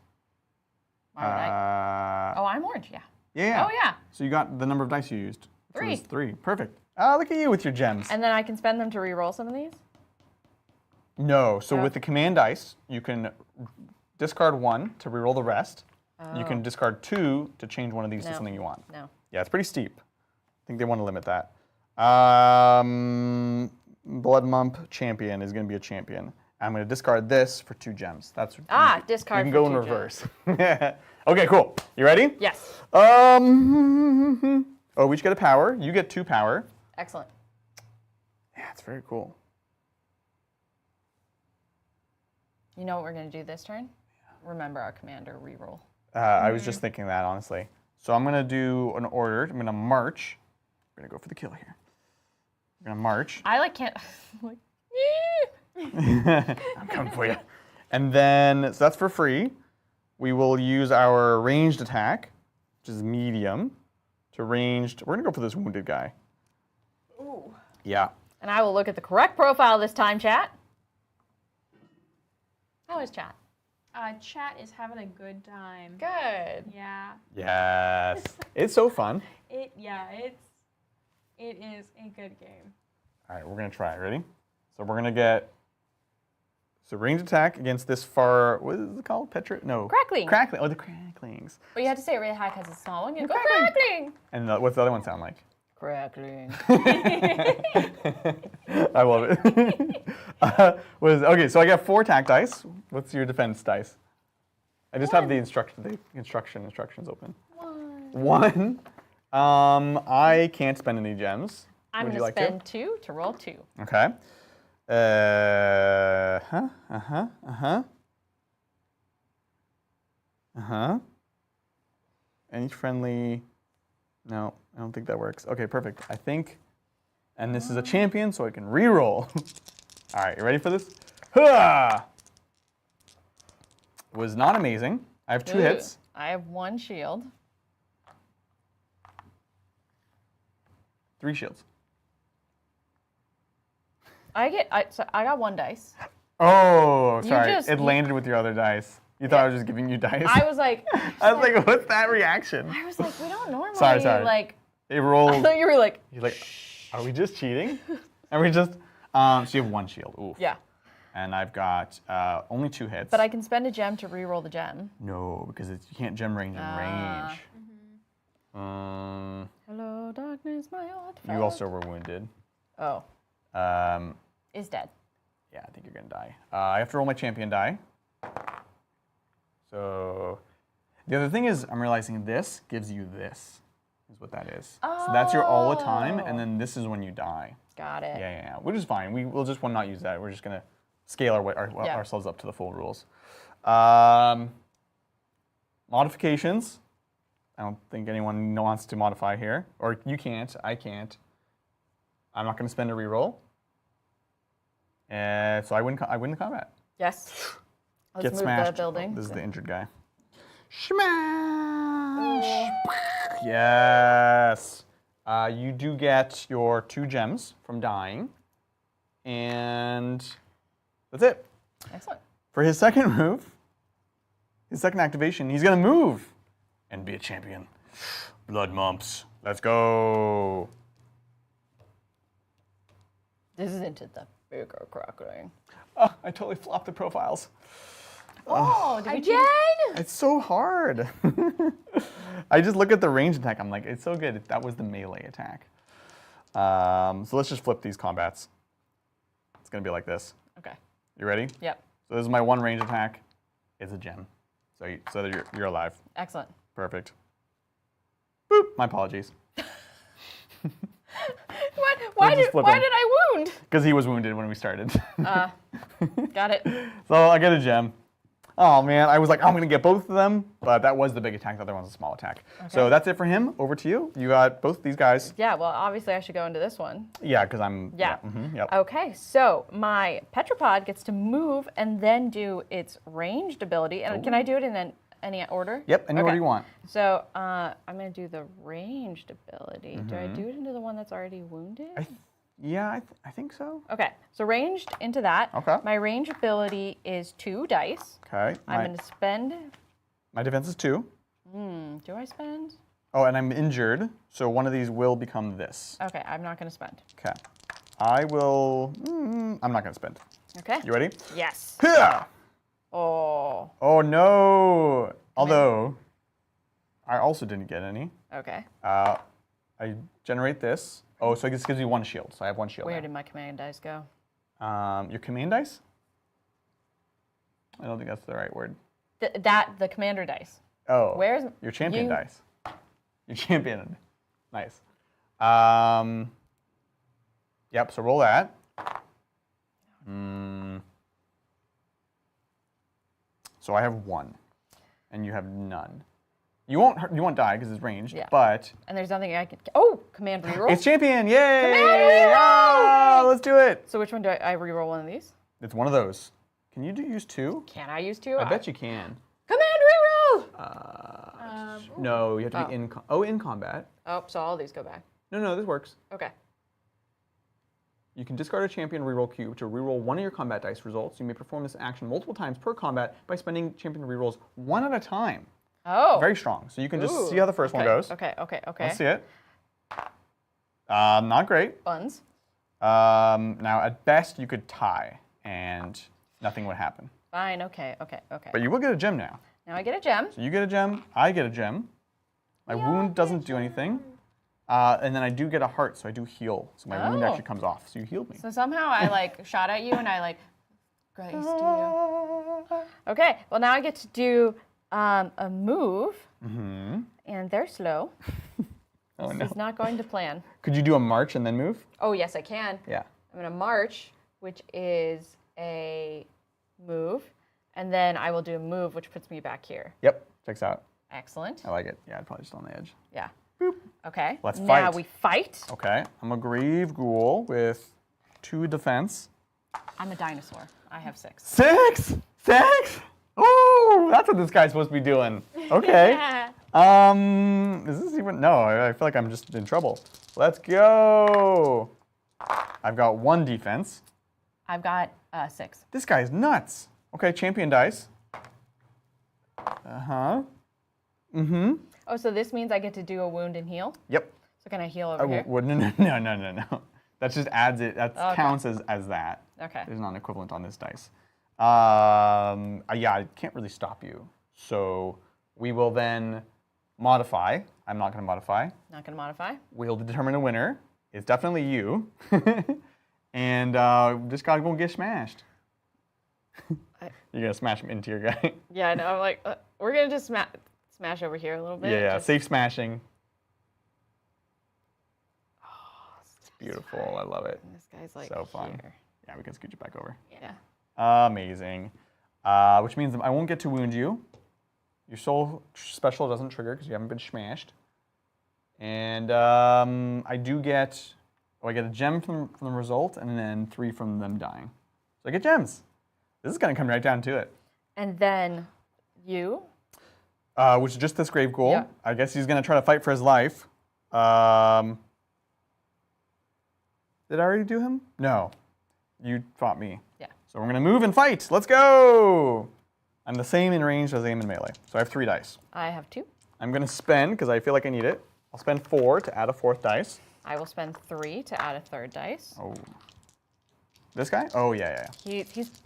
Why would I? Oh, I'm orange. Yeah. Yeah. Oh yeah. So you got the number of dice you used. which 3. was 3. Perfect. Oh, look at you with your gems. And then I can spend them to re-roll some of these. No. So Oh. with the command dice, you can discard 1 to reroll the rest. You can Oh. discard 2 to change one of these to No. something you want. No. Yeah, it's pretty steep. I think they want to limit that. Blood Mump champion is going to be a champion. I'm going to discard this for 2 gems. That's Discard. You can for go in 2 reverse. Okay, cool. You ready? Yes. Oh, we each get a power. You get 2 power. Excellent. Yeah, it's very cool. You know what we're gonna do this turn? Remember our commander re-roll. I was just thinking that, honestly. So I'm going to do an order. I'm going to march. I'm going to go for the kill here. I'm going to march. I can't. Like, I'm coming for you. And then, so that's for free. We will use our ranged attack, which is medium, to ranged. We're going to go for this wounded guy. Ooh. Yeah. and I will look at the correct profile this time, chat. How is chat? Chat is having a good time. Good. Yeah. Yes. It's so fun. It is a good game. All right, we're going to try it. Ready? So we're going to get ranged attack against this far, what is it called? No. Crackling. Crackling. Oh, the cracklings. But you have to say it really high because it's a small one. You go Crackling. crackling. And what's the other one sound like? Crackling. I love it. Okay, so I got 4 attack dice. What's your defense dice? I just have the instructions open. 1. I can't spend any gems. I'm Would going you to like spend 2 to roll 2. Okay. Any friendly? No, I don't think that works. Okay, perfect. I think, and this is a champion, so I can re-roll. All right, you ready for this? Hurrah! Was not amazing. I have 2 Ooh, hits. I have 1 shield. 3 shields. So I got 1 dice. Oh, sorry. just- It landed with your other dice. You thought I was just giving you dice? I was like, I was like, what's that reaction? we don't normally Sorry. like. It I rolled. thought you were like, You're like, are we just cheating? Are we just? So you have 1 shield. Oof. yeah. And I've got only 2 hits. But I can spend a gem to re-roll the gem. No, because you can't gem range in range. Hello, darkness, my old You also were wounded. Oh, Um, is dead. yeah, I think you're gonna die. I have to roll my champion die. So the other thing is, I'm realizing this gives you this. Is what that is. So that's your all the time, and then this is when you die. Got it. Yeah. Which is fine. We'll just not use that. We're just gonna scale ourselves up to the full rules. Modifications. I don't think anyone wants to modify here, or you can't. I can't. I'm not gonna spend a reroll. So I win the combat. Yes. Let's Get move smashed. the building. Oh, this is the injured guy. Smash! Yes. You do get your 2 gems from dying, and that's it. Excellent. For his second move, his second activation, he's gonna move and be a champion. Blood mumps. Let's go. This is into the bigger crackling. Oh, I totally flopped the profiles. Oh, did we cheat? Again? It's so hard. I just look at the range attack. I'm like, it's so good. That was the melee attack. So let's just flip these combats. It's gonna be like this. Okay. You ready? Yep. So this is my 1 range attack. It's a gem. So that you're alive. Excellent. Perfect. Boop. My apologies. Why just did flip him. I wound? Because he was wounded when we started. Got it. So I get a gem. Oh man, I was like, I'm gonna get both of them, but that was the big attack. The other one's a small attack. So that's it for him. Over to you. You got both these guys. Yeah, well, obviously I should go into this one. Yeah, because I'm. Yeah. Yep. Okay, so my Petrapod gets to move and then do its ranged ability. And can I do it in any order? Yep. Any order you want. So I'm going to do the ranged ability. Do I do it into the one that's already wounded? I think so. Okay, so ranged into that. Okay. My range ability is 2 dice. Okay. I'm going to spend. My defense is 2. Do I spend? Oh, and I'm injured, so one of these will become this. Okay, I'm not going to spend. Okay. I will. I'm not going to spend. Okay. You ready? Yes. Hyah! Oh. Oh no! Although, I also didn't get any. Okay. I generate this. Oh, so this gives you 1 shield. So I have 1 shield. Where now. did my command dice go? Your command dice? I don't think that's the right word. The commander dice. Oh. Where's your champion you- dice? Your champion. Nice. Yep. So roll that. So I have 1, and you have none. You won't die because it's ranged. Yeah. But And there's nothing I can. Oh, command reroll. it's champion! Yay! Command reroll! Ah, let's do it. So which one do I reroll one of these? It's one of those. Can you use 2? Can I use 2? I bet you can. Command reroll. No, you have to be in combat. Oh, so all these go back. No, this works. Okay. You can discard a champion reroll cube to reroll one of your combat dice results. You may perform this action multiple times per combat by spending champion rerolls 1 at a time. Oh. Very strong. So you can just Ooh. see how the first one goes. Okay. Let's see it. Not great. Buns. Now, at best, you could tie, and nothing would happen. Fine. Okay. But you will get a gem now. Now I get a gem. So you get a gem. I get a gem. My wound doesn't do anything. And then I do get a heart, so I do heal. So my wound actually comes off. So you healed me. So somehow I shot at you and I graced you. Okay. Well, now I get to do a move. And they're slow. Oh, This is not going to plan. Could you do a march and then move? Oh, yes, I can. Yeah. I'm going to march, which is a move. And then I will do a move, which puts me back here. Yep. Checks out. Excellent. I like it. Yeah, I'd probably just on the edge. Yeah. Boop. Okay. Let's Now fight. we fight. Okay. I'm a grave ghoul with 2 defense. I'm a dinosaur. I have 6. 6? 6? Oh, that's what this guy's supposed to be doing. Okay. Is this even? No, I feel like I'm just in trouble. Let's go. I've got 1 defense. I've got 6. This guy's nuts. Okay, champion dice. Oh, so this means I get to do a wound and heal? Yep. So can I heal over here? No. That just adds it. That counts as that. Okay. There's not an equivalent on this dice. Yeah, I can't really stop you. So we will then modify. I'm not going to modify. Not going to modify. We'll determine a winner. It's definitely you. And just got to go get smashed. You're going to smash him into your guy. Yeah, no, I'm like, we're going to just smash over here a little bit. Yeah, just- safe smashing. It's beautiful. I love it. This guy's like So fun. here. Yeah, we can scooch it back over. Yeah. Amazing. Which means I won't get to wound you. Your soul special doesn't trigger because you haven't been smashed. And I do get, I get a gem from the result and then 3 from them dying. So I get gems. This is going to come right down to it. And then you. Which is just this grave ghoul. Yeah. I guess he's going to try to fight for his life. Did I already do him? No. You fought me. Yeah. So we're going to move and fight. Let's go. I'm the same in range as I am in melee. So I have 3 dice. I have 2. I'm going to spend, because I feel like I need it. I'll spend 4 to add a 4th dice. I will spend 3 to add a 3rd dice. Oh. This guy? Oh, yeah. He's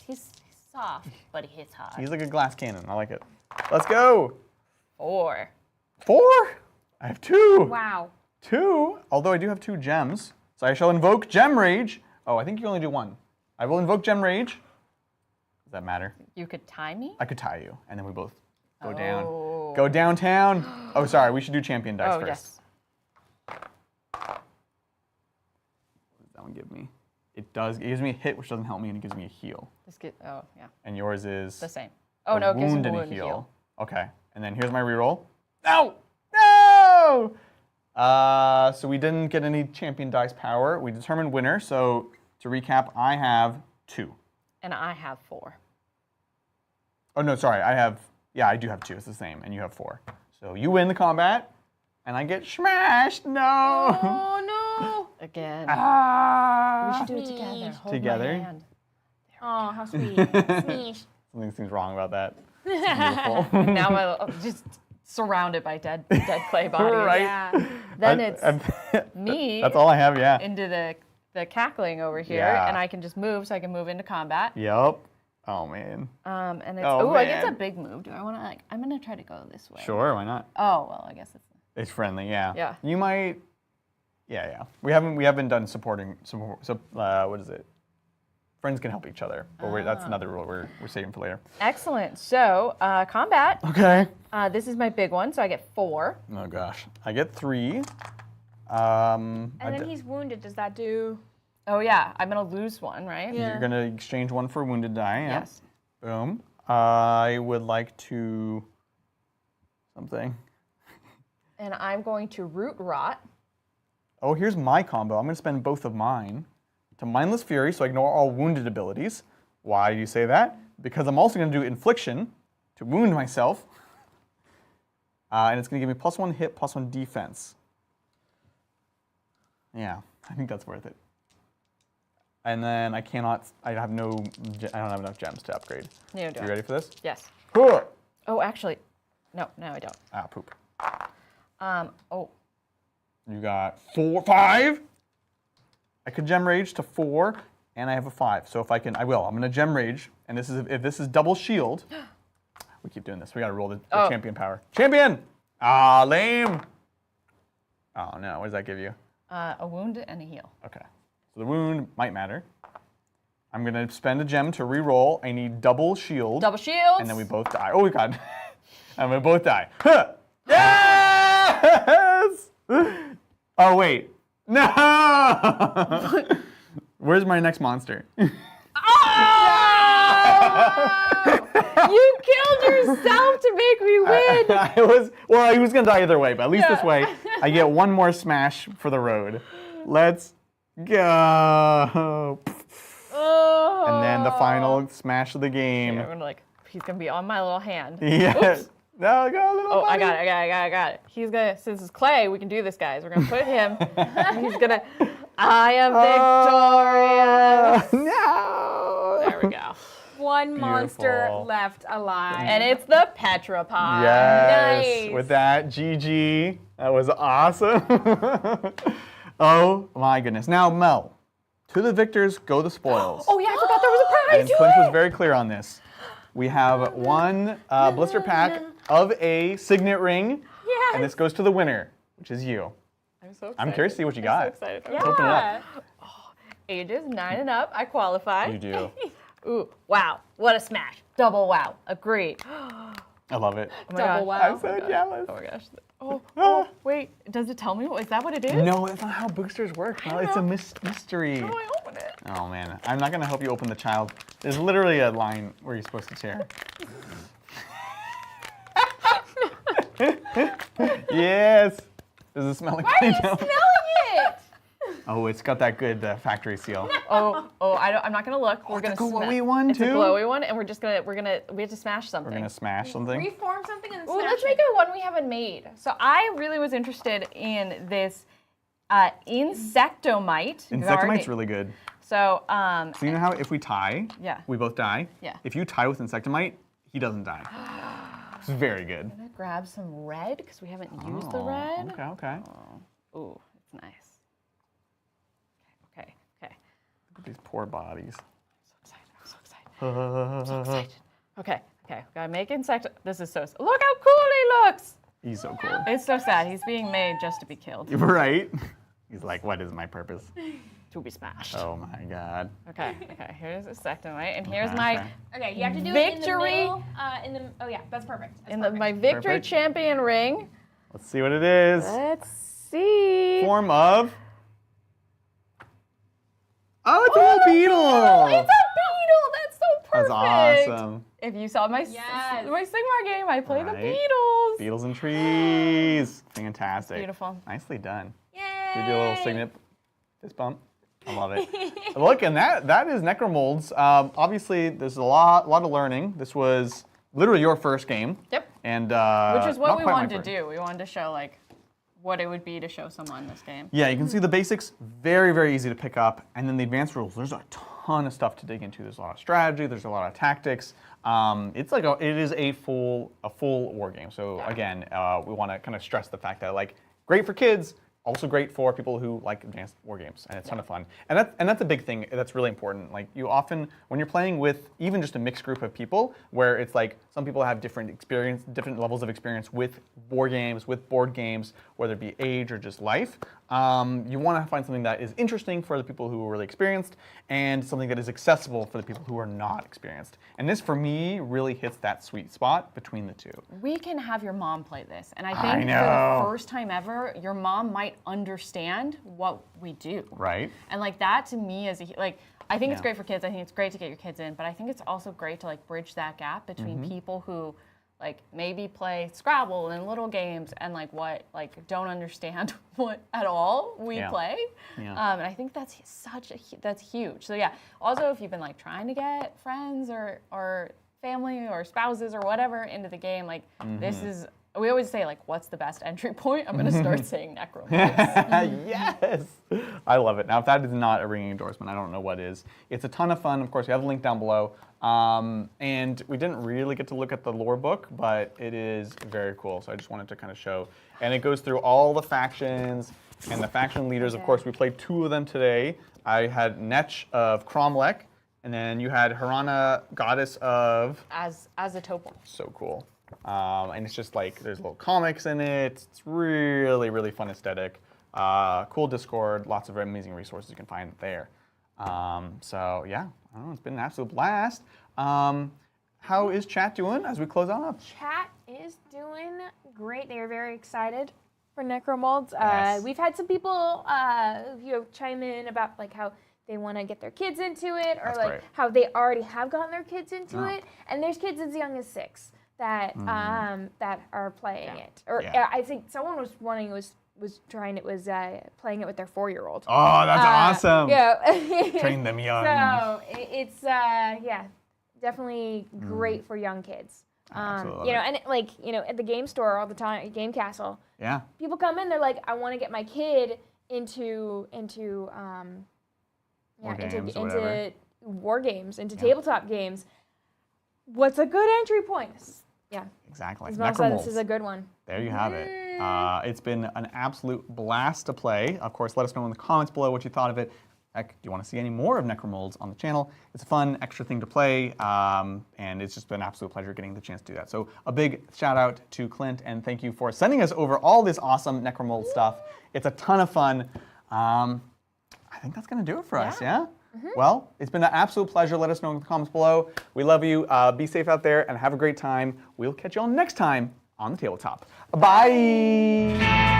soft, but he hits hard. He's like a glass cannon. I like it. Let's go. 4. 4? I have 2. Wow. 2? Although I do have 2 gems. So I shall invoke Gem Rage. Oh, I think you only do 1. I will invoke Gem Rage. Does that matter? You could tie me? I could tie you, and then we both go down. Oh. Go downtown. Oh, sorry. We should do champion dice Oh, first. yes. that one give me? It does. It gives me a hit, which doesn't help me, and it gives me a heal. Oh, yeah. And yours is The same. Oh, no, it gives me a wound heal. Okay. And then here's my reroll. No! No! So we didn't get any champion dice power. We determined winner. So to recap, I have 2. And I have 4. Oh, no, sorry. I do have 2. It's the same. And you have 4. So you win the combat, and I get smashed. No! Oh, no. Again. Ah! We should do it together. Hold Together? my hand. Oh, how sweet. Sneesh. Something seems wrong about that. It's beautiful. Now I'm just surrounded by dead clay bodies. Right. Yeah. Then it's me That's all I have, yeah. into the cackling over here, Yeah. and I can just move, so I can move into combat. Yep. Oh, man. And it's Oh, I guess a man. big move. Do I want to I'm gonna try to go this way. Sure, why not? Oh well, I guess it's. It's friendly, yeah. Yeah. You might. Yeah. We haven't done supporting. What is it? Friends can help each other, but that's another rule we're saving for later. Excellent. So combat. Okay. This is my big one, so I get 4. Oh gosh, I get 3. And then he's wounded. Does that do? Oh yeah, I'm gonna lose one, right? Yeah. You're gonna exchange one for wounded die. Yeah. Yes. Boom. I would like to something. And I'm going to root rot. Oh, here's my combo. I'm gonna spend both of mine to Mindless Fury, so I ignore all wounded abilities. Why do you say that? Because I'm also gonna do Infliction to wound myself. And it's gonna give me +1 hit, +1 defense. Yeah, I think that's worth it. And then I don't have enough gems to upgrade. You do You it. ready for this? Yes. Huh. Oh, actually, no, I don't. Ah, poop. Oh, You got 5. I could gem rage to 4, and I have a 5. So if I can, I will. I'm gonna gem rage, and if this is double shield, we keep doing this. We gotta roll the champion power. Champion! Ah, lame. Oh no, what does that give you? a wound and a heal. Okay, so the wound might matter. I'm gonna spend a gem to re-roll. I need double shield. Double shields. And then we both die. Oh, we got. I'm gonna both die. Huh. Yes! Oh wait, no! Where's my next monster? You killed yourself to make me win. He was gonna die either way, but at least this way, I get one more smash for the road. Let's go. Oh. And then the final smash of the game. I'm gonna he's gonna be on my little hand. Yes. Oops. No, go, little Oh, buddy. I got it. He's gonna, since it's clay, we can do this, guys. We're gonna put him, he's gonna, I am victorious. No. There we go. One monster Beautiful. left alive. And it's the Petropod. Yes. Nice. With that, GG. That was awesome. Oh my goodness. Now, Mel, to the victors go the spoils. Oh yeah, I forgot there was a prize. And Clint was very clear on this. We have one blister pack of a signet ring, Yes. and this goes to the winner, which is you. I'm so excited. I'm curious to see what you I'm got. so excited. Yeah. Open it up. Ages 9 and up, I qualify. You do. Ooh, wow, what a smash. Double wow, agree. I love it. Oh my Double gosh. wow. I'm so jealous. Oh my gosh. Oh, wait, does it tell me? Is that what it is? No, that's not how boosters work. Mel. It's a mystery. How do I open it? Oh man, I'm not gonna help you open the child. There's literally a line where you're supposed to tear. Yes. Does it smell like Why are you Play-Doh? smelling it? Oh, it's got that good factory seal. I'm not gonna look. We're gonna it's a sma- glowy one, It's too? a glowy one, and we have to smash something. We're gonna smash something. Reform something and then Ooh, smash let's it. make it one we haven't made. So I really was interested in this insectomite. Insectomite's really good. So, So you know how if we tie, Yeah. we both die? Yeah. If you tie with Insectomite, he doesn't die. It's very good. I'm gonna grab some red because we haven't used the red. Okay, okay. Ooh, it's nice. Okay. Look at these poor bodies. I'm so excited. Okay. Gotta make insect. This is so. Look how cool he looks. He's so cool. It's so sad. He's being made just to be killed, Right? He's like, what is my purpose? to be smashed. Oh my god. Okay. Here's a sectomite, and here's Okay, my okay. Okay, you have to do Victory. it in the middle. Oh yeah, that's perfect. That's in perfect. my victory Perfect. champion ring. Let's see what it is. Let's see. Form of Oh, it's a little beetle. Oh, it's a beetle. That's so perfect. That's awesome. If you saw my Yes. my Sigmar game, I play the Right. beetles. Beetles and trees. Fantastic. Beautiful. Nicely done. Yay! We do a little signet fist bump. I love it. Look, and that is Necromolds. Obviously, there's a lot of learning. This was literally your first game. Yep. And Which is what not we quite my wanted to first. do. We wanted to show like what it would be to show someone this game. Yeah, you can see the basics, very, very easy to pick up. And then the advanced rules, there's a ton of stuff to dig into. There's a lot of strategy, there's a lot of tactics. It is a full war game. So again, we want to kind of stress the fact that like great for kids, also great for people who like advanced war games, and it's a ton of fun. And that's a big thing that's really important. Like you often, when you're playing with even just a mixed group of people, where it's like some people have different levels of experience with war games, with board games, whether it be age or just life. You want to find something that is interesting for the people who are really experienced, and something that is accessible for the people who are not experienced. And this, for me, really hits that sweet spot between the two. We can have your mom play this, and I I think for know. the first time ever, your mom might understand what we do. Right? And like that to me is I think it's Yeah. great for kids. I think it's great to get your kids in, but I think it's also great to like bridge that gap between Mm-hmm. people who like maybe play Scrabble and little games and like what like don't understand what at all we Yeah. play. Yeah. And I think that's that's huge. So yeah. Also, if you've been like trying to get friends or family or spouses or whatever into the game, like this is. We always say like, what's the best entry point? I'm gonna start saying Necromolds. Yes! I love it. Now, if that is not a ringing endorsement, I don't know what is. It's a ton of fun. Of course, we have a link down below. And we didn't really get to look at the lore book, but it is very cool. So I just wanted to kind of show. And it goes through all the factions and the faction leaders. Of course, we played 2 of them today. I had Netch of Cromlech, and then you had Harana, Goddess of... as a topol. So cool. And it's just like, there's little comics in it. It's really, really fun aesthetic. Cool Discord, lots of amazing resources you can find there. So yeah, I don't know, it's been an absolute blast. How is chat doing as we close on up? Chat is doing great. They are very excited for Necromolds. Yes. We've had some people chime in about like how they want to get their kids into it, or That's like great. how they already have gotten their kids into Oh. it. And there's kids as young as 6 that that are playing it. Or Yeah. I think someone was playing it with their 4-year-old. Oh, that's awesome. Yeah. Train them young. So it's definitely great for young kids. Absolutely. And at the game store all the time, Game Castle, Yeah. people come in, they're like, I want to get my kid into War games or whatever. war games, into tabletop games. What's a good entry point? Yeah. Exactly. His mom said this Necromolds. is a good one. There you have it. It's been an absolute blast to play. Of course, let us know in the comments below what you thought of it. Heck, do you want to see any more of Necromolds on the channel? It's a fun, extra thing to play, and it's just been an absolute pleasure getting the chance to do that. So a big shout out to Clint, and thank you for sending us over all this awesome Necromold stuff. It's a ton of fun. I think that's going to do it for us, yeah? Well, it's been an absolute pleasure. Let us know in the comments below. We love you. Be safe out there and have a great time. We'll catch you all next time on the tabletop. Bye!